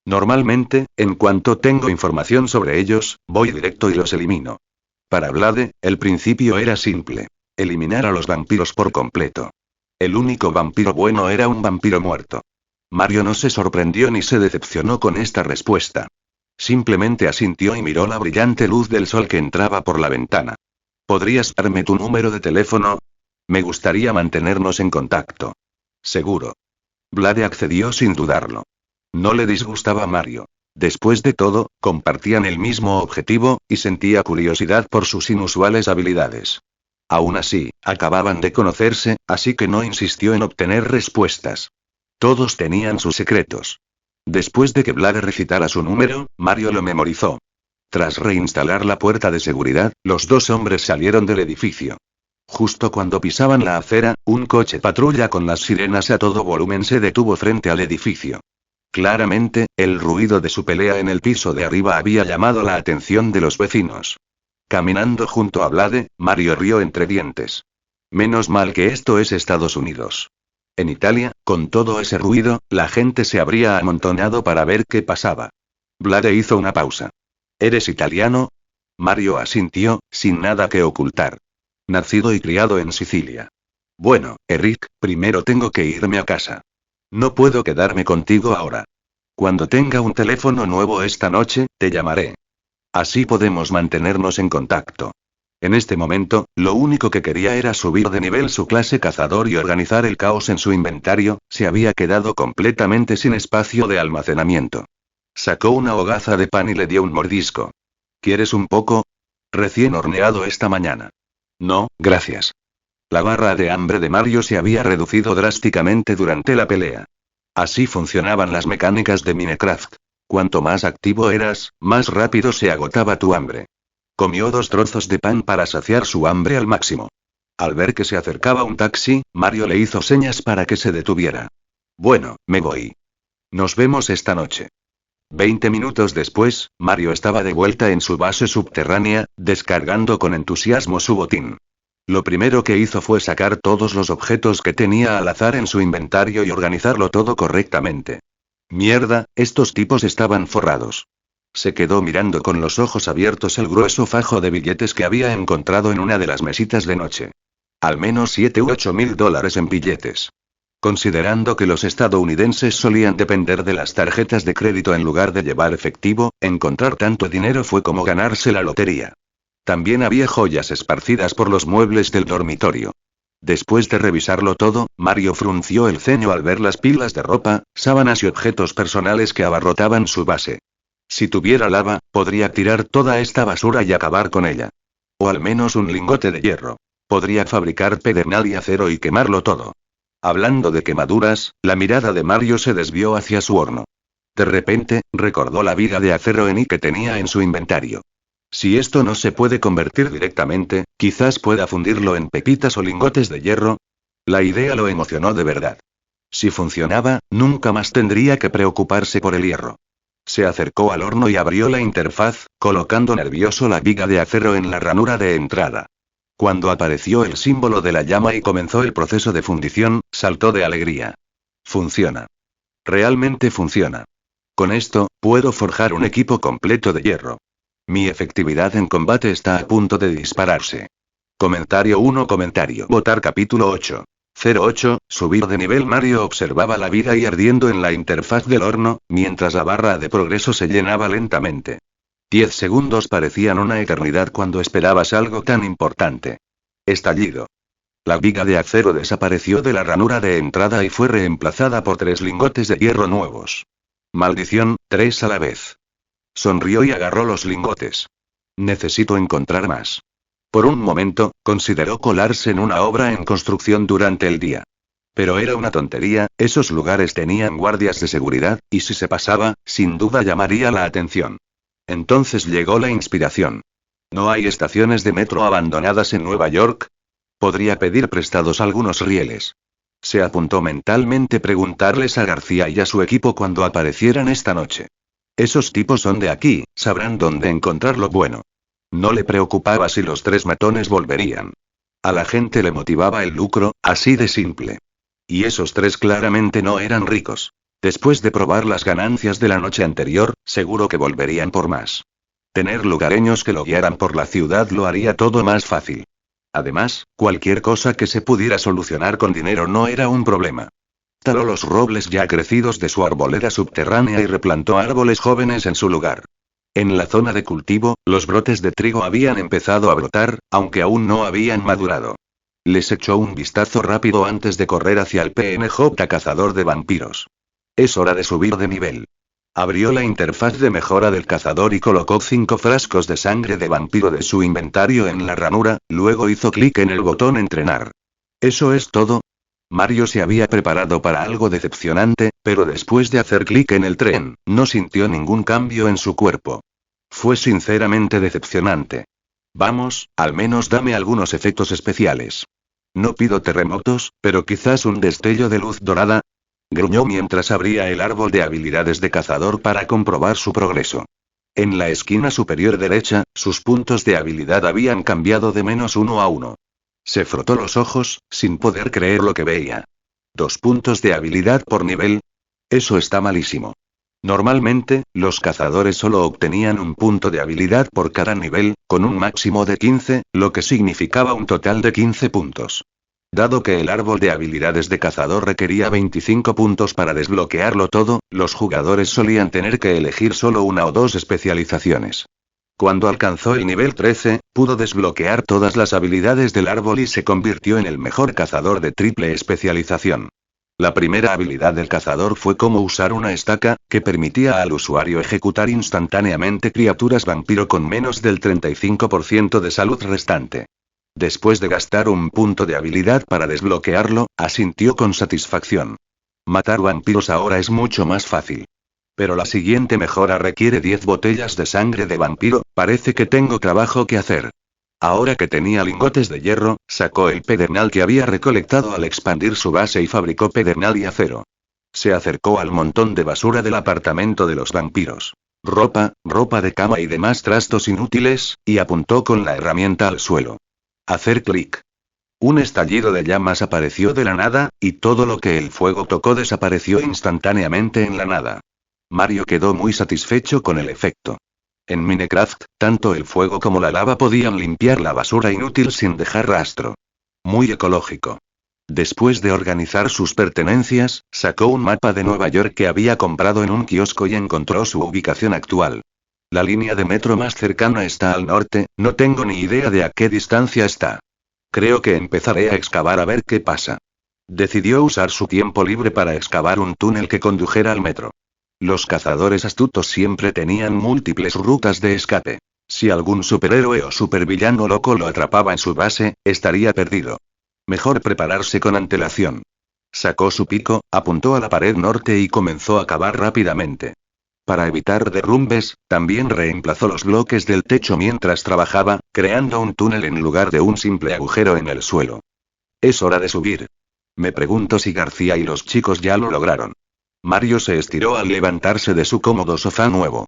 Normalmente, en cuanto tengo información sobre ellos, voy directo y los elimino. Para Blade, el principio era simple. Eliminar a los vampiros por completo. El único vampiro bueno era un vampiro muerto. Mario no se sorprendió ni se decepcionó con esta respuesta. Simplemente asintió y miró la brillante luz del sol que entraba por la ventana. ¿Podrías darme tu número de teléfono? Me gustaría mantenernos en contacto. Seguro. Blade accedió sin dudarlo. No le disgustaba a Mario. Después de todo, compartían el mismo objetivo, y sentía curiosidad por sus inusuales habilidades. Aún así, acababan de conocerse, así que no insistió en obtener respuestas. Todos tenían sus secretos. Después de que Blade recitara su número, Mario lo memorizó. Tras reinstalar la puerta de seguridad, los 2 hombres salieron del edificio. Justo cuando pisaban la acera, un coche patrulla con las sirenas a todo volumen se detuvo frente al edificio. Claramente, el ruido de su pelea en el piso de arriba había llamado la atención de los vecinos. Caminando junto a Blade, Mario rió entre dientes. Menos mal que esto es Estados Unidos. En Italia, con todo ese ruido, la gente se habría amontonado para ver qué pasaba. Blade hizo una pausa. ¿Eres italiano? Mario asintió, sin nada que ocultar. Nacido y criado en Sicilia. Bueno, Eric, primero tengo que irme a casa. No puedo quedarme contigo ahora. Cuando tenga un teléfono nuevo esta noche, te llamaré. Así podemos mantenernos en contacto. En este momento, lo único que quería era subir de nivel su clase cazador y organizar el caos en su inventario, se había quedado completamente sin espacio de almacenamiento. Sacó una hogaza de pan y le dio un mordisco. ¿Quieres un poco? Recién horneado esta mañana. No, gracias. La barra de hambre de Mario se había reducido drásticamente durante la pelea. Así funcionaban las mecánicas de Minecraft. Cuanto más activo eras, más rápido se agotaba tu hambre. Comió 2 trozos de pan para saciar su hambre al máximo. Al ver que se acercaba un taxi, Mario le hizo señas para que se detuviera. Bueno, me voy. Nos vemos esta noche. 20 minutos después, Mario estaba de vuelta en su base subterránea, descargando con entusiasmo su botín. Lo primero que hizo fue sacar todos los objetos que tenía al azar en su inventario y organizarlo todo correctamente. Mierda, estos tipos estaban forrados. Se quedó mirando con los ojos abiertos el grueso fajo de billetes que había encontrado en una de las mesitas de noche. Al menos 7 u 8 mil dólares en billetes. Considerando que los estadounidenses solían depender de las tarjetas de crédito en lugar de llevar efectivo, encontrar tanto dinero fue como ganarse la lotería. También había joyas esparcidas por los muebles del dormitorio. Después de revisarlo todo, Mario frunció el ceño al ver las pilas de ropa, sábanas y objetos personales que abarrotaban su base. Si tuviera lava, podría tirar toda esta basura y acabar con ella. O al menos un lingote de hierro. Podría fabricar pedernal y acero y quemarlo todo. Hablando de quemaduras, la mirada de Mario se desvió hacia su horno. De repente, recordó la viga de acero Eni que tenía en su inventario. Si esto no se puede convertir directamente, quizás pueda fundirlo en pepitas o lingotes de hierro. La idea lo emocionó de verdad. Si funcionaba, nunca más tendría que preocuparse por el hierro. Se acercó al horno y abrió la interfaz, colocando nervioso la viga de acero en la ranura de entrada. Cuando apareció el símbolo de la llama y comenzó el proceso de fundición, saltó de alegría. Funciona. Realmente funciona. Con esto, puedo forjar un equipo completo de hierro. Mi efectividad en combate está a punto de dispararse. Comentario 1. Votar capítulo 8. 08. Subir de nivel. Mario observaba la viga y ardiendo en la interfaz del horno, mientras la barra de progreso se llenaba lentamente. 10 segundos parecían una eternidad cuando esperabas algo tan importante. Estallido. La viga de acero desapareció de la ranura de entrada y fue reemplazada por 3 lingotes de hierro nuevos. Maldición, 3 a la vez. Sonrió y agarró los lingotes. Necesito encontrar más. Por un momento, consideró colarse en una obra en construcción durante el día. Pero era una tontería, esos lugares tenían guardias de seguridad, y si se pasaba, sin duda llamaría la atención. Entonces llegó la inspiración. ¿No hay estaciones de metro abandonadas en Nueva York? Podría pedir prestados algunos rieles. Se apuntó mentalmente preguntarles a García y a su equipo cuando aparecieran esta noche. Esos tipos son de aquí, sabrán dónde encontrar lo bueno. No le preocupaba si los 3 matones volverían. A la gente le motivaba el lucro, así de simple. Y esos 3 claramente no eran ricos. Después de probar las ganancias de la noche anterior, seguro que volverían por más. Tener lugareños que lo guiaran por la ciudad lo haría todo más fácil. Además, cualquier cosa que se pudiera solucionar con dinero no era un problema. Taló los robles ya crecidos de su arboleda subterránea y replantó árboles jóvenes en su lugar. En la zona de cultivo, los brotes de trigo habían empezado a brotar, aunque aún no habían madurado. Les echó un vistazo rápido antes de correr hacia el PNJ cazador de vampiros. Es hora de subir de nivel. Abrió la interfaz de mejora del cazador y colocó 5 frascos de sangre de vampiro de su inventario en la ranura, luego hizo clic en el botón entrenar. ¿Eso es todo? Mario se había preparado para algo decepcionante, pero después de hacer clic en el tren, no sintió ningún cambio en su cuerpo. Fue sinceramente decepcionante. Vamos, al menos dame algunos efectos especiales. No pido terremotos, pero quizás un destello de luz dorada. Gruñó mientras abría el árbol de habilidades de cazador para comprobar su progreso. En la esquina superior derecha, sus puntos de habilidad habían cambiado de -1 a 1. Se frotó los ojos, sin poder creer lo que veía. 2 puntos de habilidad por nivel. Eso está malísimo. Normalmente, los cazadores solo obtenían un punto de habilidad por cada nivel, con un máximo de 15, lo que significaba un total de 15 puntos. Dado que el árbol de habilidades de cazador requería 25 puntos para desbloquearlo todo, los jugadores solían tener que elegir solo una o 2 especializaciones. Cuando alcanzó el nivel 13, pudo desbloquear todas las habilidades del árbol y se convirtió en el mejor cazador de triple especialización. La primera habilidad del cazador fue cómo usar una estaca, que permitía al usuario ejecutar instantáneamente criaturas vampiro con menos del 35% de salud restante. Después de gastar un punto de habilidad para desbloquearlo, asintió con satisfacción. Matar vampiros ahora es mucho más fácil. Pero la siguiente mejora requiere 10 botellas de sangre de vampiro, parece que tengo trabajo que hacer. Ahora que tenía lingotes de hierro, sacó el pedernal que había recolectado al expandir su base y fabricó pedernal y acero. Se acercó al montón de basura del apartamento de los vampiros. Ropa de cama y demás trastos inútiles, y apuntó con la herramienta al suelo. Hacer clic. Un estallido de llamas apareció de la nada, y todo lo que el fuego tocó desapareció instantáneamente en la nada. Mario quedó muy satisfecho con el efecto. En Minecraft, tanto el fuego como la lava podían limpiar la basura inútil sin dejar rastro. Muy ecológico. Después de organizar sus pertenencias, sacó un mapa de Nueva York que había comprado en un kiosco y encontró su ubicación actual. La línea de metro más cercana está al norte, no tengo ni idea de a qué distancia está. Creo que empezaré a excavar a ver qué pasa. Decidió usar su tiempo libre para excavar un túnel que condujera al metro. Los cazadores astutos siempre tenían múltiples rutas de escape. Si algún superhéroe o supervillano loco lo atrapaba en su base, estaría perdido. Mejor prepararse con antelación. Sacó su pico, apuntó a la pared norte y comenzó a cavar rápidamente. Para evitar derrumbes, también reemplazó los bloques del techo mientras trabajaba, creando un túnel en lugar de un simple agujero en el suelo. Es hora de subir. Me pregunto si García y los chicos ya lo lograron. Mario se estiró al levantarse de su cómodo sofá nuevo.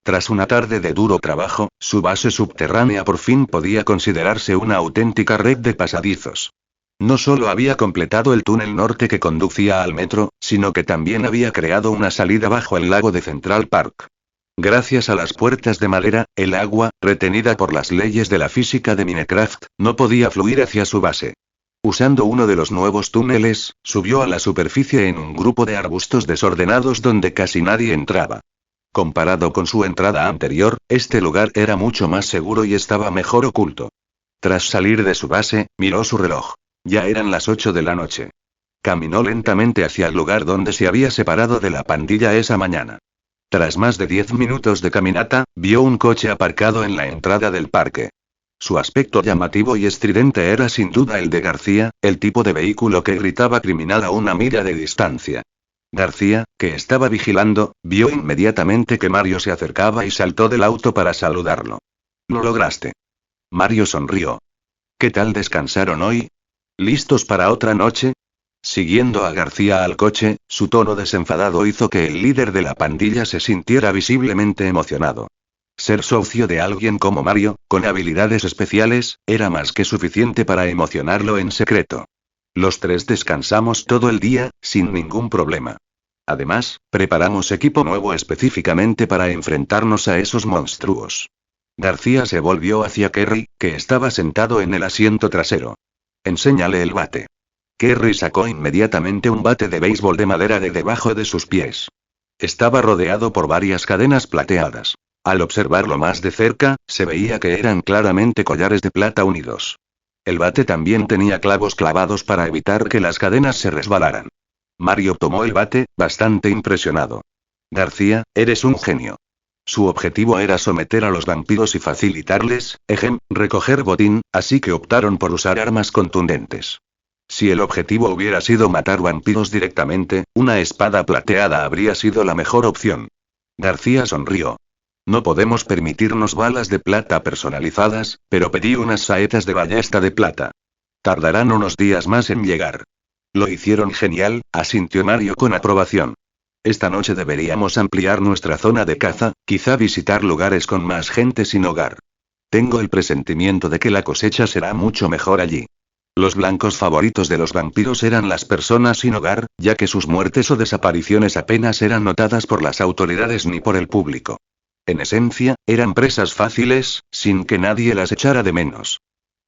Tras una tarde de duro trabajo, su base subterránea por fin podía considerarse una auténtica red de pasadizos. No solo había completado el túnel norte que conducía al metro, sino que también había creado una salida bajo el lago de Central Park. Gracias a las puertas de madera, el agua, retenida por las leyes de la física de Minecraft, no podía fluir hacia su base. Usando uno de los nuevos túneles, subió a la superficie en un grupo de arbustos desordenados donde casi nadie entraba. Comparado con su entrada anterior, este lugar era mucho más seguro y estaba mejor oculto. Tras salir de su base, miró su reloj. Ya eran las 8 de la noche. Caminó lentamente hacia el lugar donde se había separado de la pandilla esa mañana. Tras más de 10 minutos de caminata, vio un coche aparcado en la entrada del parque. Su aspecto llamativo y estridente era sin duda el de García, el tipo de vehículo que gritaba criminal a una milla de distancia. García, que estaba vigilando, vio inmediatamente que Mario se acercaba y saltó del auto para saludarlo. «Lo lograste». Mario sonrió. «¿Qué tal descansaron hoy? ¿Listos para otra noche?». Siguiendo a García al coche, su tono desenfadado hizo que el líder de la pandilla se sintiera visiblemente emocionado. Ser socio de alguien como Mario, con habilidades especiales, era más que suficiente para emocionarlo en secreto. Los tres descansamos todo el día, sin ningún problema. Además, preparamos equipo nuevo específicamente para enfrentarnos a esos monstruos. García se volvió hacia Kerry, que estaba sentado en el asiento trasero. «Enséñale el bate». Kerry sacó inmediatamente un bate de béisbol de madera de debajo de sus pies. Estaba rodeado por varias cadenas plateadas. Al observarlo más de cerca, se veía que eran claramente collares de plata unidos. El bate también tenía clavos clavados para evitar que las cadenas se resbalaran. Mario tomó el bate, bastante impresionado. «García, eres un genio». Su objetivo era someter a los vampiros y facilitarles, recoger botín, así que optaron por usar armas contundentes. Si el objetivo hubiera sido matar vampiros directamente, una espada plateada habría sido la mejor opción. García sonrió. «No podemos permitirnos balas de plata personalizadas, pero pedí unas saetas de ballesta de plata. Tardarán unos días más en llegar». «Lo hicieron genial», asintió Mario con aprobación. «Esta noche deberíamos ampliar nuestra zona de caza, quizá visitar lugares con más gente sin hogar. Tengo el presentimiento de que la cosecha será mucho mejor allí». Los blancos favoritos de los vampiros eran las personas sin hogar, ya que sus muertes o desapariciones apenas eran notadas por las autoridades ni por el público. En esencia, eran presas fáciles, sin que nadie las echara de menos.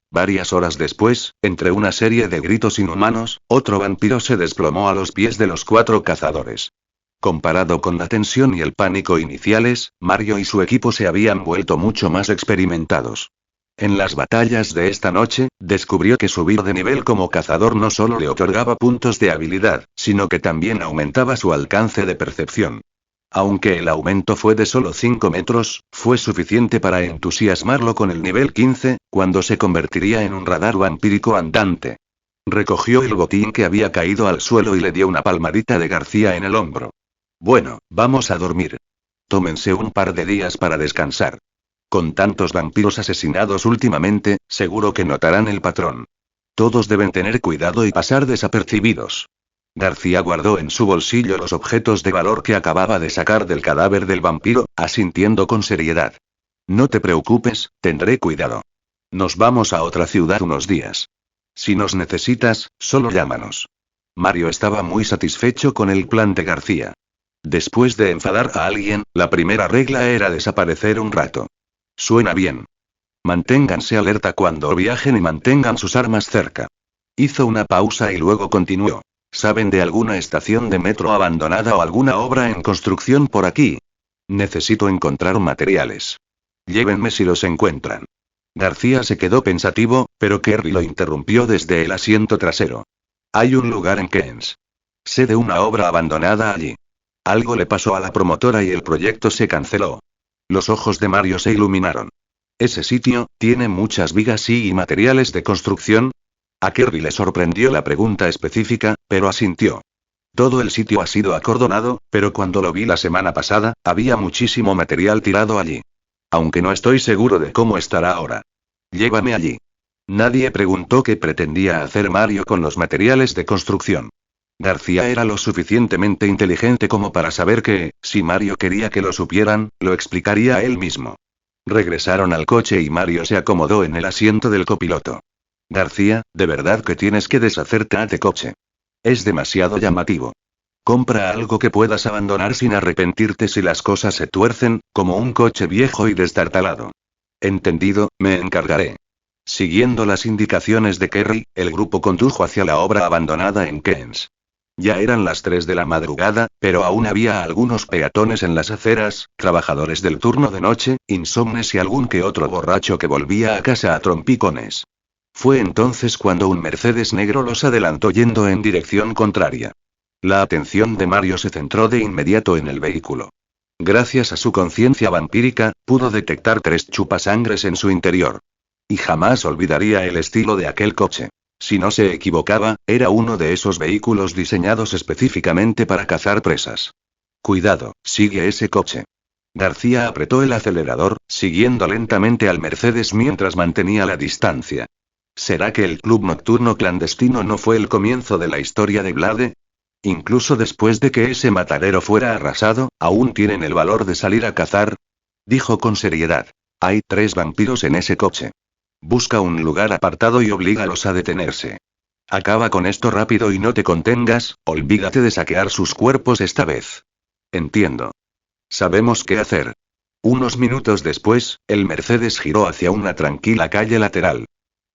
Varias horas después, entre una serie de gritos inhumanos, otro vampiro se desplomó a los pies de los 4 cazadores. Comparado con la tensión y el pánico iniciales, Mario y su equipo se habían vuelto mucho más experimentados. En las batallas de esta noche, descubrió que subir de nivel como cazador no solo le otorgaba puntos de habilidad, sino que también aumentaba su alcance de percepción. Aunque el aumento fue de solo 5 metros, fue suficiente para entusiasmarlo con el nivel 15, cuando se convertiría en un radar vampírico andante. Recogió el botín que había caído al suelo y le dio una palmadita de García en el hombro. Bueno, vamos a dormir. Tómense un par de días para descansar. Con tantos vampiros asesinados últimamente, seguro que notarán el patrón. Todos deben tener cuidado y pasar desapercibidos. García guardó en su bolsillo los objetos de valor que acababa de sacar del cadáver del vampiro, asintiendo con seriedad. No te preocupes, tendré cuidado. Nos vamos a otra ciudad unos días. Si nos necesitas, solo llámanos. Mario estaba muy satisfecho con el plan de García. Después de enfadar a alguien, la primera regla era desaparecer un rato. Suena bien. Manténganse alerta cuando viajen y mantengan sus armas cerca. Hizo una pausa y luego continuó. ¿Saben de alguna estación de metro abandonada o alguna obra en construcción por aquí? Necesito encontrar materiales. Llévenme si los encuentran. García se quedó pensativo, pero Kerry lo interrumpió desde el asiento trasero. Hay un lugar en Keynes. Sé de una obra abandonada allí. Algo le pasó a la promotora y el proyecto se canceló. Los ojos de Mario se iluminaron. ¿Ese sitio tiene muchas vigas y materiales de construcción? A Kerry le sorprendió la pregunta específica, pero asintió. Todo el sitio ha sido acordonado, pero cuando lo vi la semana pasada, había muchísimo material tirado allí. Aunque no estoy seguro de cómo estará ahora. Llévame allí. Nadie preguntó qué pretendía hacer Mario con los materiales de construcción. García era lo suficientemente inteligente como para saber que, si Mario quería que lo supieran, lo explicaría él mismo. Regresaron al coche y Mario se acomodó en el asiento del copiloto. García, de verdad que tienes que deshacerte de coche. Es demasiado llamativo. Compra algo que puedas abandonar sin arrepentirte si las cosas se tuercen, como un coche viejo y destartalado. Entendido, me encargaré. Siguiendo las indicaciones de Kerry, el grupo condujo hacia la obra abandonada en Keynes. Ya eran las 3 de la madrugada, pero aún había algunos peatones en las aceras, trabajadores del turno de noche, insomnes y algún que otro borracho que volvía a casa a trompicones. Fue entonces cuando un Mercedes negro los adelantó yendo en dirección contraria. La atención de Mario se centró de inmediato en el vehículo. Gracias a su conciencia vampírica, pudo detectar 3 chupasangres en su interior. Y jamás olvidaría el estilo de aquel coche. Si no se equivocaba, era uno de esos vehículos diseñados específicamente para cazar presas. Cuidado, sigue ese coche. García apretó el acelerador, siguiendo lentamente al Mercedes mientras mantenía la distancia. ¿Será que el club nocturno clandestino no fue el comienzo de la historia de Blade? Incluso después de que ese matadero fuera arrasado, ¿aún tienen el valor de salir a cazar? Dijo con seriedad. Hay 3 vampiros en ese coche. Busca un lugar apartado y oblígalos a detenerse. Acaba con esto rápido y no te contengas, olvídate de saquear sus cuerpos esta vez. Entiendo. Sabemos qué hacer. Unos minutos después, el Mercedes giró hacia una tranquila calle lateral.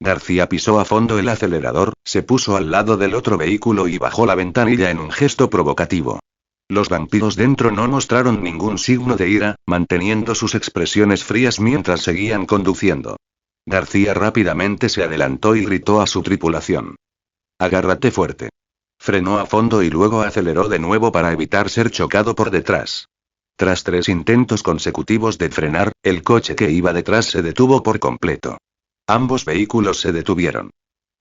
García pisó a fondo el acelerador, se puso al lado del otro vehículo y bajó la ventanilla en un gesto provocativo. Los vampiros dentro no mostraron ningún signo de ira, manteniendo sus expresiones frías mientras seguían conduciendo. García rápidamente se adelantó y gritó a su tripulación. Agárrate fuerte. Frenó a fondo y luego aceleró de nuevo para evitar ser chocado por detrás. Tras 3 intentos consecutivos de frenar, el coche que iba detrás se detuvo por completo. Ambos vehículos se detuvieron.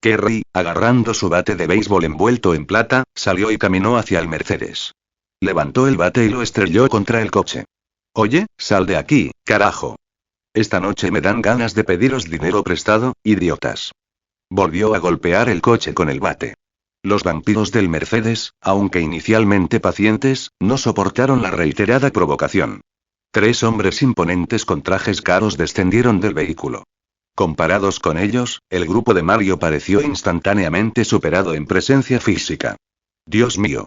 Kerry, agarrando su bate de béisbol envuelto en plata, salió y caminó hacia el Mercedes. Levantó el bate y lo estrelló contra el coche. Oye, sal de aquí, carajo. Esta noche me dan ganas de pediros dinero prestado, idiotas. Volvió a golpear el coche con el bate. Los vampiros del Mercedes, aunque inicialmente pacientes, no soportaron la reiterada provocación. 3 hombres imponentes con trajes caros descendieron del vehículo. Comparados con ellos, el grupo de Mario pareció instantáneamente superado en presencia física. Dios mío.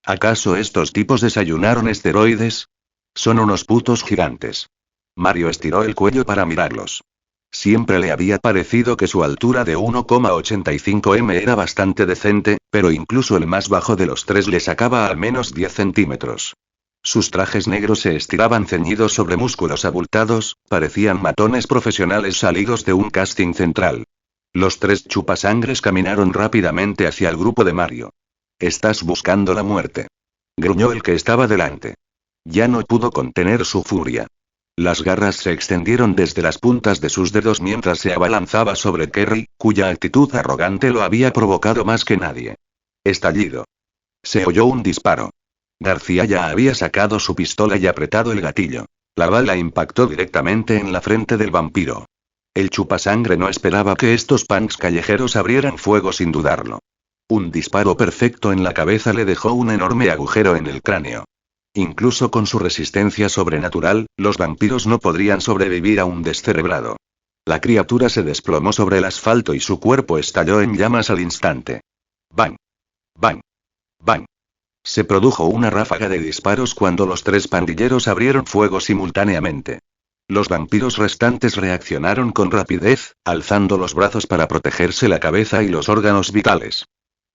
¿Acaso estos tipos desayunaron esteroides? Son unos putos gigantes. Mario estiró el cuello para mirarlos. Siempre le había parecido que su altura de 1,85 m era bastante decente, pero incluso el más bajo de los 3 le sacaba al menos 10 centímetros. Sus trajes negros se estiraban ceñidos sobre músculos abultados, parecían matones profesionales salidos de un casting central. Los tres chupasangres caminaron rápidamente hacia el grupo de Mario. «Estás buscando la muerte», gruñó el que estaba delante. Ya no pudo contener su furia. Las garras se extendieron desde las puntas de sus dedos mientras se abalanzaba sobre Kerry, cuya actitud arrogante lo había provocado más que nadie. Estallido. Se oyó un disparo. García ya había sacado su pistola y apretado el gatillo. La bala impactó directamente en la frente del vampiro. El chupasangre no esperaba que estos punks callejeros abrieran fuego sin dudarlo. Un disparo perfecto en la cabeza le dejó un enorme agujero en el cráneo. Incluso con su resistencia sobrenatural, los vampiros no podrían sobrevivir a un descerebrado. La criatura se desplomó sobre el asfalto y su cuerpo estalló en llamas al instante. ¡Bang! ¡Bang! ¡Bang! Se produjo una ráfaga de disparos cuando los tres pandilleros abrieron fuego simultáneamente. Los vampiros restantes reaccionaron con rapidez, alzando los brazos para protegerse la cabeza y los órganos vitales.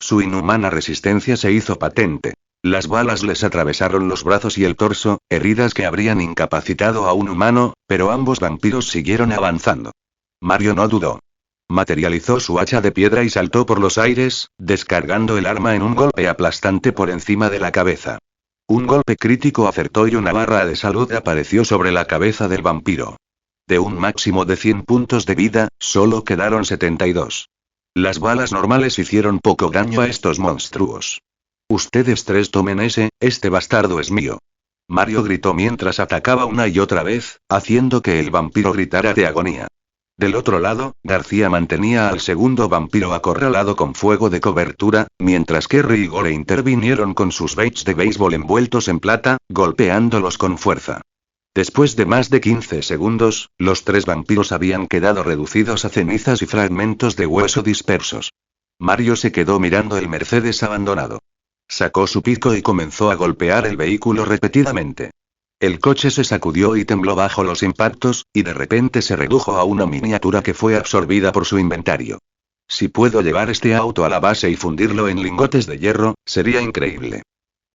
Su inhumana resistencia se hizo patente. Las balas les atravesaron los brazos y el torso, heridas que habrían incapacitado a un humano, pero ambos vampiros siguieron avanzando. Mario no dudó. Materializó su hacha de piedra y saltó por los aires, descargando el arma en un golpe aplastante por encima de la cabeza. Un golpe crítico acertó y una barra de salud apareció sobre la cabeza del vampiro. De un máximo de 100 puntos de vida, solo quedaron 72. Las balas normales hicieron poco daño a estos monstruos. Ustedes tres tomen este bastardo es mío. Mario gritó mientras atacaba una y otra vez, haciendo que el vampiro gritara de agonía. Del otro lado, García mantenía al segundo vampiro acorralado con fuego de cobertura, mientras Kerry y Gore intervinieron con sus baits de béisbol envueltos en plata, golpeándolos con fuerza. Después de más de 15 segundos, los tres vampiros habían quedado reducidos a cenizas y fragmentos de hueso dispersos. Mario se quedó mirando el Mercedes abandonado. Sacó su pico y comenzó a golpear el vehículo repetidamente. El coche se sacudió y tembló bajo los impactos, y de repente se redujo a una miniatura que fue absorbida por su inventario. Si puedo llevar este auto a la base y fundirlo en lingotes de hierro, sería increíble.